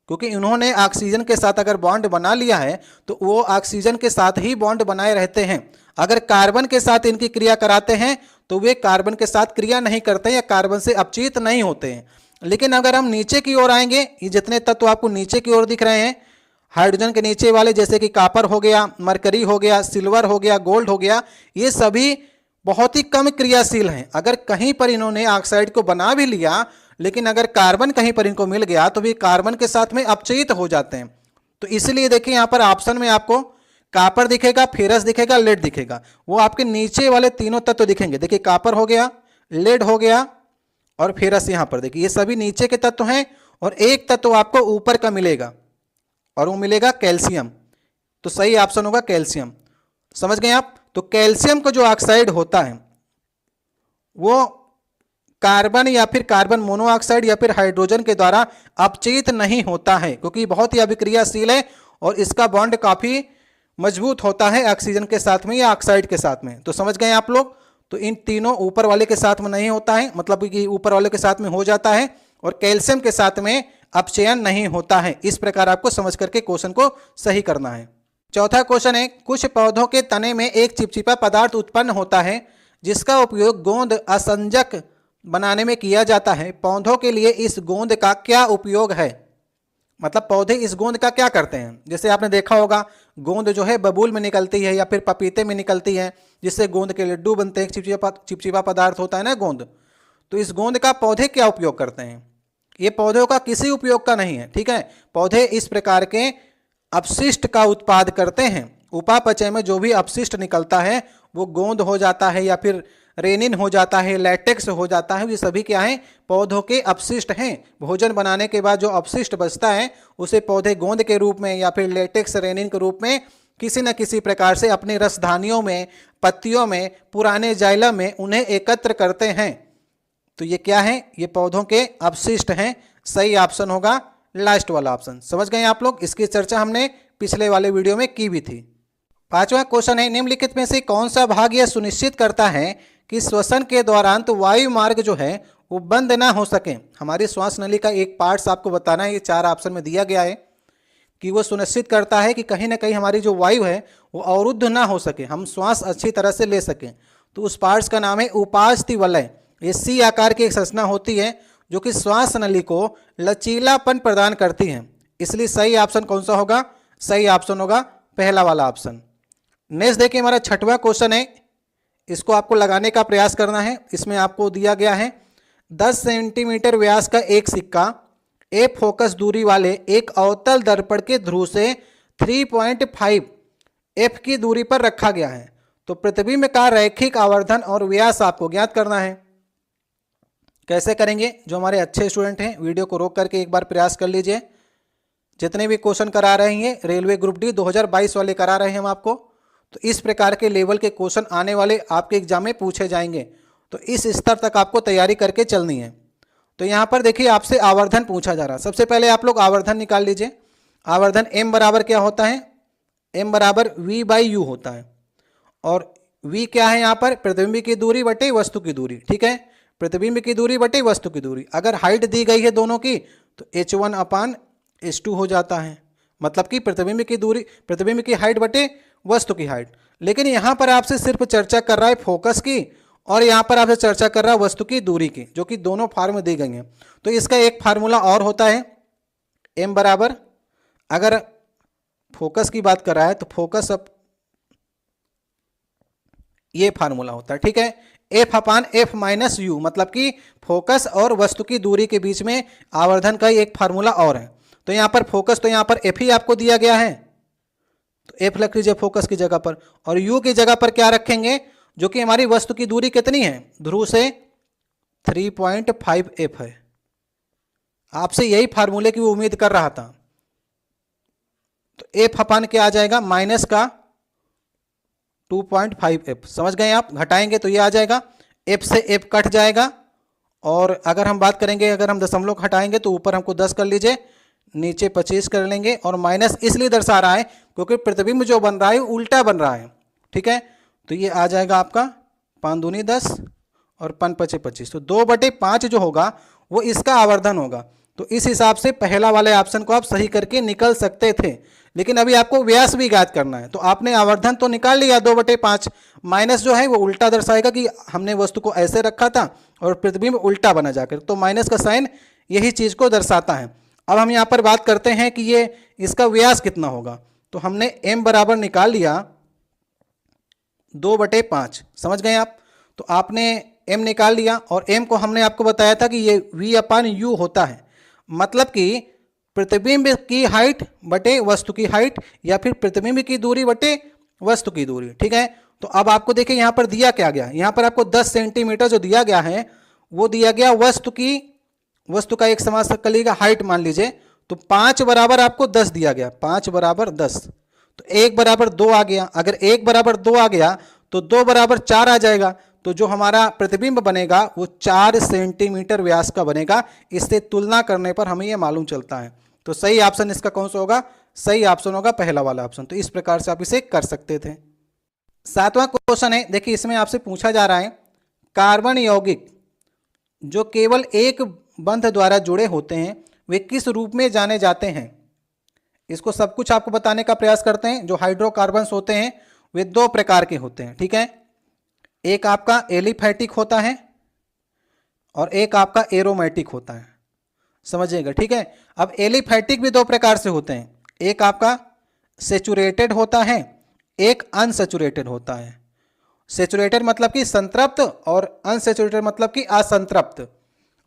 क्योंकि इन्होंने ऑक्सीजन के साथ अगर बॉन्ड बना लिया है तो वो ऑक्सीजन के साथ ही बॉन्ड बनाए रहते हैं। अगर कार्बन के साथ इनकी क्रिया कराते हैं तो वे कार्बन के साथ क्रिया नहीं करते या कार्बन से अपचयित नहीं होते हैं। लेकिन अगर हम नीचे की ओर आएंगे, ये जितने तत्व आपको नीचे की ओर दिख रहे हैं हाइड्रोजन के नीचे वाले, जैसे कि कॉपर हो गया, मरकरी हो गया, सिल्वर हो गया, गोल्ड हो गया, ये सभी बहुत ही कम क्रियाशील हैं। अगर कहीं पर इन्होंने ऑक्साइड को बना भी लिया लेकिन अगर कार्बन कहीं पर इनको मिल गया तो भी कार्बन के साथ में अपचयित हो जाते हैं। तो इसलिए देखिए यहाँ पर ऑप्शन में आपको कॉपर दिखेगा, फेरस दिखेगा, लेड दिखेगा, वो आपके नीचे वाले तीनों तत्व दिखेंगे। देखिए कॉपर हो गया, लेड हो गया और फेरस यहाँ पर देखिए, ये सभी नीचे के तत्व हैं और एक तत्व आपको ऊपर का मिलेगा और वो मिलेगा कैल्शियम। तो सही ऑप्शन होगा कैल्शियम। समझ गए आप? तो कैल्शियम का जो ऑक्साइड होता है वो कार्बन या फिर कार्बन मोनोऑक्साइड या फिर हाइड्रोजन के द्वारा अपचयित नहीं होता है क्योंकि बहुत ही अभिक्रियाशील है और इसका बॉन्ड काफी मजबूत होता है ऑक्सीजन के साथ में या ऑक्साइड के साथ में। तो समझ गए आप लोग? तो इन तीनों ऊपर वाले के साथ में नहीं होता है, मतलब कि ऊपर वाले के साथ में हो जाता है और कैल्शियम के साथ में अपचयन नहीं होता है। इस प्रकार आपको समझ करके क्वेश्चन को सही करना है। चौथा क्वेश्चन है, कुछ पौधों के तने में एक चिपचिपा पदार्थ उत्पन्न होता है जिसका उपयोग गोंद असंजक बनाने में किया जाता है। पौधों के लिए इस गोंद का क्या उपयोग है? मतलब पौधे इस गोंद का क्या करते हैं? जैसे आपने देखा होगा गोंद जो है बबूल में निकलती है या फिर पपीते में निकलती है, जिससे गोंद के लड्डू बनते हैं। चिपचिपा पदार्थ होता है ना गोंद। तो इस गोंद का पौधे क्या उपयोग करते हैं? ये पौधों का किसी उपयोग का नहीं है, ठीक है। पौधे इस प्रकार के अपशिष्ट का उत्पाद करते हैं। उपापचय में जो भी अपशिष्ट निकलता है वो गोंद हो जाता है या फिर रेनिन हो जाता है, लैटेक्स हो जाता है। ये सभी क्या है? पौधों के अपशिष्ट हैं। भोजन बनाने के बाद जो अपशिष्ट बचता है उसे पौधे गोंद के रूप में या फिर लेटेक्स, रेनिन के रूप में किसी न किसी प्रकार से अपनी रसधानियों में, पत्तियों में, पुराने जाइलम में उन्हें एकत्र करते हैं। तो ये क्या है? ये पौधों के अपशिष्ट हैं। सही ऑप्शन होगा लास्ट वाला ऑप्शन। समझ गए आप लोग? इसकी चर्चा हमने पिछले वाले वीडियो में की भी थी। पांचवा क्वेश्चन है, निम्नलिखित में से कौन सा भाग यह सुनिश्चित करता है कि श्वसन के दौरान तो वायु मार्ग जो है वो बंद ना हो सके? हमारी श्वास नली का एक पार्ट्स आपको बताना है। ये 4 ऑप्शन में दिया गया है कि वो सुनिश्चित करता है कि कहीं ना कहीं हमारी जो वायु है वो अवरुद्ध ना हो सके, हम श्वास अच्छी तरह से ले सकें। तो उस पार्ट्स का नाम है उपास्थि वलय। ये सी आकार की एक संरचना होती है जो कि श्वास नली को लचीलापन प्रदान करती है। इसलिए सही ऑप्शन कौन सा होगा? सही ऑप्शन होगा पहला वाला ऑप्शन। नेक्स्ट देखिए, हमारा छठवां क्वेश्चन है, इसको आपको लगाने का प्रयास करना है। इसमें आपको दिया गया है 10 सेंटीमीटर व्यास का एक सिक्का ए फोकस दूरी वाले एक अवतल दर्पण के ध्रुव से 3.5 एफ की दूरी पर रखा गया है। तो प्रतिबिंब का रैखिक आवर्धन और व्यास आपको ज्ञात करना है। कैसे करेंगे? जो हमारे अच्छे स्टूडेंट हैं वीडियो को रोक करके एक बार प्रयास कर लीजिए। जितने भी क्वेश्चन करा रहे हैं रेलवे ग्रुप डी 2022 वाले करा रहे हैं हम आपको, तो इस प्रकार के लेवल के क्वेश्चन आने वाले आपके एग्जाम में पूछे जाएंगे। तो इस स्तर तक आपको तैयारी करके चलनी है। तो यहाँ पर देखिए आपसे आवर्धन पूछा जा रहा है। सबसे पहले आप लोग आवर्धन निकाल लीजिए। आवर्धन m बराबर क्या होता है? m बराबर v/u होता है। और v क्या है यहाँ पर? प्रतिबिंब की दूरी बटे वस्तु की दूरी, ठीक है। प्रतिबिंब की दूरी बटे वस्तु की दूरी। अगर हाइट दी गई है दोनों की तो h1/h2 हो जाता है। मतलब कि प्रतिबिंब की दूरी, प्रतिबिंब की हाइट बटे वस्तु की हाइट। लेकिन यहाँ पर आपसे सिर्फ चर्चा कर रहा है फोकस की और यहाँ पर आपसे चर्चा कर रहा है वस्तु की दूरी की, जो कि दोनों फार्मूले दी गई हैं। तो इसका एक फार्मूला और होता है m बराबर, अगर फोकस की बात कर रहा है तो फोकस अब ये फार्मूला होता है, ठीक है। F/F-u, मतलब कि फोकस और वस्तु की दूरी के बीच में आवर्धन का एक फार्मूला और है। तो यहाँ पर फोकस, तो यहाँ पर F ही आपको दिया गया है, तो F रख लीजिए फोकस की जगह पर। और U की जगह पर क्या रखेंगे? जो कि हमारी वस्तु की दूरी कितनी है ध्रुव से? 3.5 F है। आपसे यही फार्मूले की उम्मीद कर रहा था। तो F/ क्या आ जाएगा? माइनस का 2.5 F। समझ गए आप? घटाएंगे तो ये आ जाएगा, F से F कट जाएगा। और अगर हम बात करेंगे, अगर हम दशमलव हटाएंगे तो ऊपर हमको 10 कर लीजिए, नीचे 25 कर लेंगे। और माइनस इसलिए दर्शा रहा है क्योंकि प्रतिबिंब जो बन रहा है उल्टा बन रहा है, ठीक है। तो ये आ जाएगा आपका 5 दूनी 10 और 5 पचे 25। तो 2/5 जो होगा वो इसका आवर्धन होगा। तो इस हिसाब से पहला वाले ऑप्शन को आप सही करके निकल सकते थे। लेकिन अभी आपको व्यास भी ज्ञात करना है। तो आपने आवर्धन तो निकाल लिया 2/5, माइनस जो है वो उल्टा दर्शाएगा कि हमने वस्तु को ऐसे रखा था और प्रतिबिंब उल्टा बना जाकर, तो माइनस का साइन यही चीज को दर्शाता है। अब हम यहाँ पर बात करते हैं कि ये इसका व्यास कितना होगा। तो हमने m बराबर निकाल लिया 2/5। समझ गए आप? तो आपने m निकाल लिया और m को हमने आपको बताया था कि ये v/u होता है। मतलब कि प्रतिबिंब की हाइट बटे वस्तु की हाइट या फिर प्रतिबिंब की दूरी बटे वस्तु की दूरी, ठीक है। तो अब आपको देखिए यहाँ पर दिया क्या गया, यहाँ पर आपको 10 सेंटीमीटर जो दिया गया है वो दिया गया वस्तु का एक समाकली का हाइट मान लीजिए। तो 5 बराबर आपको 10 दिया गया, 5 बराबर 10। तो 1 बराबर 2 आ गया। अगर 1 बराबर 2 आ गया तो 2 बराबर 4 आ जाएगा। तो जो हमारा प्रतिबिंब बनेगा वो 4 सेंटीमीटर व्यास का बनेगा। इससे तुलना करने पर हमें ये मालूम चलता है। तो सही ऑप्शन इसका कौन सा होगा? सही ऑप्शन होगा पहला वाला ऑप्शन। तो इस प्रकार से आप इसे कर सकते थे। 7वां क्वेश्चन है, देखिए इसमें आपसे पूछा जा रहा है कार्बन यौगिक जो केवल एक बंध द्वारा जुड़े होते हैं वे किस रूप में जाने जाते हैं? इसको सब कुछ आपको बताने का प्रयास करते हैं। जो हाइड्रोकार्बन्स होते हैं वे दो प्रकार के होते हैं, ठीक है। एक आपका एलिफैटिक होता है और एक आपका एरोमेटिक होता है, समझिएगा, ठीक है। अब एलिफैटिक भी दो प्रकार से होते हैं, एक आपका सेचुरेटेड होता है, एक अनसेचुरेटेड होता है। सेचुरेटेड मतलब कि संतृप्त और अनसेचुरेटेड मतलब कि असंतृप्त।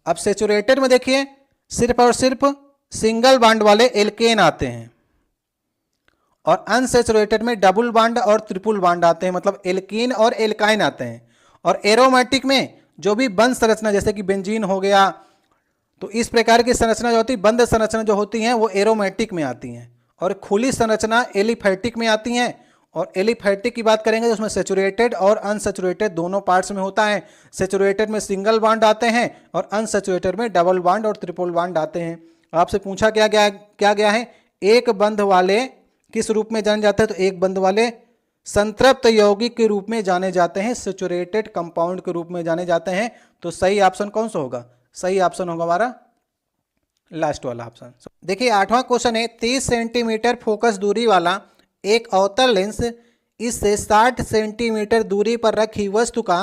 अब सेचुरेटेड में देखिए सिर्फ और सिर्फ सिंगल बॉन्ड वाले एल्केन आते हैं और अनसेचुरेटेड में डबल बॉन्ड और ट्रिपल बॉन्ड आते हैं, मतलब एल्कीन और एल्काइन आते हैं। और एरोमेटिक में जो भी बंध संरचना जैसे कि बेंजीन हो गया, तो इस प्रकार की संरचना जो होती है, बंध संरचना जो होती हैं वो एरोमेटिक में आती हैं और खुली संरचना एलिफैटिक में आती हैं। और एलिफैटिक की बात करेंगे तो उसमें सेचुरेटेड और अनसेचुरेटेड दोनों पार्ट्स में होता है। सेचुरेटेड में सिंगल बॉन्ड आते हैं और अनसेचुरेटेड में डबल बॉन्ड और ट्रिपल बॉन्ड आते हैं। आपसे पूछा क्या गया है, एक बंध वाले किस रूप में जाने जाते हैं? तो एक बंध वाले संतृप्त यौगिक के रूप में जाने जाते हैं, सेचुरेटेड कंपाउंड के रूप में जाने जाते हैं। तो सही ऑप्शन कौन सा होगा? सही ऑप्शन होगा हमारा लास्ट वाला ऑप्शन। देखिए 8वां क्वेश्चन है, 30 सेंटीमीटर फोकस दूरी वाला एक अवतल लेंस इससे 60 सेंटीमीटर दूरी पर रखी वस्तु का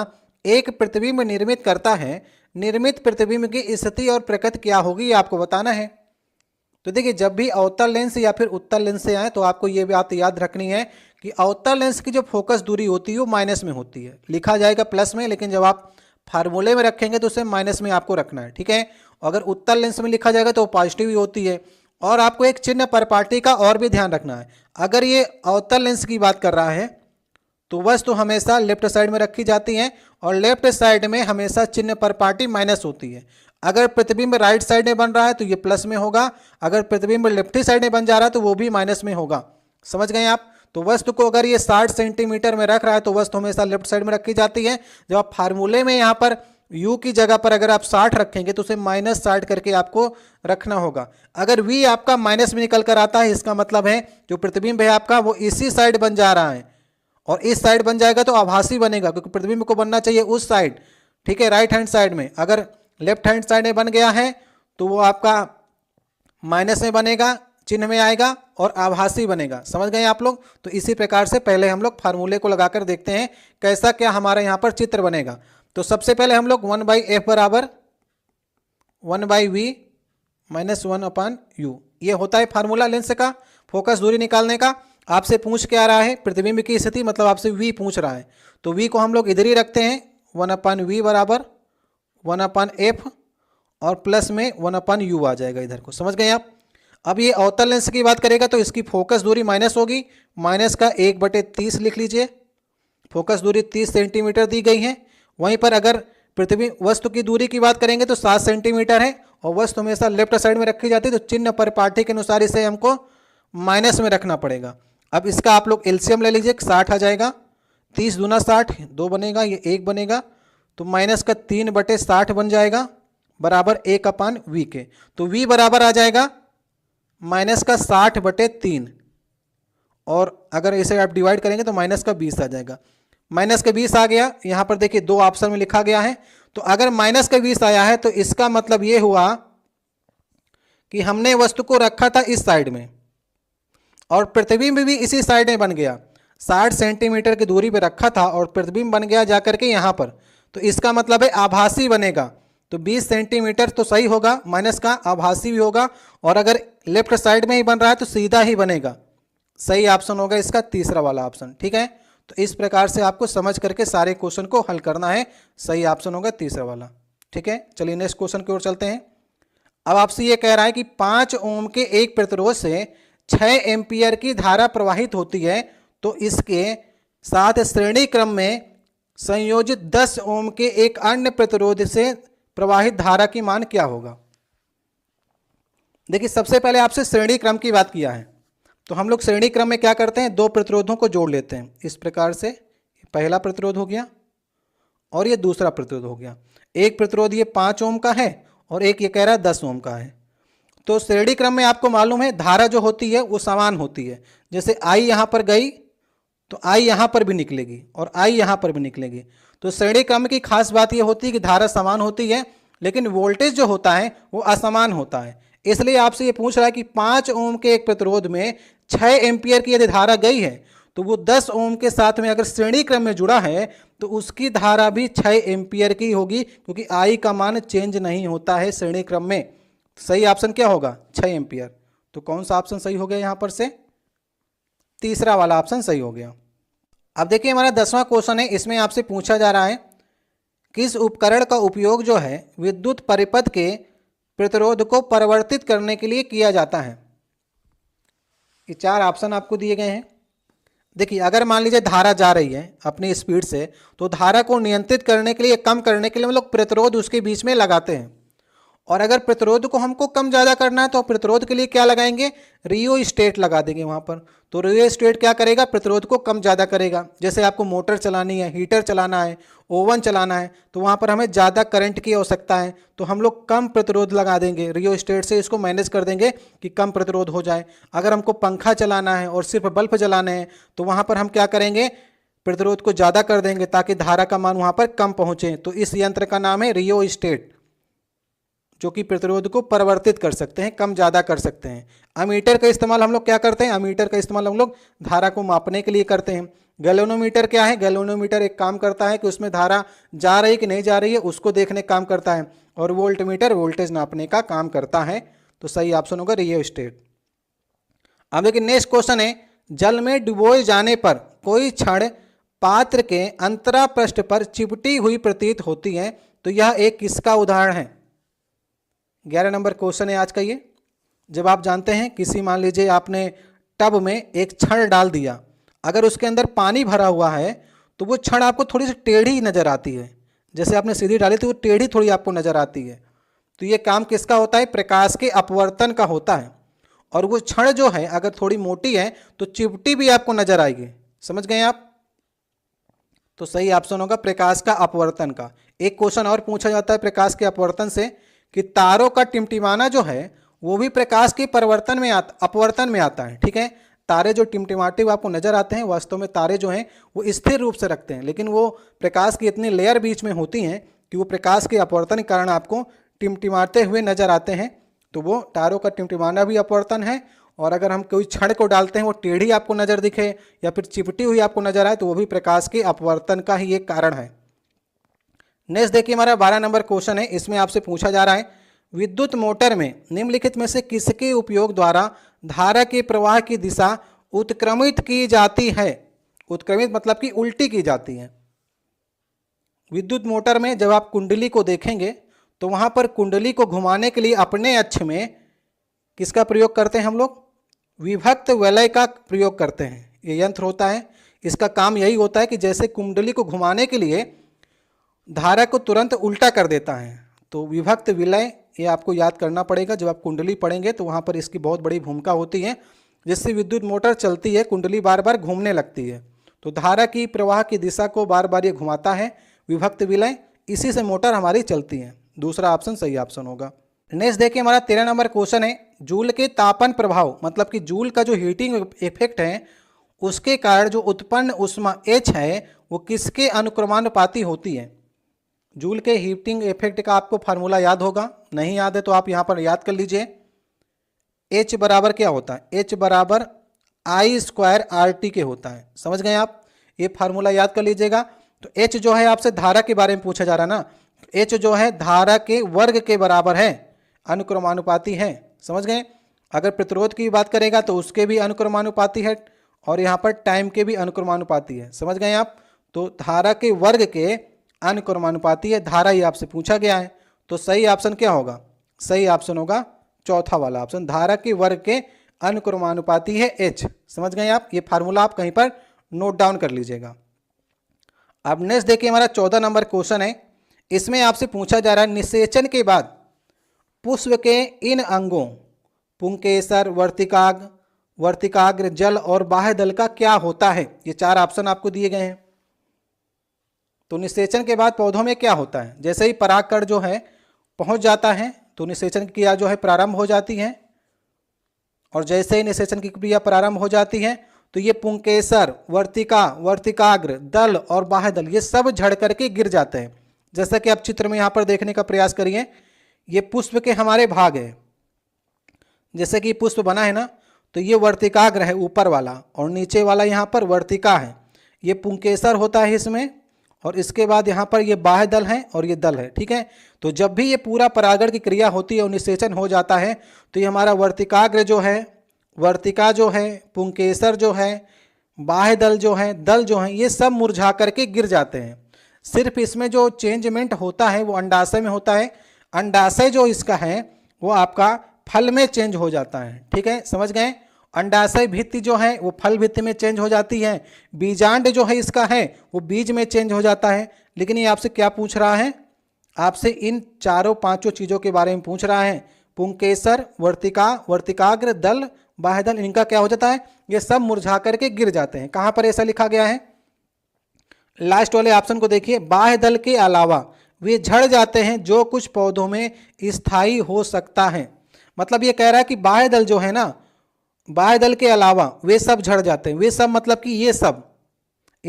एक प्रतिबिंब निर्मित करता है। निर्मित प्रतिबिंब की स्थिति और प्रकृति क्या होगी, ये आपको बताना है। तो देखिए जब भी अवतल लेंस या फिर उत्तल लेंस से आए तो आपको ये बात याद रखनी है कि अवतल लेंस की जो फोकस दूरी होती है वो माइनस में होती है, लिखा जाएगा प्लस में, लेकिन जब आप फार्मूले में रखेंगे तो उसे माइनस में आपको रखना है, ठीक है। अगर उत्तल लेंस में लिखा जाएगा तो पॉजिटिव ही होती है। और आपको एक चिन्ह परपाटी का और भी ध्यान रखना है। अगर ये अवतल लेंस की बात कर रहा है तो वस्तु हमेशा लेफ्ट साइड में रखी जाती है और लेफ्ट साइड में हमेशा चिन्ह परपाटी माइनस होती है। अगर प्रतिबिंब राइट साइड में बन रहा है तो ये प्लस में होगा, अगर प्रतिबिंब लेफ्ट साइड में बन जा रहा है तो वो भी माइनस में होगा, समझ गए आप। तो वस्तु को अगर ये 60 सेंटीमीटर में रख रहा है तो वस्तु हमेशा लेफ्ट साइड में रखी जाती है। जब आप फार्मूले में यहाँ पर u की जगह पर अगर आप 60 रखेंगे तो उसे -60 करके आपको रखना होगा। अगर v आपका माइनस में निकल कर आता है, इसका मतलब है जो प्रतिबिंब है आपका वो इसी साइड बन जा रहा है और इस साइड बन जाएगा तो आभासी बनेगा, क्योंकि प्रतिबिंब को बनना चाहिए उस साइड, ठीक है, राइट हैंड साइड में। अगर लेफ्ट हैंड साइड में बन गया है तो वो आपका माइनस में बनेगा, चिन्ह में आएगा और आभासी बनेगा, समझ गए आप लोग। तो इसी प्रकार से पहले हम लोग फार्मूले को लगाकर देखते हैं कैसा क्या हमारा यहाँ पर चित्र बनेगा। तो सबसे पहले हम लोग 1/f बराबर 1/v - 1/u, ये होता है फार्मूला लेंस का फोकस दूरी निकालने का। आपसे पूछ के आ रहा है प्रतिबिंब की स्थिति, मतलब आपसे v पूछ रहा है, तो v को हम लोग इधर ही रखते हैं, 1/v बराबर 1/f और प्लस में 1/u आ जाएगा इधर को, समझ गए आप। अब ये अवतल लेंस की बात करेगा तो इसकी फोकस दूरी माइनस होगी, माइनस का 1/30 लिख लीजिए। फोकस दूरी 30 सेंटीमीटर दी गई है। वहीं पर अगर प्रतिबिंब वस्तु की दूरी की बात करेंगे तो 7 सेंटीमीटर है और वस्तु हमेशा लेफ्ट साइड में रखी जाती है, तो चिन्ह परिपाटी के अनुसार इसे हमको माइनस में रखना पड़ेगा। अब इसका आप लोग एलसीएम ले लीजिए, 60 आ जाएगा, 30 दूना 60, 2 बनेगा, ये 1 बनेगा, तो माइनस का 3/60 बन जाएगा बराबर 1/v के। तो v बराबर आ जाएगा माइनस का 60/3 और अगर इसे आप डिवाइड करेंगे तो माइनस का 20 आ जाएगा। माइनस का 20 आ गया, यहाँ पर देखिए 2 ऑप्शन में लिखा गया है। तो अगर माइनस का 20 आया है तो इसका मतलब ये हुआ कि हमने वस्तु को रखा था इस साइड में और प्रतिबिंब भी इसी साइड में बन गया। 60 सेंटीमीटर की दूरी पे रखा था और प्रतिबिंब बन गया जाकर के यहाँ पर, तो इसका मतलब है आभासी बनेगा। तो 20 सेंटीमीटर तो सही होगा, माइनस का आभासी भी होगा, और अगर लेफ्ट साइड में ही बन रहा है तो सीधा ही बनेगा। सही ऑप्शन होगा इसका तीसरा वाला ऑप्शन, ठीक है। तो इस प्रकार से आपको समझ करके सारे क्वेश्चन को हल करना है। सही ऑप्शन होगा तीसरा वाला, ठीक है। चलिए नेक्स्ट क्वेश्चन की ओर चलते हैं। अब आपसे ये कह रहा है कि 5 ओम के एक प्रतिरोध से 6 एम्पियर की धारा प्रवाहित होती है, तो इसके साथ श्रेणी क्रम में संयोजित 10 ओम के एक अन्य प्रतिरोध से प्रवाहित धारा की मान क्या होगा। देखिए सबसे पहले आपसे श्रेणी क्रम की बात किया है, तो हम लोग श्रेणी क्रम में क्या करते हैं, 2 प्रतिरोधों को जोड़ लेते हैं। इस प्रकार से पहला प्रतिरोध हो गया और ये दूसरा प्रतिरोध हो गया। एक प्रतिरोध ये 5 ओम का है और एक ये कह रहा है 10 ओम का है। तो श्रेणी क्रम में आपको मालूम है धारा जो होती है वो समान होती है। जैसे I यहाँ पर गई तो I यहाँ पर भी निकलेगी और I यहाँ पर भी निकलेगी। तो श्रेणी क्रम की खास बात ये होती है कि धारा समान होती है, लेकिन वोल्टेज जो होता है वो असमान होता है। इसलिए आपसे ये पूछ रहा है कि 5 ओम के एक प्रतिरोध में 6 एम्पियर की यदि धारा गई है तो वो 10 ओम के साथ में अगर श्रेणी क्रम में जुड़ा है तो उसकी धारा भी 6 एम्पियर की होगी, क्योंकि आई का मान चेंज नहीं होता है श्रेणी क्रम में। सही ऑप्शन क्या होगा? 6 एम्पियर। तो कौन सा ऑप्शन सही हो गया यहां पर से? तीसरा वाला ऑप्शन सही हो गया। अब देखिए हमारा 10वां क्वेश्चन है, इसमें आपसे पूछा जा रहा है किस उपकरण का उपयोग जो है विद्युत परिपथ के प्रतिरोध को परिवर्तित करने के लिए किया जाता है। ये 4 ऑप्शन आपको दिए गए हैं। देखिए अगर मान लीजिए धारा जा रही है अपनी स्पीड से, तो धारा को नियंत्रित करने के लिए, कम करने के लिए हम लोग प्रतिरोध उसके बीच में लगाते हैं। और अगर प्रतिरोध को हमको कम ज़्यादा करना है तो प्रतिरोध के लिए क्या लगाएंगे? रियोस्टेट लगा देंगे वहाँ पर। तो रियोस्टेट क्या करेगा? प्रतिरोध को कम ज़्यादा करेगा। जैसे आपको मोटर चलानी है, हीटर चलाना है, ओवन चलाना है, तो वहाँ पर हमें ज़्यादा करंट की आवश्यकता है, तो हम लोग कम प्रतिरोध लगा देंगे। रियोस्टेट से इसको मैनेज कर देंगे कि कम प्रतिरोध हो जाए। अगर हमको पंखा चलाना है और सिर्फ बल्ब जलाने हैं तो वहाँ पर हम क्या करेंगे? प्रतिरोध को ज़्यादा कर देंगे ताकि धारा का मान वहाँ पर कम पहुँचे। तो इस यंत्र का नाम है रियोस्टेट, जो कि प्रतिरोध को परिवर्तित कर सकते हैं, कम ज़्यादा कर सकते हैं। अमीटर का इस्तेमाल हम लोग क्या करते हैं? अमीटर का इस्तेमाल हम लोग धारा को मापने के लिए करते हैं। गैल्वेनोमीटर क्या है? गैल्वेनोमीटर एक काम करता है कि उसमें धारा जा रही कि नहीं जा रही है उसको देखने का काम करता है। और वोल्टमीटर वोल्टेज नापने का काम करता है। तो सही ऑप्शन होगा रियोस्टेट। अब देखिए नेक्स्ट क्वेश्चन है, जल में डुबोए जाने पर कोई क्षण पात्र के अंतरा पृष्ठ पर चिपटी हुई प्रतीत होती है, तो यह एक किसका उदाहरण है? 11 नंबर क्वेश्चन है आज का ये। जब आप जानते हैं किसी, मान लीजिए आपने टब में एक छड़ डाल दिया, अगर उसके अंदर पानी भरा हुआ है तो वो छड़ आपको थोड़ी सी टेढ़ी नज़र आती है। जैसे आपने सीधी डाली तो वो टेढ़ी थोड़ी आपको नज़र आती है। तो ये काम किसका होता है? प्रकाश के अपवर्तन का होता है। और वो छड़ जो है अगर थोड़ी मोटी है तो चिपटी भी आपको नज़र आएगी। समझ गए आप? तो सही ऑप्शन होगा प्रकाश का अपवर्तन का। एक क्वेश्चन और पूछा जाता है प्रकाश के अपवर्तन से कि तारों का टिमटिमाना जो है वो भी प्रकाश के अपवर्तन में आता है। ठीक है, तारे जो टिमटिमाते हुए आपको नजर आते हैं, वास्तव में तारे जो हैं वो स्थिर रूप से रखते हैं, लेकिन वो प्रकाश की इतनी लेयर बीच में होती हैं कि वो प्रकाश के अपवर्तन के कारण आपको टिमटिमाते हुए नजर आते हैं। तो वो तारों का टिमटिमाना भी अपवर्तन है। और अगर हम कोई छड़ को डालते हैं वो टेढ़ी आपको नजर दिखे या फिर चिपटी हुई आपको नजर आए तो वो भी प्रकाश के अपवर्तन का ही एक कारण है। नेक्स्ट देखिए हमारा 12 नंबर क्वेश्चन है, इसमें आपसे पूछा जा रहा है विद्युत मोटर में निम्नलिखित में से किसके उपयोग द्वारा धारा के प्रवाह की दिशा उत्क्रमित की जाती है? उत्क्रमित मतलब कि उल्टी की जाती है। विद्युत मोटर में जब आप कुंडली को देखेंगे तो वहां पर कुंडली को घुमाने के लिए अपने अक्ष में किसका प्रयोग करते हैं हम लोग? विभक्त वलय का प्रयोग करते हैं। ये यंत्र होता है, इसका काम यही होता है कि जैसे कुंडली को घुमाने के लिए धारा को तुरंत उल्टा कर देता है। तो विभक्त विलय ये आपको याद करना पड़ेगा। जब आप कुंडली पढ़ेंगे तो वहाँ पर इसकी बहुत बड़ी भूमिका होती है, जिससे विद्युत मोटर चलती है, कुंडली बार बार घूमने लगती है। तो धारा की प्रवाह की दिशा को बार बार ये घुमाता है विभक्त विलय, इसी से मोटर हमारी चलती है। दूसरा ऑप्शन सही ऑप्शन होगा। नेक्स्ट देखिए हमारा 13 नंबर क्वेश्चन है, जूल के तापन प्रभाव मतलब कि जूल का जो हीटिंग इफेक्ट है उसके कारण जो उत्पन्न ऊष्मा H है वो किसके अनुक्रमानुपाती होती है? जूल के हीटिंग इफेक्ट का आपको फार्मूला याद होगा, नहीं याद है तो आप यहाँ पर याद कर लीजिए। H बराबर क्या होता है? H बराबर I² RT के होता है। समझ गए आप? ये फार्मूला याद कर लीजिएगा। तो H जो है आपसे धारा के बारे में पूछा जा रहा है ना, H जो है धारा के वर्ग के बराबर है, अनुक्रमानुपाती है। समझ गए? अगर प्रतिरोध की बात करेगा तो उसके भी अनुक्रमानुपाती है और यहाँ पर टाइम के भी अनुक्रमानुपाती है। समझ गए आप? तो धारा के वर्ग के अनुक्रमानुपाती है, धारा ही आपसे पूछा गया है। तो सही ऑप्शन क्या होगा? सही ऑप्शन होगा चौथा वाला ऑप्शन, धारा के वर्ग के अनुक्रमानुपाती है H। समझ गए आप? ये फार्मूला आप कहीं पर नोट डाउन कर लीजिएगा। अब नेक्स्ट देखिए हमारा 14 नंबर क्वेश्चन है, इसमें आपसे पूछा जा रहा है निषेचन के बाद पुष्प के इन अंगों पुंकेसर, वर्तिकाग्र, जल और बाह्य दल का क्या होता है? ये 4 ऑप्शन आपको दिए गए हैं। तो निषेचन के बाद पौधों में क्या होता है? जैसे ही परागकण जो है पहुंच जाता है तो निषेचन की क्रिया जो है प्रारंभ हो जाती है, और जैसे ही निषेचन की क्रिया प्रारंभ हो जाती है तो ये पुंकेसर, वर्तिकाग्र, दल और बाह्य दल ये सब झड़ करके गिर जाते हैं। जैसा कि आप चित्र में यहाँ पर देखने का प्रयास करिए, ये पुष्प के हमारे भाग है। जैसे कि पुष्प बना है ना, तो ये वर्तिकाग्र है ऊपर वाला, और नीचे वाला यहाँ पर वर्तिका है। ये पुंकेसर होता है इसमें, और इसके बाद यहाँ पर ये बाह्य दल है और ये दल है। ठीक है, तो जब भी ये पूरा परागण की क्रिया होती है और निषेचन हो जाता है, तो ये हमारा वर्तिकाग्र जो है, वर्तिका जो है, पुंकेसर जो है, बाह्य दल जो है, दल जो है, ये सब मुरझा करके गिर जाते हैं। सिर्फ इसमें जो चेंजमेंट होता है वो अंडाशय में होता है। अंडाशय जो इसका है वो आपका फल में चेंज हो जाता है। ठीक है, समझ गए। अंडाशय भित्ति जो है वो फल भित्ति में चेंज हो जाती है। बीजांड जो है इसका है वो बीज में चेंज हो जाता है। लेकिन ये आपसे क्या पूछ रहा है, आपसे इन चारों पांचों चीज़ों के बारे में पूछ रहा है। पुंकेसर, वर्तिका, वर्तिकाग्र, दल, बाह्य दल, इनका क्या हो जाता है, ये सब मुरझा करके गिर जाते हैं। कहाँ पर ऐसा लिखा गया है, लास्ट वाले ऑप्शन को देखिए, बाह्य दल के अलावा वे झड़ जाते हैं जो कुछ पौधों में स्थायी हो सकता है। मतलब ये कह रहा है कि बाह्य दल जो है ना, बाह्य दल के अलावा वे सब झड़ जाते हैं। वे सब मतलब कि ये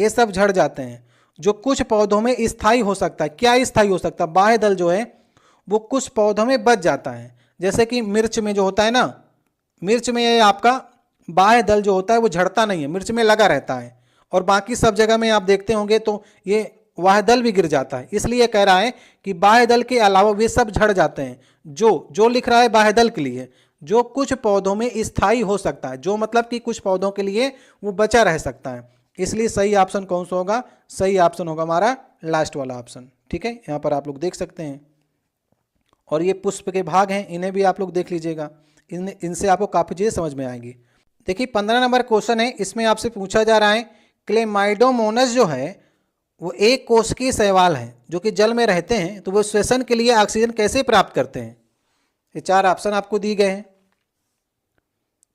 सब झड़ जाते हैं जो कुछ पौधों में स्थायी हो सकता है। क्या स्थायी हो सकता है, बाह्य दल जो है वो कुछ पौधों में बच जाता है। जैसे कि मिर्च में जो होता है ना, मिर्च में ये आपका बाह्य दल जो होता है वो झड़ता नहीं है, मिर्च में लगा रहता है, और बाकी सब जगह में आप देखते होंगे तो ये बाह्य दल भी गिर जाता है। इसलिए कह रहा है कि बाह्य दल के अलावा वे सब झड़ जाते हैं जो लिख रहा है बाह्य दल के लिए, जो कुछ पौधों में स्थायी हो सकता है, जो मतलब कि कुछ पौधों के लिए वो बचा रह सकता है। इसलिए सही ऑप्शन कौन सा होगा, सही ऑप्शन होगा हमारा लास्ट वाला ऑप्शन। ठीक है, यहाँ पर आप लोग देख सकते हैं। और ये पुष्प के भाग हैं, इन्हें भी आप लोग देख लीजिएगा, इनसे आपको काफ़ी चीज़ें समझ में आएंगी। देखिए 15 नंबर क्वेश्चन है, इसमें आपसे पूछा जा रहा है क्लेमाइडोमोनस जो है वो एक कोशिकीय शैवाल है जो कि जल में रहते हैं, तो वो श्वसन के लिए ऑक्सीजन कैसे प्राप्त करते हैं। ये चार ऑप्शन आपको दिए गए हैं।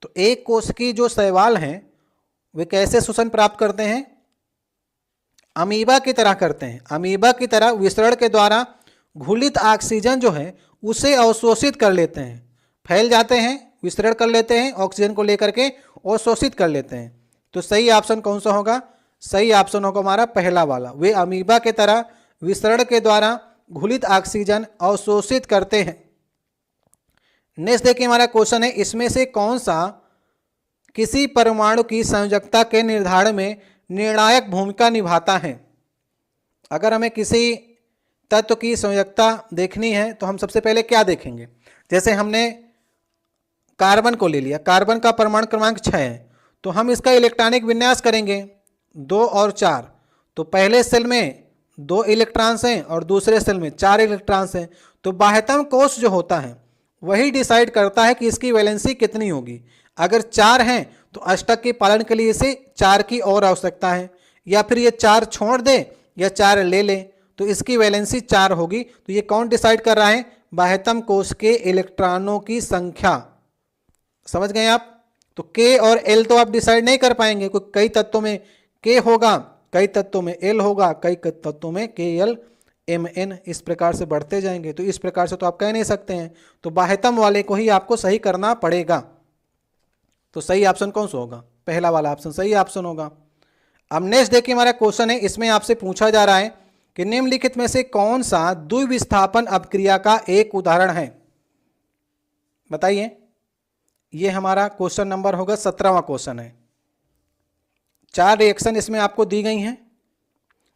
तो एक कोशिकीय जो शैवाल हैं वे कैसे श्वसन प्राप्त करते हैं, अमीबा की तरह करते हैं। अमीबा की तरह विसरण के द्वारा घुलित ऑक्सीजन जो है उसे अवशोषित कर लेते हैं, फैल जाते हैं, विसरण कर लेते हैं, ऑक्सीजन को लेकर के अवशोषित कर लेते हैं। तो सही ऑप्शन कौन सा होगा, सही ऑप्शन होगा हमारा पहला वाला, वे अमीबा के तरह विसरण के द्वारा घुलित ऑक्सीजन अवशोषित करते हैं। नेक्स्ट देखिए हमारा क्वेश्चन है, इसमें से कौन सा किसी परमाणु की संयोजकता के निर्धारण में निर्णायक भूमिका निभाता है। अगर हमें किसी तत्व की संयोजकता देखनी है तो हम सबसे पहले क्या देखेंगे, जैसे हमने कार्बन को ले लिया, कार्बन का परमाणु क्रमांक 6 है, तो हम इसका इलेक्ट्रॉनिक विन्यास करेंगे 2 और 4। तो पहले सेल में 2 इलेक्ट्रॉन्स हैं और दूसरे सेल में 4 इलेक्ट्रॉन्स हैं। तो बाह्यतम कोश जो होता है वही डिसाइड करता है कि इसकी वैलेंसी कितनी होगी। अगर 4 हैं तो अष्टक के पालन के लिए इसे 4 की और आवश्यकता है, या फिर ये 4 छोड़ दे या 4 ले ले तो इसकी वैलेंसी 4 होगी। तो ये कौन डिसाइड कर रहा है, बाह्यतम कोश के इलेक्ट्रॉनों की संख्या। समझ गए आप। तो के और एल तो आप डिसाइड नहीं कर पाएंगे, कई तत्वों में के होगा, कई तत्वों में एल होगा, कई तत्वों में के एल एम एन, इस प्रकार से बढ़ते जाएंगे। तो इस प्रकार से तो आप कह नहीं सकते हैं, तो बाह्यतम वाले को ही आपको सही करना पड़ेगा। तो सही ऑप्शन कौन सा होगा, पहला वाला ऑप्शन सही ऑप्शन होगा। अब नेक्स्ट देखिए हमारा क्वेश्चन है, इसमें आपसे पूछा जा रहा है कि निम्नलिखित में से कौन सा द्विविस्थापन अपक्रिया का एक उदाहरण है, बताइए। ये हमारा क्वेश्चन नंबर होगा 17वां क्वेश्चन है। 4 रिएक्शन इसमें आपको दी गई हैं।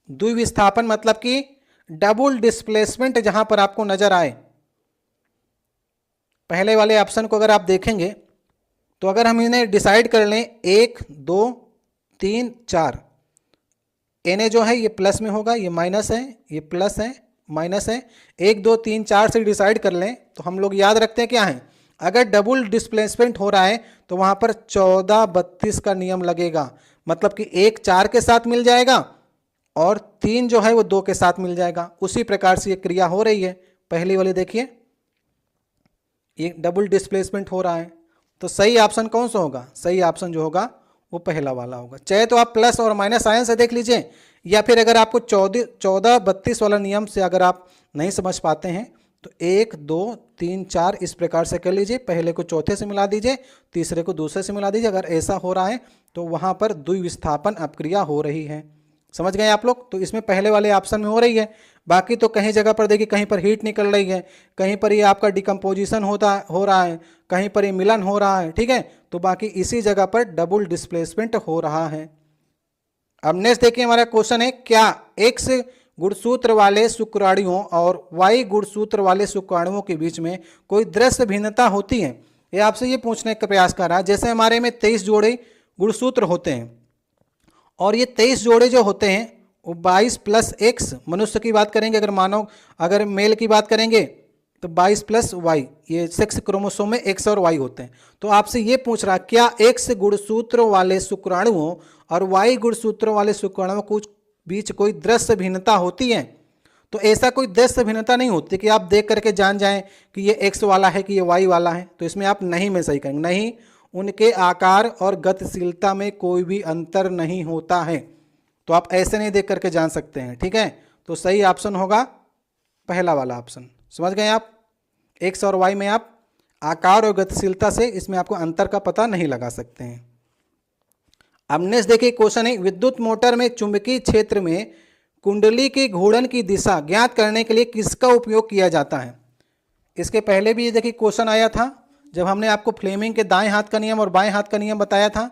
द्विविस्थापन मतलब कि डबल डिस्प्लेसमेंट जहां पर आपको नजर आए। पहले वाले ऑप्शन को अगर आप देखेंगे तो अगर हम इन्हें डिसाइड कर लें 1 2 3 4, Na जो है ये प्लस में होगा, ये माइनस है, ये प्लस है, माइनस है, 1 2 3 4 से डिसाइड कर लें तो हम लोग याद रखते हैं क्या है, अगर डबल डिस्प्लेसमेंट हो रहा है तो वहां पर 14 32 का नियम लगेगा। मतलब कि 1 4 के साथ मिल जाएगा और 3 जो है वो 2 के साथ मिल जाएगा। उसी प्रकार से ये क्रिया हो रही है। पहली वाली देखिए, ये डबल डिस्प्लेसमेंट हो रहा है, तो सही ऑप्शन कौन सा होगा, सही ऑप्शन जो होगा वो पहला वाला होगा। चाहे तो आप प्लस और माइनस साइन से देख लीजिए, या फिर अगर आपको 14 32 वाला नियम से अगर आप नहीं समझ पाते हैं तो 1 2 3 4 इस प्रकार से कर लीजिए। पहले को चौथे से मिला दीजिए, तीसरे को दूसरे से मिला दीजिए। अगर ऐसा हो रहा है तो वहाँ पर द्विविस्थापन अपक्रिया हो रही है। समझ गए आप लोग? तो इसमें पहले वाले ऑप्शन में हो रही है। बाकी तो कहीं जगह पर देखिए कहीं पर हीट निकल रही है, कहीं पर ये आपका डिकम्पोजिशन हो रहा है, कहीं पर ये मिलन हो रहा है, ठीक है। तो बाकी इसी जगह पर डबल डिस्प्लेसमेंट हो रहा है। अब नेक्स्ट देखिए हमारा क्वेश्चन है, क्या एक्स गुणसूत्र वाले शुक्राणुओं और वाई गुणसूत्र वाले शुक्राणुओं के बीच में कोई दृश्य भिन्नता होती है? ये आपसे ये पूछने का प्रयास कर रहा है। जैसे हमारे में 23 जोड़े गुणसूत्र होते हैं और ये 23 जोड़े जो होते हैं वो 22 प्लस एक्स, मनुष्य की बात करेंगे, अगर मेल की बात करेंगे तो 22 प्लस वाई, ये सेक्स क्रोमोसोम में एक्स और वाई होते हैं। तो आपसे ये पूछ रहा, क्या एक्स गुणसूत्र वाले शुक्राणुओं और वाई गुणसूत्र वाले शुक्राणुओं के बीच कोई दृश्य भिन्नता होती है? तो ऐसा कोई दृश्य भिन्नता नहीं होती कि आप देख करके जान जाएं कि ये एक्स वाला है कि ये वाई वाला है। तो इसमें आप नहीं में सही करेंगे, नहीं, उनके आकार और गतिशीलता में कोई भी अंतर नहीं होता है। तो आप ऐसे नहीं देख करके जान सकते हैं, ठीक है। तो सही ऑप्शन होगा पहला वाला ऑप्शन। समझ गए आप? एक्स और वाई में आप आकार और गतिशीलता से इसमें आपको अंतर का पता नहीं लगा सकते हैं। अब नेक्स्ट देखिए क्वेश्चन है, विद्युत मोटर में चुंबकीय क्षेत्र में कुंडली के घूर्णन की दिशा ज्ञात करने के लिए किसका उपयोग किया जाता है? इसके पहले भी ये देखिए क्वेश्चन आया था जब हमने आपको फ्लेमिंग के दाएं हाथ का नियम और बाएं हाथ का नियम बताया था।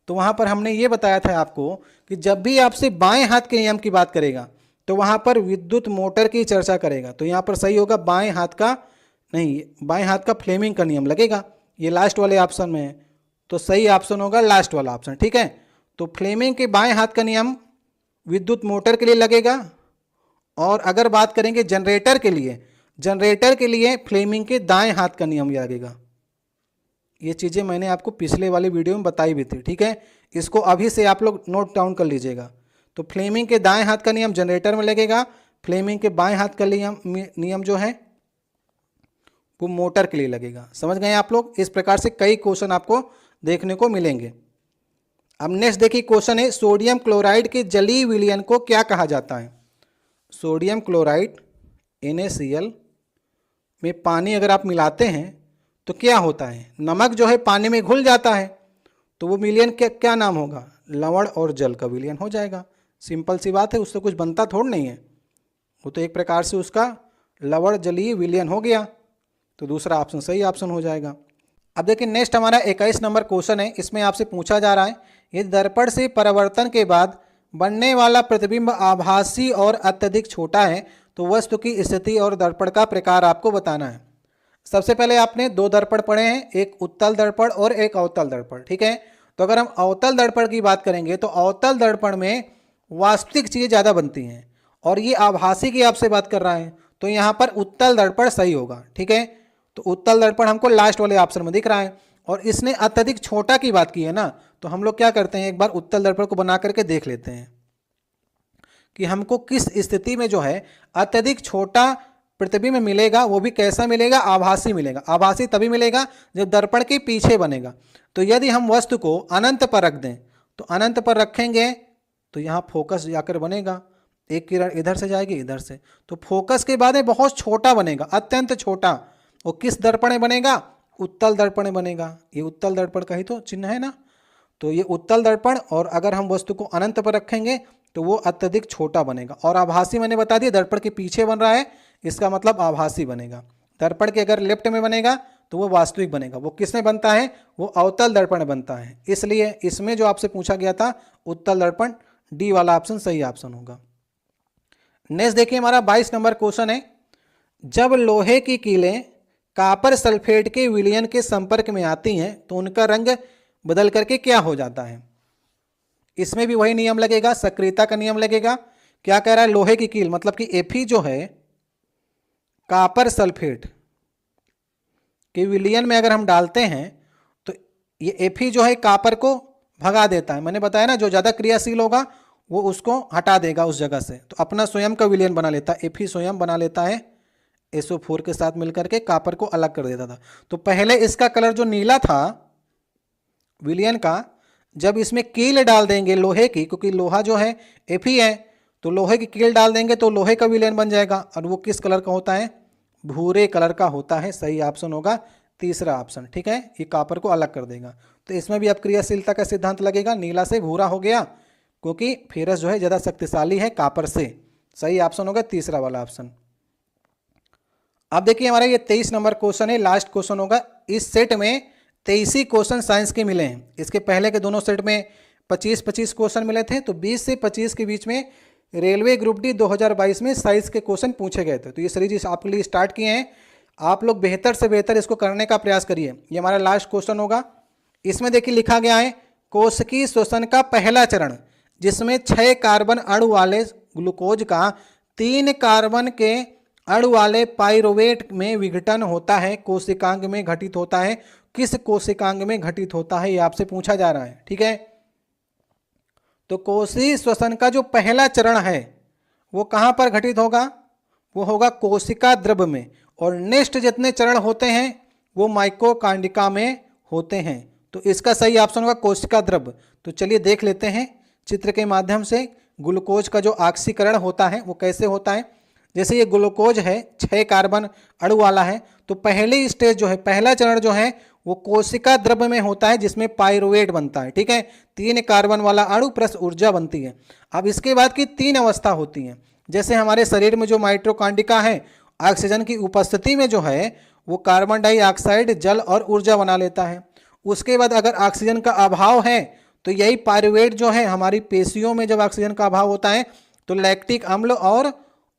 तो वहां पर हमने ये बताया था आपको कि जब भी आपसे बाएं हाथ के नियम की बात करेगा तो वहां पर विद्युत मोटर की चर्चा करेगा। तो यहाँ पर सही होगा बाएं हाथ का, नहीं, बाएं हाथ का फ्लेमिंग का नियम लगेगा, ये लास्ट वाले ऑप्शन में है। तो सही ऑप्शन होगा लास्ट वाला ऑप्शन, ठीक है। तो फ्लेमिंग के बाएं हाथ का नियम विद्युत मोटर के लिए लगेगा। और अगर बात करेंगे जनरेटर के लिए फ्लेमिंग के दाएं हाथ का नियम लगेगा। ये चीज़ें मैंने आपको पिछले वाली वीडियो में बताई भी थी, ठीक है। इसको अभी से आप लोग नोट डाउन कर लीजिएगा। तो फ्लेमिंग के दाएं हाथ का नियम जनरेटर में लगेगा, फ्लेमिंग के बाएं हाथ का नियम जो है वो मोटर के लिए लगेगा। समझ गए आप लोग? इस प्रकार से कई क्वेश्चन आपको देखने को मिलेंगे। अब नेक्स्ट देखिए क्वेश्चन है, सोडियम क्लोराइड के जलीय विलयन को क्या कहा जाता है? सोडियम क्लोराइड NaCl में पानी अगर आप मिलाते हैं तो क्या होता है? नमक जो है पानी में घुल जाता है, तो वो विलयन क्या नाम होगा? लवण और जल का विलयन हो जाएगा। सिंपल सी बात है, उससे कुछ बनता थोड़ा नहीं है, वो तो एक प्रकार से उसका लवण जलीय विलयन हो गया। तो दूसरा ऑप्शन सही ऑप्शन हो जाएगा। अब देखिए नेक्स्ट हमारा 21 नंबर क्वेश्चन है। इसमें आपसे पूछा जा रहा है, यदि दर्पण से परावर्तन के बाद बनने वाला प्रतिबिंब आभासी और अत्यधिक छोटा है तो वस्तु की स्थिति और दर्पण का प्रकार आपको बताना है। सबसे पहले आपने दो दर्पण पढ़े हैं, एक उत्तल दर्पण और एक अवतल दर्पण, ठीक है। तो अगर हम अवतल दर्पण की बात करेंगे तो अवतल दर्पण में वास्तविक चीज़ें ज़्यादा बनती हैं और ये आभासी की आपसे बात कर रहा है, तो यहाँ पर उत्तल दर्पण सही होगा, ठीक है। तो उत्तल दर्पण हमको लास्ट वाले ऑप्शन में दिख रहा है। और इसने अत्यधिक छोटा की बात की है ना, तो हम लोग क्या करते हैं, एक बार उत्तल दर्पण को बना करके देख लेते हैं कि हमको किस स्थिति में जो है अत्यधिक छोटा प्रतिबिंब मिलेगा। वो भी कैसा मिलेगा? आभासी मिलेगा। आभासी तभी मिलेगा जब दर्पण के पीछे बनेगा। तो यदि हम वस्तु को अनंत पर रख दें, तो अनंत पर रखेंगे तो यहाँ फोकस जाकर बनेगा, एक किरण इधर से जाएगी इधर से, तो फोकस के बाद में बहुत छोटा बनेगा, अत्यंत छोटा। वो किस दर्पण में बनेगा? उत्तल दर्पण में बनेगा। ये उत्तल दर्पण का ही तो चिन्ह है ना, तो ये उत्तल दर्पण। और अगर हम वस्तु को अनंत पर रखेंगे तो वो अत्यधिक छोटा बनेगा। और आभासी मैंने बता दिया, दर्पण के पीछे बन रहा है, इसका मतलब आभासी बनेगा। दर्पण के अगर लेफ्ट में बनेगा तो वो वास्तविक बनेगा। वो किस में बनता है? वो अवतल दर्पण में बनता है। इसलिए इसमें जो आपसे पूछा गया था उत्तल दर्पण, डी वाला ऑप्शन सही ऑप्शन होगा। नेक्स्ट देखिए हमारा 22 नंबर क्वेश्चन है, जब लोहे की कीलें कॉपर सल्फेट के विलयन के संपर्क में आती हैं तो उनका रंग बदल करके क्या हो जाता है? इसमें भी वही नियम लगेगा, सक्रियता का नियम लगेगा। क्या कह रहा है? लोहे की कील मतलब कि Fe जो है कॉपर सल्फेट के विलयन में अगर हम डालते हैं तो ये Fe जो है कॉपर को भगा देता है। मैंने बताया ना, जो ज़्यादा क्रियाशील होगा वो उसको हटा देगा उस जगह से, तो अपना स्वयं का विलयन बना लेता है। Fe स्वयं बना लेता है SO4 के साथ मिलकर के कॉपर को अलग कर देता था। तो पहले इसका कलर जो नीला था विलयन का, जब इसमें कील डाल देंगे लोहे की, क्योंकि लोहा जो है Fe है, तो लोहे की कील डाल देंगे तो लोहे का विलयन बन जाएगा। और वो किस कलर का होता है? भूरे कलर का होता है। सही ऑप्शन होगा तीसरा ऑप्शन, ठीक है। ये कॉपर को अलग कर देगा। तो इसमें भी अब क्रियाशीलता का सिद्धांत लगेगा, नीला से भूरा हो गया, क्योंकि फेरस जो है ज़्यादा शक्तिशाली है कापर से। सही ऑप्शन होगा तीसरा वाला ऑप्शन। अब देखिए हमारा ये 23 नंबर क्वेश्चन है, लास्ट क्वेश्चन होगा। इस सेट में 23 ही क्वेश्चन साइंस के मिले हैं। इसके पहले के दोनों सेट में 25-25 क्वेश्चन मिले थे, तो 20 से 25 के बीच में रेलवे ग्रुप डी 2022 में साइंस के क्वेश्चन पूछे गए थे। तो ये सीरीज आपके लिए स्टार्ट किए हैं, आप लोग बेहतर से बेहतर इसको करने का प्रयास करिए। ये हमारा लास्ट क्वेश्चन होगा। इसमें देखिए लिखा गया है कोशिकीय श्वसन का पहला चरण, जिसमें 6 कार्बन अणु वाले ग्लूकोज का 3 कार्बन के अणु वाले पाइरुवेट में विघटन होता है, कोशिकांग में घटित होता है। किस कोशिकांग में घटित होता है, ये आपसे पूछा जा रहा है। ठीक है, तो कोशिकीय श्वसन का जो पहला चरण है वो कहाँ पर घटित होगा? वो होगा कोशिका द्रव्य में, और नेक्स्ट जितने चरण होते हैं वो माइटोकॉन्ड्रिया में होते हैं। तो इसका सही ऑप्शन होगा कोशिका द्रव्य। तो चलिए देख लेते हैं चित्र के माध्यम से ग्लूकोज का जो ऑक्सीकरण होता है वो कैसे होता है। जैसे ये ग्लूकोज है 6 कार्बन अणु वाला है, तो पहली स्टेज जो है, पहला चरण जो है वो कोशिका द्रव्य में होता है, जिसमें पाइरुवेट बनता है। ठीक है, 3 कार्बन वाला अणु प्लस ऊर्जा बनती है। अब इसके बाद की 3 अवस्था होती हैं। जैसे हमारे शरीर में जो माइटोकॉन्ड्रिया है, ऑक्सीजन की उपस्थिति में जो है वो कार्बन डाइऑक्साइड, जल और ऊर्जा बना लेता है। उसके बाद अगर ऑक्सीजन का अभाव है तो यही पाइरुवेट जो है हमारी पेशियों में जब ऑक्सीजन का अभाव होता है तो लैक्टिक अम्ल और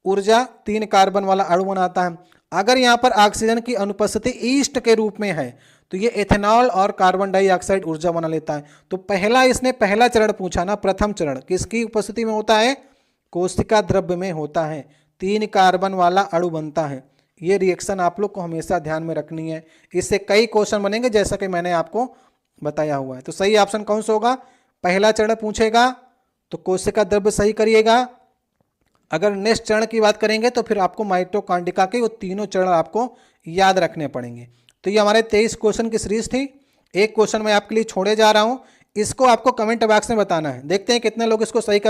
ऊर्जा 3 कार्बन वाला अणु बनाता है। अगर यहाँ पर ऑक्सीजन की अनुपस्थिति ईस्ट के रूप में है तो ये एथेनॉल और कार्बन डाइऑक्साइड ऊर्जा बना लेता है। तो पहला इसने पहला चरण पूछा ना, प्रथम चरण किसकी उपस्थिति में होता है? कोशिका द्रव्य में होता है, 3 कार्बन वाला अणु बनता है। ये रिएक्शन आप लोग को हमेशा ध्यान में रखनी है, इससे कई क्वेश्चन बनेंगे जैसा कि मैंने आपको बताया हुआ है। तो सही ऑप्शन कौन सा होगा? पहला चरण पूछेगा तो कोशिका द्रव्य सही करिएगा। अगर नेक्स्ट चरण की बात करेंगे तो फिर आपको माइटोकॉन्ड्रिया के वो तीनों चरण आपको याद रखने पड़ेंगे। तो ये हमारे 23 क्वेश्चन की सीरीज थी। एक क्वेश्चन मैं आपके लिए छोड़े जा रहा हूँ, इसको आपको कमेंट बॉक्स में बताना है। देखते हैं कितने लोग इसको सही कर